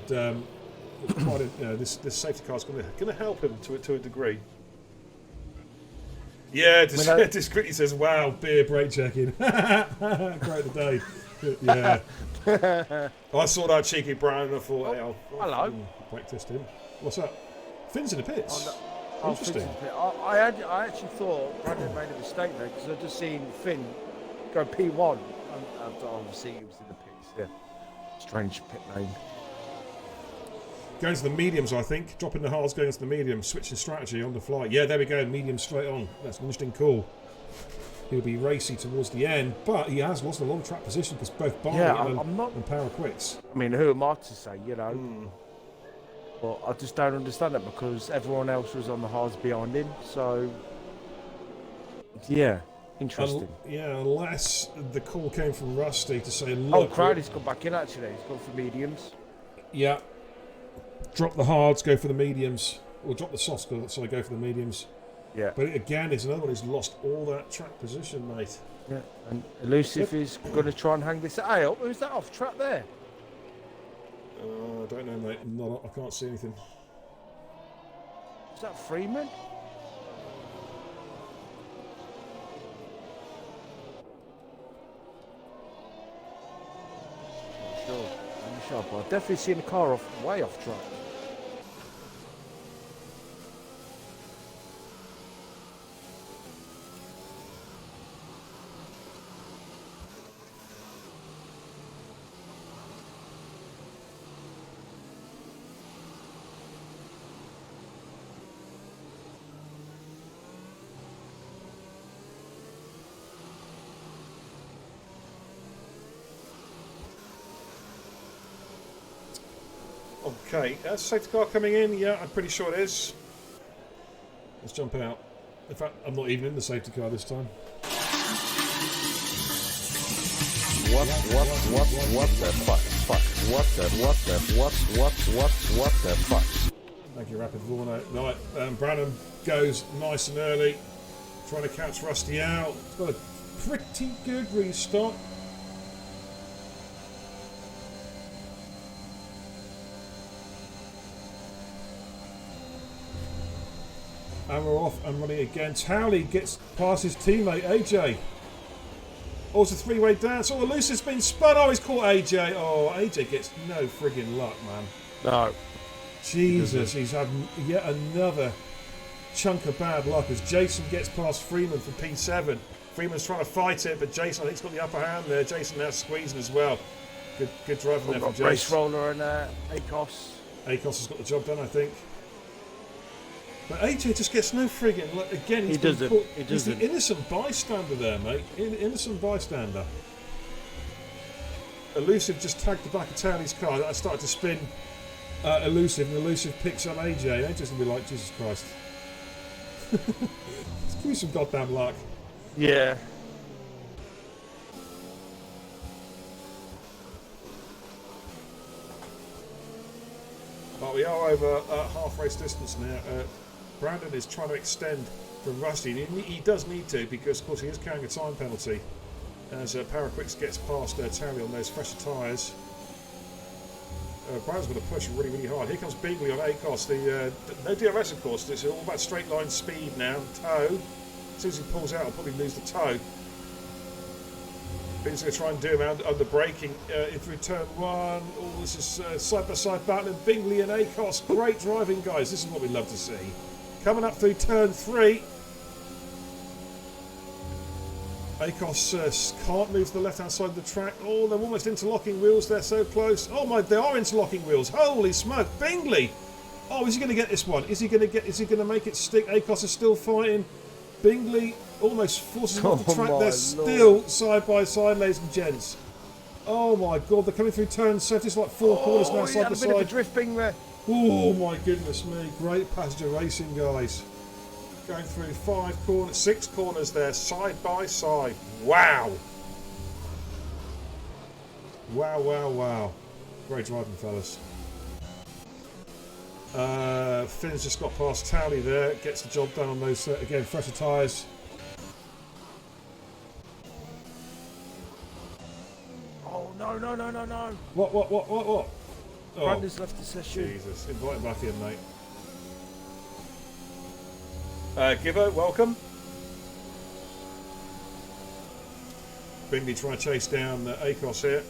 this safety car is going to help him to a degree. Yeah, discreetly says, "Wow, beer brake checking, great today." Yeah, I saw that cheeky Brandon. I thought, hey, hello, brake test him. What's up? Finn's in the pits. Interesting. I actually thought Brandon made a mistake there because I'd just seen Finn go P1 and obviously he was in the pits. Yeah, strange pit lane. Going to the mediums, I think. Dropping the hards, going to the mediums. Switching strategy on the fly. Yeah, there we go. Medium straight on. That's an interesting call. He'll be racy towards the end, but he has lost a lot of track position because both Barney and Power Quicks. I mean, who am I to say, you know? But I just don't understand it because everyone else was on the hards behind him. So, yeah, interesting. Unless the call came from Rusty to say, look... Oh, Crowley's come back in, actually. He's gone for mediums. Yeah. Drop the hards, go for the mediums. Or drop the softs, go for the mediums. Yeah. But again, it's another one who's lost all that track position, mate. Yeah, and Elusive is going to try and hang this... Hey, who's that off track there? I don't know, mate. I can't see anything. Is that Freeman? Not sure. I'm sure, but I've definitely seen a car way off track. Okay, safety car coming in. Yeah, I'm pretty sure it is. Let's jump out. In fact, I'm not even in the safety car this time. What the fuck? What the fuck? Thank you, Rapid Vorno. Right, Branham goes nice and early, trying to catch Rusty out. He's got a pretty good restart. And we're off and running again. Towley gets past his teammate, AJ. Oh, it's a three-way dance. Oh, Elusive's been spun. Oh, he's caught AJ. Oh, AJ gets no friggin' luck, man. No. Jesus, he's had yet another chunk of bad luck as Jason gets past Freeman for P7. Freeman's trying to fight it, but Jason, I think, has got the upper hand there. Jason now squeezing as well. Good driving there from Jason. Race roller and Akos. Akos has got the job done, I think. But AJ just gets no friggin' luck. Again, he's the innocent bystander there, mate. Innocent bystander. Elusive just tagged the back of Townley's car. I started to spin Elusive, and Elusive picks up AJ. AJ's going to be like, Jesus Christ. Let's give me some goddamn luck. Yeah. But we are over half race distance now. Brandon is trying to extend from Rusty. He does need to, because of course he is carrying a time penalty as Paraquix gets past Townley on those fresher tyres. Brandon's going to push really, really hard. Here comes Bingley on Akos. No DRS, of course. It's all about straight line speed now. Toe. As soon as he pulls out, he'll probably lose the toe. Bingley's going to try and do him under braking in through turn 1. Oh, this is side-by-side battling. Bingley and Akos. Great driving, guys. This is what we love to see. Coming up through turn 3. Akos can't move to the left-hand side of the track. Oh, they're almost interlocking wheels. They're so close. Oh my, they are interlocking wheels. Holy smoke. Bingley. Oh, is he going to get this one? Is he going to make it stick? Akos is still fighting. Bingley almost forces him off the track. They're still side by side, ladies and gents. Oh my God, they're coming through turn 7. It's like 4 corners now, side by side. A bit of a drifting there. Oh my goodness me. Great passenger racing, guys. Going through 5 corners, 6 corners there, side by side. Wow. Wow, wow, wow. Great driving, fellas. Finn's just got past Towley there. Gets the job done on those, again, fresher tyres. Oh, no. What? Oh. Brandon's left the session. Jesus, invite him back in, mate. Gibbo, welcome. Bingley trying to chase down Akos here.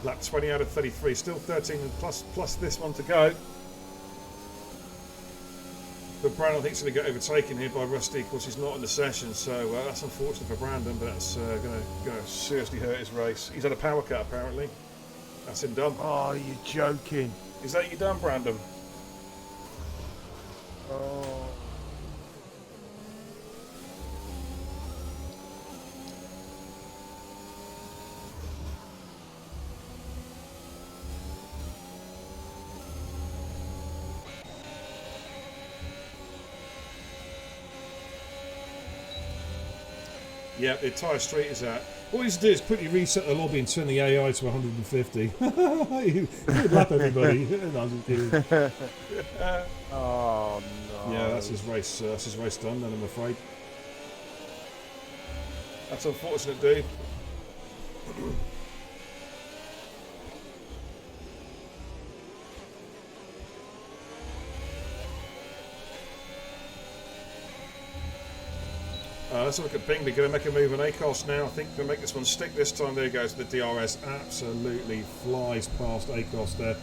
Lap 20 out of 33, still 13 and plus this one to go. But Brandon, I think, is going to get overtaken here by Rusty. Of course, he's not in the session, so that's unfortunate for Brandon, but that's going to seriously hurt his race. He's had a power cut, apparently. That's him done. Oh, you're joking. Is that you done, Brandon? Oh. Yeah, the entire street is out. All he needs to do is quickly reset the lobby and turn the AI to 150. He'd lap everybody. No, I'm just kidding. Oh no. Yeah, that's his race. That's his race done. Then I'm afraid. That's unfortunate, dude. Let's look at Bingley. Going to make a move on Akos now. I think going to make this one stick this time. There he goes. The DRS absolutely flies past Akos there.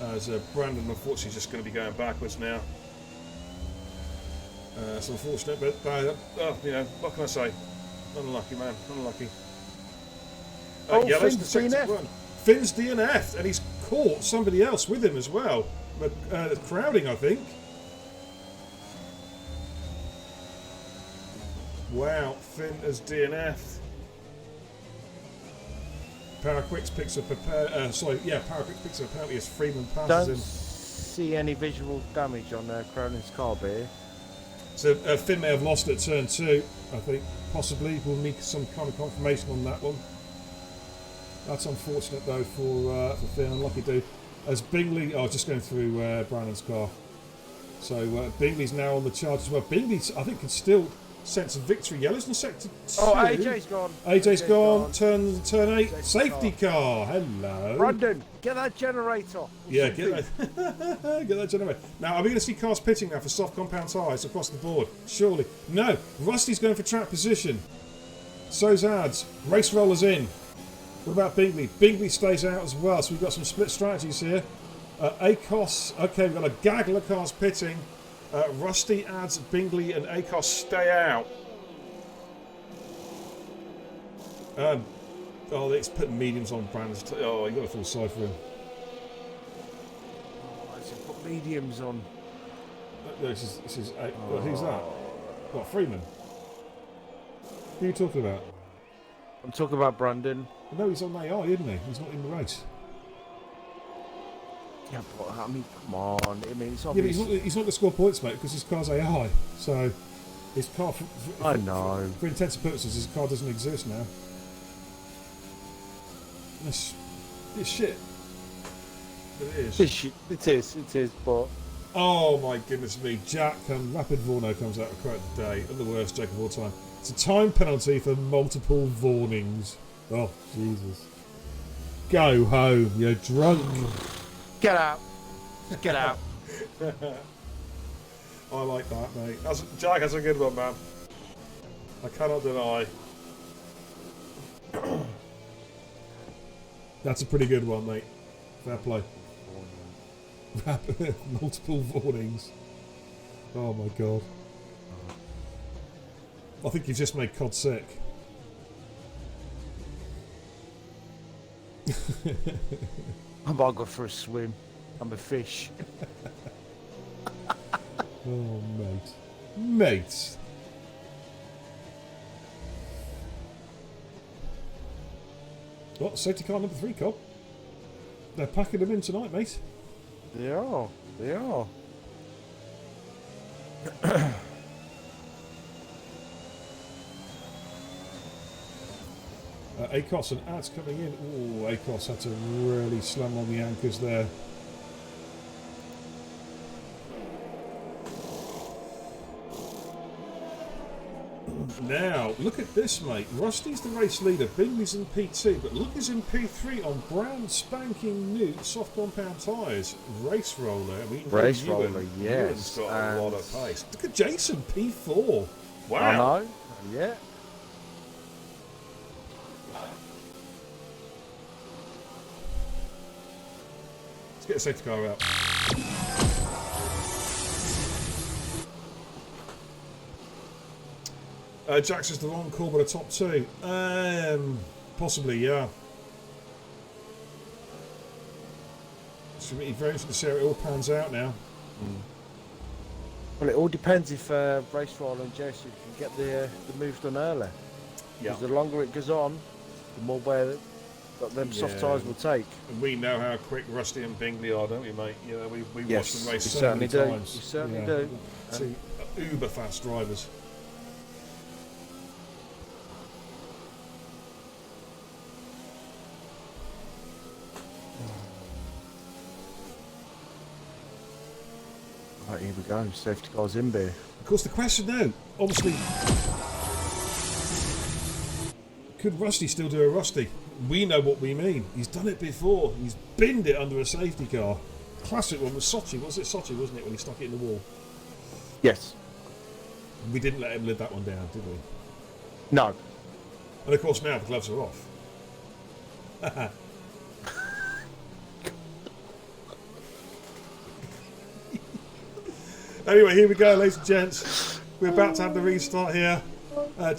As Brandon, unfortunately, just going to be going backwards now. It's unfortunate, but you know, what can I say? Unlucky, man. Unlucky. Finn's DNF. Finn's DNF, and he's caught somebody else with him as well. But crowding, I think. Wow, Finn has DNF'd. Paraquix picks up Paraquix picks up a penalty as Freeman passes him. Don't see any visual damage on Cronin's car, here. So Finn may have lost at turn 2, I think. Possibly. We'll need some kind of confirmation on that one. That's unfortunate though for Finn. Unlucky dude. As Bingley, just going through Brandon's car. So Bingley's now on the charge as well. Bingley, I think, can still sense a victory. Yellow's in sector 2. Oh, AJ's gone. AJ's gone. Turn 8. Safety car. Hello. Brandon, get that generator. Yeah, get that. Get that generator. Now, are we going to see cars pitting now for soft compound tyres across the board? Surely. No. Rusty's going for track position. So's Ads. Race rollers in. What about Bingley? Bingley stays out as well, so we've got some split strategies here. ACOS, okay, we've got a gaggle of cars pitting. Rusty, Ads, Bingley and ACOS stay out. It's putting mediums on Brandon's. Oh, you got to feel sorry for him. Oh, it's put mediums on. This is who's that? What, Freeman? Who are you talking about? I'm talking about Brandon. No, he's on AI, isn't he? He's not in the race. Yeah, but I mean, come on. I mean, it's Yeah, obvious. but he's not going to score points, mate, because his car's AI. So his car, I know. For intensive purposes, his car doesn't exist now. It's shit. But it is. It is, but... Oh my goodness me. Rapid Vorno comes out with quite the day, and the worst Jack of all time. It's a time penalty for multiple warnings. Oh, Jesus. Go home, you're drunk. Get out. Just get out. I like that, mate. Jack, that's a good one, man. I cannot deny. That's a pretty good one, mate. Fair play. Multiple warnings. Oh my god. I think you've just made Cod sick. I might go for a swim. I'm a fish. Oh, mate. Mate! Oh, safety car number 3, Cobb. They're packing them in tonight, mate. They are. They are. ACOS and Ads coming in. Ooh, ACOS had to really slam on the anchors there. Now, look at this, mate. Rusty's the race leader. Bingley's in P2, but look, he's in P3 on brand spanking new soft compound tyres. Race roller. I mean, Race Ewan. roller, yes. Ewan's got a lot of pace. Look at Jason, P4. Wow. I know. Yeah. Let's get the safety car out. Jax is the wrong call, but a top 2. Possibly, yeah. It's very interesting to see how it all pans out now. Well, it all depends if Race Roller and Jason can get the moves done early. Yeah. Because the longer it goes on, the more wear that them soft tyres will take. And we know how quick Rusty and Bingley are, don't we, mate? You know, we Yes, watched them race we so certainly many do. times. We certainly do. Two uber fast drivers. Right, here we go. Safety car's in there. Of course, the question now, obviously, could Rusty still do a Rusty? We know what we mean. He's done it before. He's binned it under a safety car. Classic one was Sochi. Was it Sochi, wasn't it, when he stuck it in the wall? Yes. We didn't let him live that one down, did we? No. And of course now the gloves are off. Anyway, here we go, ladies and gents. We're about to have the restart here.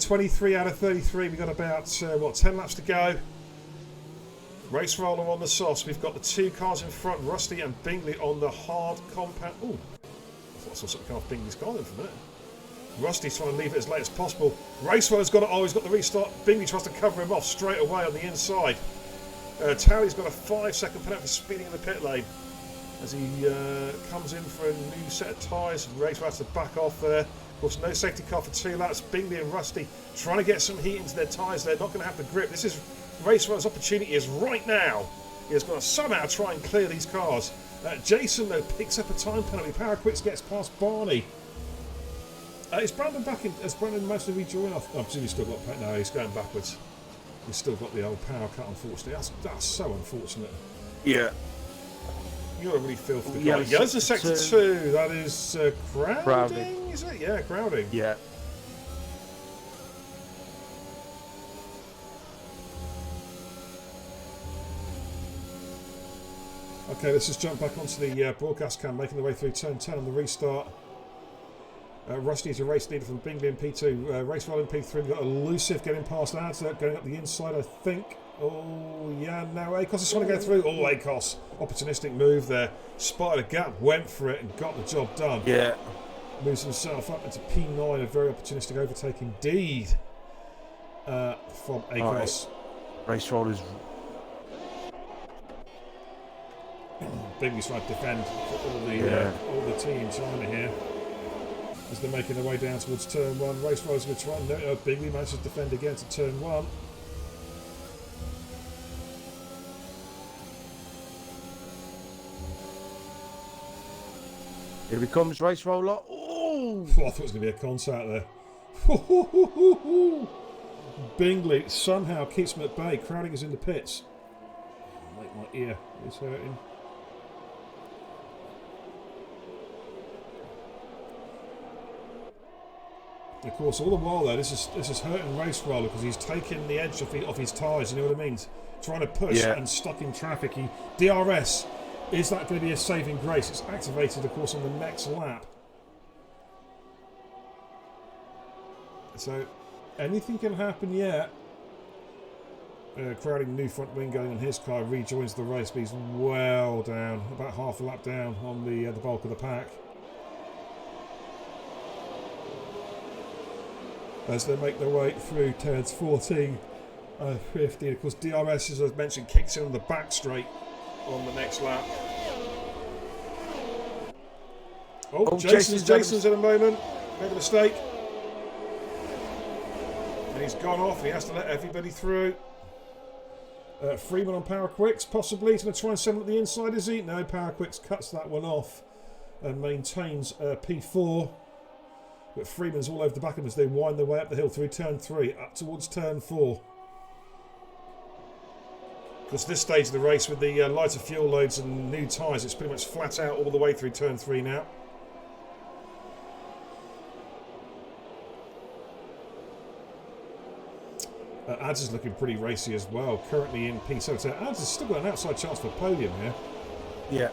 23 out of 33. We've got about, 10 laps to go. Race roller on the sauce. We've got the 2 cars in front, Rusty and Bingley on the hard compound. Ooh, I thought I saw something off Bingley's car then for a minute. Rusty's trying to leave it as late as possible. Race roller's got it. Oh, he's got the restart. Bingley tries to cover him off straight away on the inside. Towley's got a 5-second penalty for speeding in the pit lane as he comes in for a new set of tyres. Racer has to back off there. Of course, no safety car for 2 laps. Bingley and Rusty trying to get some heat into their tyres. They're not going to have the grip. This is Race Runner's opportunity is right now. He has got to somehow try and clear these cars. Jason, though, picks up a time penalty. Power Quicks gets past Barney. Is Brandon back in? Has Brandon managed to rejoin? I presume he's still got... No, he's going backwards. He's still got the old power cut, unfortunately. That's so unfortunate. Yeah. You gotta really feel for the guy. Yeah, that's a sector 2. That is crowding, is it? Yeah, crowding. Yeah. Okay, let's just jump back onto the broadcast cam, making the way through turn 10 on the restart. Rusty's a race leader from Bingley in P2. Race Roll in P3. We've got Elusive getting past ads, going up the inside, I think. Oh, yeah, no, Akos is trying to go through. Oh, Akos, opportunistic move there. Spotted a gap, went for it, and got the job done. Yeah. Moves himself up into P9, a very opportunistic overtake indeed from Akos. Right. Race Rollers. Bingley's trying to defend all the team in China here. As they're making their way down towards turn 1. Race Rollers going to try and... No, Bingley manages to defend again to turn 1. Here he comes, Race Roller. Oh! I thought it was going to be a contact there. Bingley somehow keeps him at bay. Crowding is in the pits. Oh, my ear is hurting. Of course, all the while though, this is hurting Race Roller because he's taking the edge off his tyres. You know what I mean? Trying to push and stuck in traffic. DRS, is that going to be a saving grace? It's activated, of course, on the next lap. So anything can happen yet. Crowding new front wing going on his car, rejoins the race, but he's well down, about half a lap down on the bulk of the pack. As they make their way through turns 14 and 15. Of course, DRS, as I mentioned, kicks in on the back straight on the next lap. Oh, Jason's in a moment. Made a mistake. And he's gone off. And he has to let everybody through. Freeman on Power Quicks, possibly. He's going to try and send him at the inside, is he? No, Power Quicks cuts that one off and maintains P4. But Freeman's all over the back of them as they wind their way up the hill through turn 3, up towards turn 4. Because this stage of the race, with the lighter fuel loads and new tyres, it's pretty much flat out all the way through turn 3 now. Ads is looking pretty racy as well, currently in P7. So Ads has still got an outside chance for podium here. Yeah.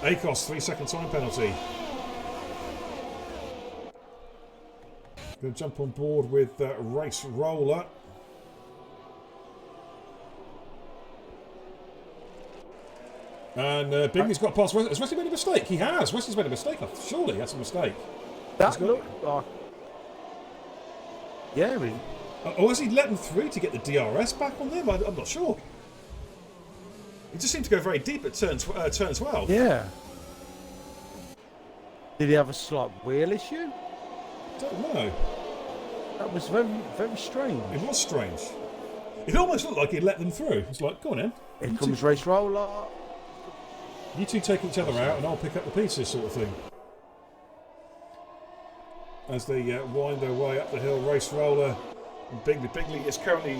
Akos, 3-second time penalty. Going to jump on board with Race Roller. And Bingley's got past Wesley. Has Wesley made a mistake? He has. Wesley's made a mistake. Surely that's a mistake. That looked like... Yeah, really. Or has he let them through to get the DRS back on them? I'm not sure. He just seemed to go very deep at turn 12. Yeah. Did he have a slight wheel issue? Don't know. That was very, very strange. It was strange. It almost looked like he let them through. It's like, go on in. Here comes Race Roller. You two take each other out and I'll pick up the pieces, sort of thing. As they wind their way up the hill, Race Roller and Bingley is currently...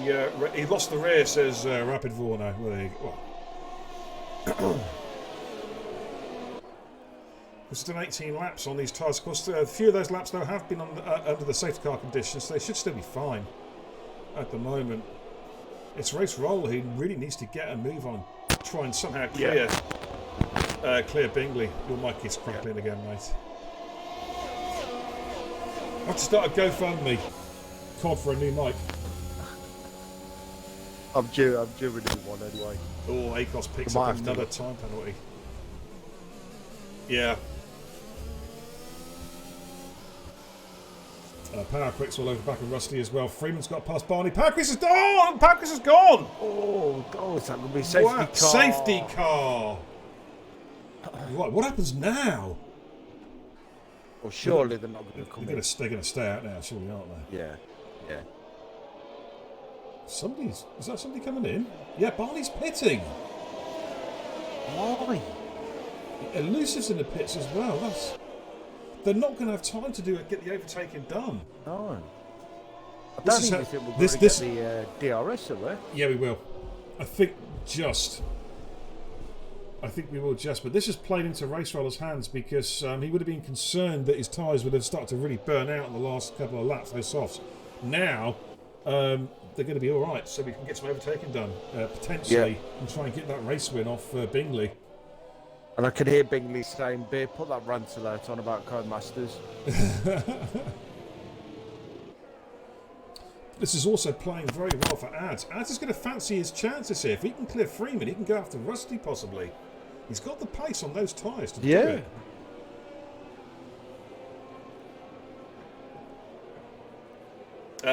he lost the rear, says Rapid Vorno. Well, there you go. Well. It's done 18 laps on these tyres. Of course, a few of those laps, though, have been on under the safety car conditions, so they should still be fine at the moment. It's Race Roller who really needs to get a move on, try and somehow clear Bingley. Your mic is crackling again, mate. I have to start a GoFundMe. Call for a new mic. I'm due a new one anyway. Oh, Akos picks up another time penalty. Yeah. Power Quicks all over the back of Rusty as well. Freeman's got past Barney. Power Quicks is gone! Power Quicks is gone! Oh, is that going to be a safety car? Safety car! Right, what happens now? Well, surely they're not going to come in. They're going to stay out now, surely, aren't they? Yeah, yeah. Is that somebody coming in? Yeah, Barney's pitting. Why? Elusive's in the pits as well. They're not going to have time to get the overtaking done. No. I This don't is think how- we're going this- to this- get the DRS away. Yeah, we will. I think we will just. But this has played into Race Roller's hands because he would have been concerned that his tyres would have started to really burn out in the last couple of laps, those softs. Now, they're going to be all right, so we can get some overtaking done, potentially, and try and get that race win off Bingley. And I could hear Bingley saying, "Beer, put that rant alert on about Codemasters." This is also playing very well for Ads. Ads is going to fancy his chances here. If he can clear Freeman, he can go after Rusty possibly. He's got the pace on those tyres to do it.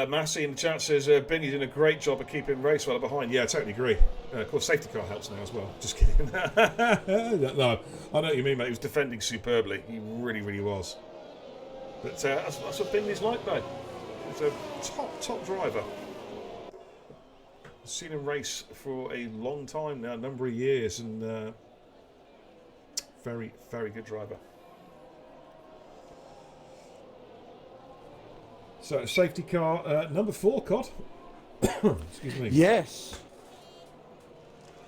Massey in the chat says Bingley's doing a great job of keeping Raceweller behind. Yeah, I totally agree. Of course, safety car helps now as well. Just kidding. No, I know what you mean, mate. He was defending superbly. He really, really was. But that's what Bingley's like, mate. He's a top driver. I've seen him race for a long time now, a number of years, and very, very good driver. So, safety car number 4, Cod. Excuse me. Yes.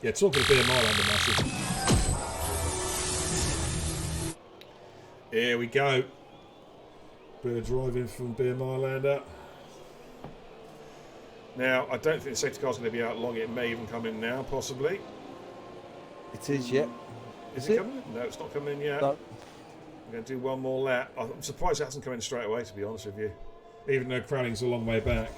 Yeah, talking to Beer Mylander, massive. Here we go. Bit of driving from Beer Mylander. Now, I don't think the safety car's going to be out long. It may even come in now, possibly. It is, yet. Is it coming in? No, it's not coming in yet. No. I'm going to do one more lap. I'm surprised it hasn't come in straight away, to be honest with you. Even though Crowning's a long way back.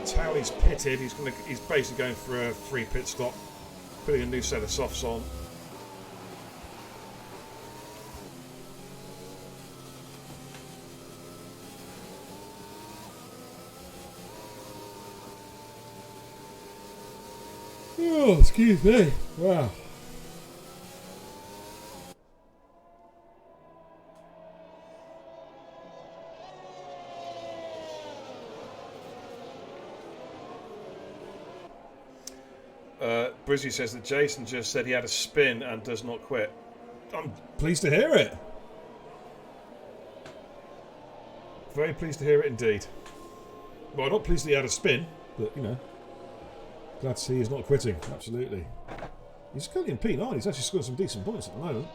Towley's pitted. He's basically going for a free pit stop, putting a new set of softs on. Oh, excuse me. Wow. Brizzy says that Jason just said he had a spin and does not quit. I'm pleased to hear it. Very pleased to hear it indeed. Well, I'm not pleased that he had a spin, but, you know, glad to see he's not quitting. Absolutely. He's currently in P9. He's actually scored some decent points at the moment.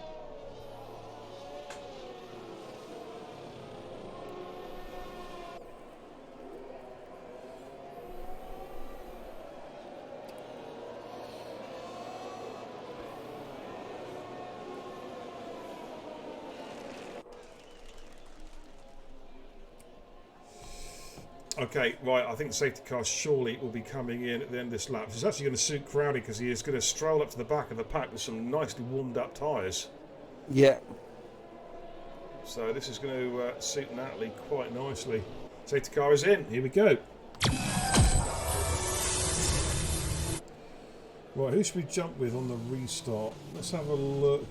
Okay, right, I think the safety car surely will be coming in at the end of this lap. It's actually going to suit Crowley because he is going to stroll up to the back of the pack with some nicely warmed up tyres. Yeah. So this is going to suit Natalie quite nicely. Safety car is in, here we go. Right, who should we jump with on the restart? Let's have a look.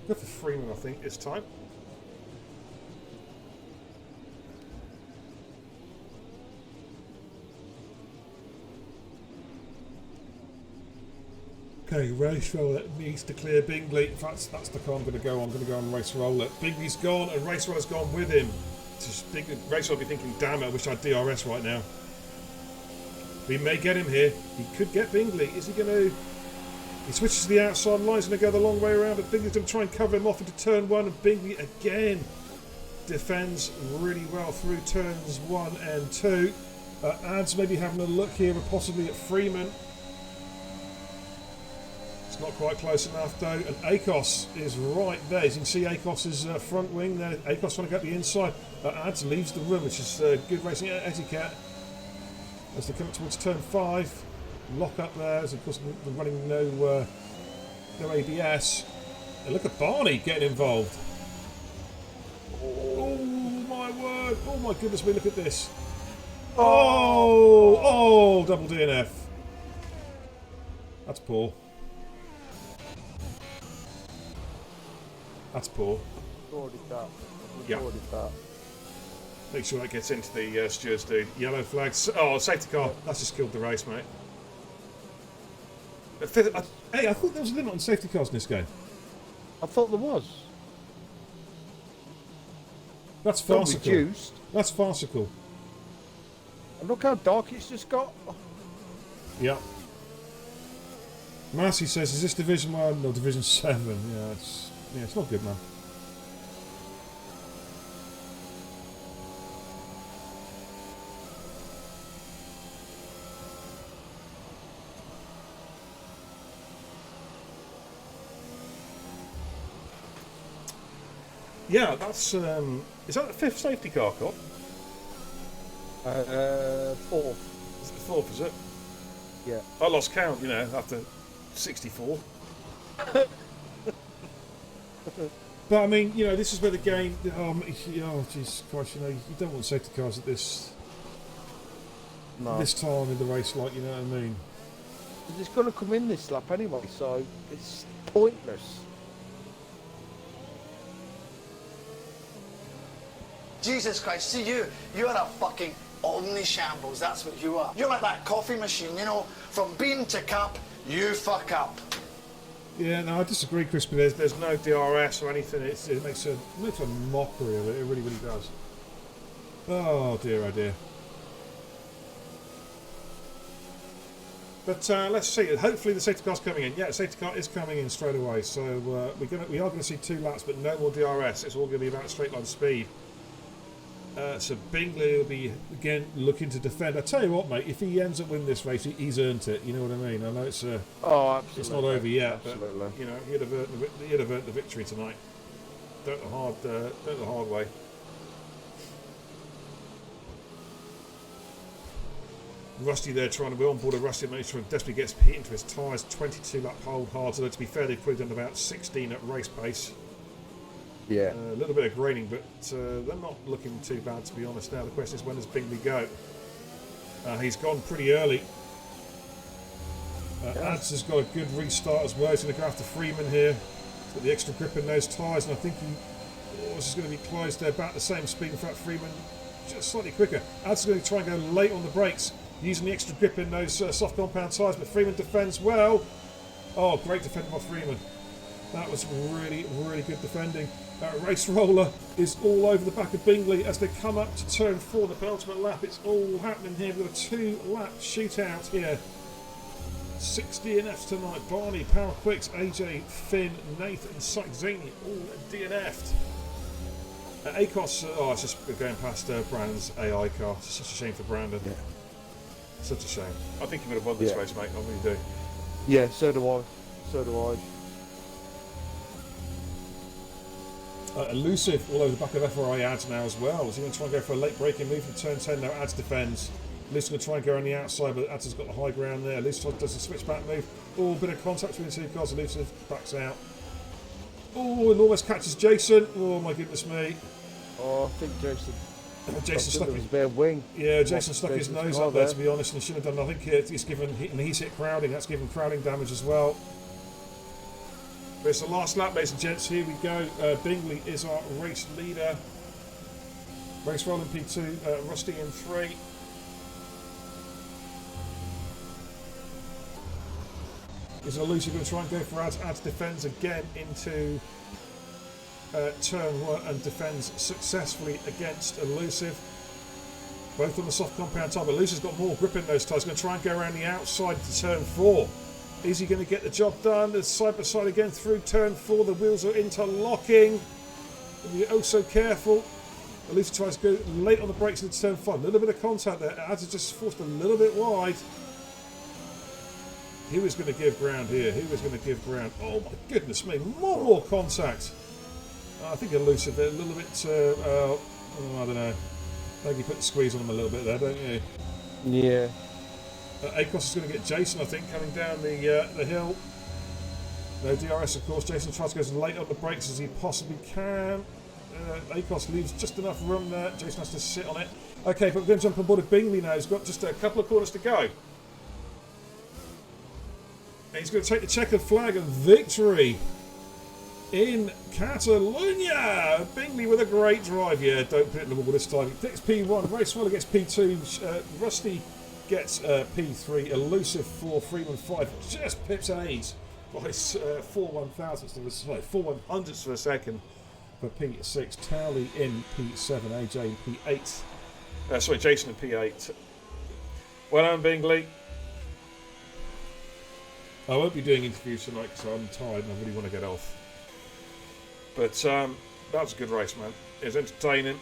Go for Freeman, I think, this time. Okay, Race Roller needs to clear Bingley. In fact, that's the car I'm going to go on. I'm going to go on Race Roller. Bingley's gone and Race Roller's gone with him. Race Roller will be thinking, damn it, I wish I had DRS right now. We may get him here. He could get Bingley. Is he going to... He switches to the outside line. He's going to go the long way around, but Bingley's going to try and cover him off into turn 1, and Bingley again defends really well through turns 1 and 2. Ads maybe having a look here, and possibly at Freeman. It's not quite close enough though, and Akos is right there. As you can see, Akos's front wing there. Akos trying to get the inside. Ads leaves the room, which is good racing etiquette. As they come towards turn 5, lock up there. As of course they're running no ABS. And look at Barney getting involved. Oh my word! Oh my goodness me! Look at this. Oh, double DNF. That's poor. That's poor. Recorded that. Yeah. Recorded that. Make sure that gets into the stewards, dude. Yellow flags. Oh, safety car. That's just killed the race, mate. Hey, I thought there was a limit on safety cars in this game. I thought there was. That's Not farcical. reduced. That's farcical. And look how dark it's just got. Yeah. Marcy says, is this Division 1 or Division 7? Yeah, it's not good, man. Yeah, that's is that the 5th safety car, Cop? 4th. Is it the 4th, is it? Yeah. I lost count, you know, after 64. But I mean, you know, this is where the game. Oh, Jesus Christ! You know, you don't want safety cars at this time in the race, like, you know what I mean. It's going to come in this lap anyway, so it's pointless. Jesus Christ, see you, you're a fucking omni-shambles, that's what you are. You're like that coffee machine, you know, from bean to cup, you fuck up. Yeah, no, I disagree, Crispy. There's no DRS or anything. It makes a mockery of it. It really, really does. Oh dear, oh dear. But let's see. Hopefully the safety car's coming in. Yeah, the safety car is coming in straight away. So we are going to see 2 laps, but no more DRS. It's all going to be about straight line speed. So Bingley will be again looking to defend. I tell you what, mate. If he ends up winning this race, he's earned it. You know what I mean? I know it's absolutely. It's not over yet, Absolutely. but you know he'd have earned the victory tonight. Don't the hard way. Rusty there trying to be on board. Rusty makes sure desperately gets hit into his tyres. 22 lap hold hard. So to be fair, they've probably done about 16 at race pace. Yeah. A little bit of graining, but they're not looking too bad, to be honest. Now the question is, when does Bingley go? He's gone pretty early. Ads has got a good restart as well. He's going to go after Freeman here. He's got the extra grip in those tyres, and I think this is going to be close. They're about the same speed. In fact, Freeman just slightly quicker. Ads is going to try and go late on the brakes, using the extra grip in those soft compound tyres, but Freeman defends well. Oh, great defending by Freeman. That was really, really good defending. Race Roller is all over the back of Bingley as they come up to turn 4, the penultimate lap. It's all happening here. We've got a 2-lap shootout here. 6 DNFs tonight. Barney, Power Quicks, AJ, Finn, Nathan, Saxini, all DNF'd. Acos, it's just going past Brandon's AI car. It's such a shame for Brandon. Yeah. Such a shame. I think he would have won this race, mate. I really do. Yeah, so do I. So do I. Elusive all over the back of FRI Ads now as well. Is he going to try and go for a late braking move from turn 10 now? Ads defends. Elusive going to try and go on the outside, but Ads has got the high ground there. Elusive does a switchback move. Oh, a bit of contact between the 2 cars. Elusive backs out. Oh, and almost catches Jason. Oh my goodness me. Oh, I think Jason stuck his bare wing. Yeah, Jason stuck his nose up there, to be honest, and he should have done. I think he's given, and he's hit crowding. That's given crowding damage as well. But it's the last lap, ladies and gents. Here we go. Bingley is our race leader. Race Roll in P2, Rusty in 3. Is Elusive going to try and go for Ads? Ads defends again into turn 1 and defends successfully against Elusive. Both on the soft compound tyre, but Elusive's got more grip in those tyres. Going to try and go around the outside to turn 4. Is he going to get the job done? There's side by side again through turn 4. The wheels are interlocking. Be oh so careful. Elusive tries to go late on the brakes into turn 5. A little bit of contact there. Ads just forced a little bit wide. Who is going to give ground here? Who is going to give ground? Oh my goodness me, more contact. I think Elusive a little bit, I don't know. I think you put the squeeze on him a little bit there, don't you? Yeah. Acos is going to get Jason, I think, coming down the hill. No DRS, of course. Jason tries to go as late on the brakes as he possibly can. Acos leaves just enough room there. Jason has to sit on it. Okay, but we're going to jump on board with Bingley now. He's got just a couple of corners to go. He's going to take the checkered flag of victory in Catalonia. Bingley with a great drive. Yeah, don't put it in the wall this time. He takes P1. Race Roller gets P2. Rusty gets P3. Elusive 4. Freeman 5. Just pips ahead by 4 100ths of a second for P6. Towley in P7. AJ in P8. Sorry, Jason in P8. Well done, Bingley. I won't be doing interviews tonight because I'm tired and I really want to get off. But that was a good race, man. It was entertaining.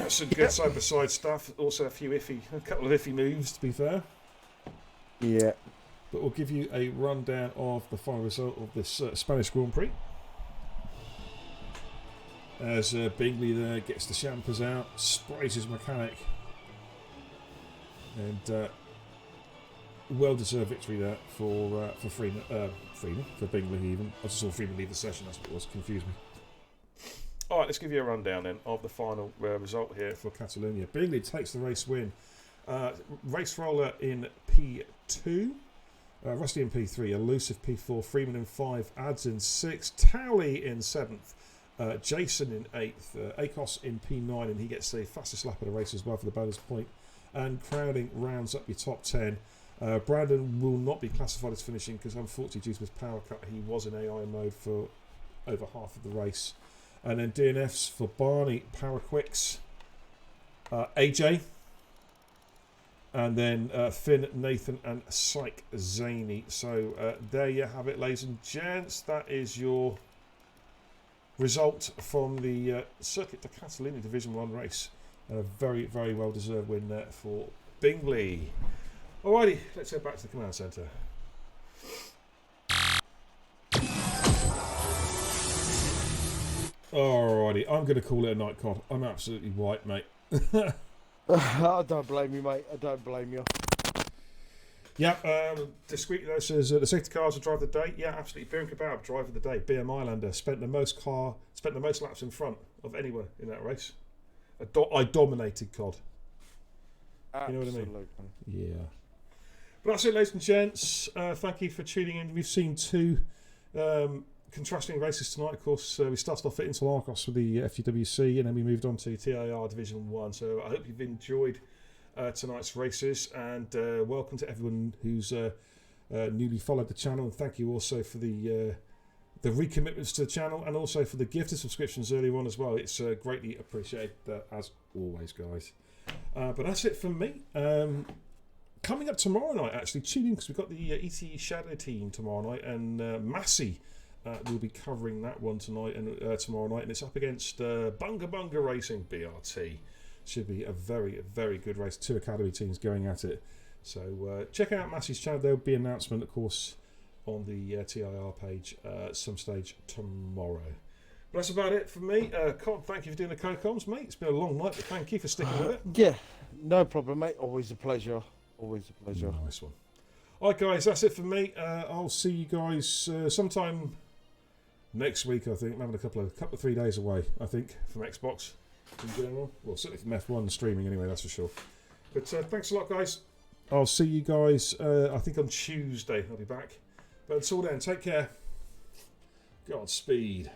Some good side-by-side stuff. Also a couple of iffy moves, to be fair. Yeah. But we'll give you a rundown of the final result of this Spanish Grand Prix. As Bingley there gets the champers out, sprays his mechanic. And well-deserved victory there for Freeman, for Bingley even. I just saw Freeman leave the session, that's what was confused me. Alright, let's give you a rundown then of the final result here for Catalonia. Bingley takes the race win. Race Roller in P2. Rusty in P3. Elusive P4. Freeman in 5. Ads in 6. Towley in 7th. Jason in 8th. Akos in P9, and he gets the fastest lap of the race as well for the bonus point. And crowding rounds up your top 10. Brandon will not be classified as finishing because unfortunately due to his power cut he was in AI mode for over half of the race. And then DNFs for Barney, Power Quicks, AJ, and then Finn, Nathan and Psych Zany. So there you have it, ladies and gents. That is your result from the Circuit de Catalunya Division 1 race. A very, very well deserved win there for Bingley. Alrighty, let's head back to the command centre. Alrighty, I'm going to call it a night, Cod. I'm absolutely white, mate. I don't blame you, mate. I don't blame you. Yeah, discreetly though says the safety cars will drive the day. Yeah, absolutely. Beer and Kebab driver of the day. BM Islander spent the most laps in front of anyone in that race. I dominated, Cod. Absolutely. You know what I mean? Yeah. But that's it, ladies and gents. Thank you for tuning in. We've seen two contrasting races tonight. Of course, we started off at Interlagos with the FGWC, and then we moved on to TIR Division 1. So I hope you've enjoyed tonight's races, and welcome to everyone who's newly followed the channel. And thank you also for the recommitments to the channel, and also for the gifted subscriptions earlier on as well. It's greatly appreciated, as always, guys. But that's it from me. Coming up tomorrow night, actually, tune in because we've got the ET Shadow team tomorrow night, and Massey will be covering that one tonight and tomorrow night, and it's up against Bunga Bunga Racing BRT. Should be a very, very good race. Two academy teams going at it. So check out Massey's channel. There will be an announcement, of course, on the TIR page at some stage tomorrow. But that's about it for me. Cod, thank you for doing the co-coms, mate. It's been a long night, but thank you for sticking with it. Yeah, no problem, mate. Always a pleasure. Always a pleasure. Nice one. All right, guys, that's it for me. I'll see you guys sometime next week, I think. I'm having a couple of 3 days away, I think, from Xbox in general. Well, certainly from F1 streaming anyway, that's for sure. But thanks a lot, guys. I'll see you guys, I think, on Tuesday. I'll be back. But until then, take care. Godspeed.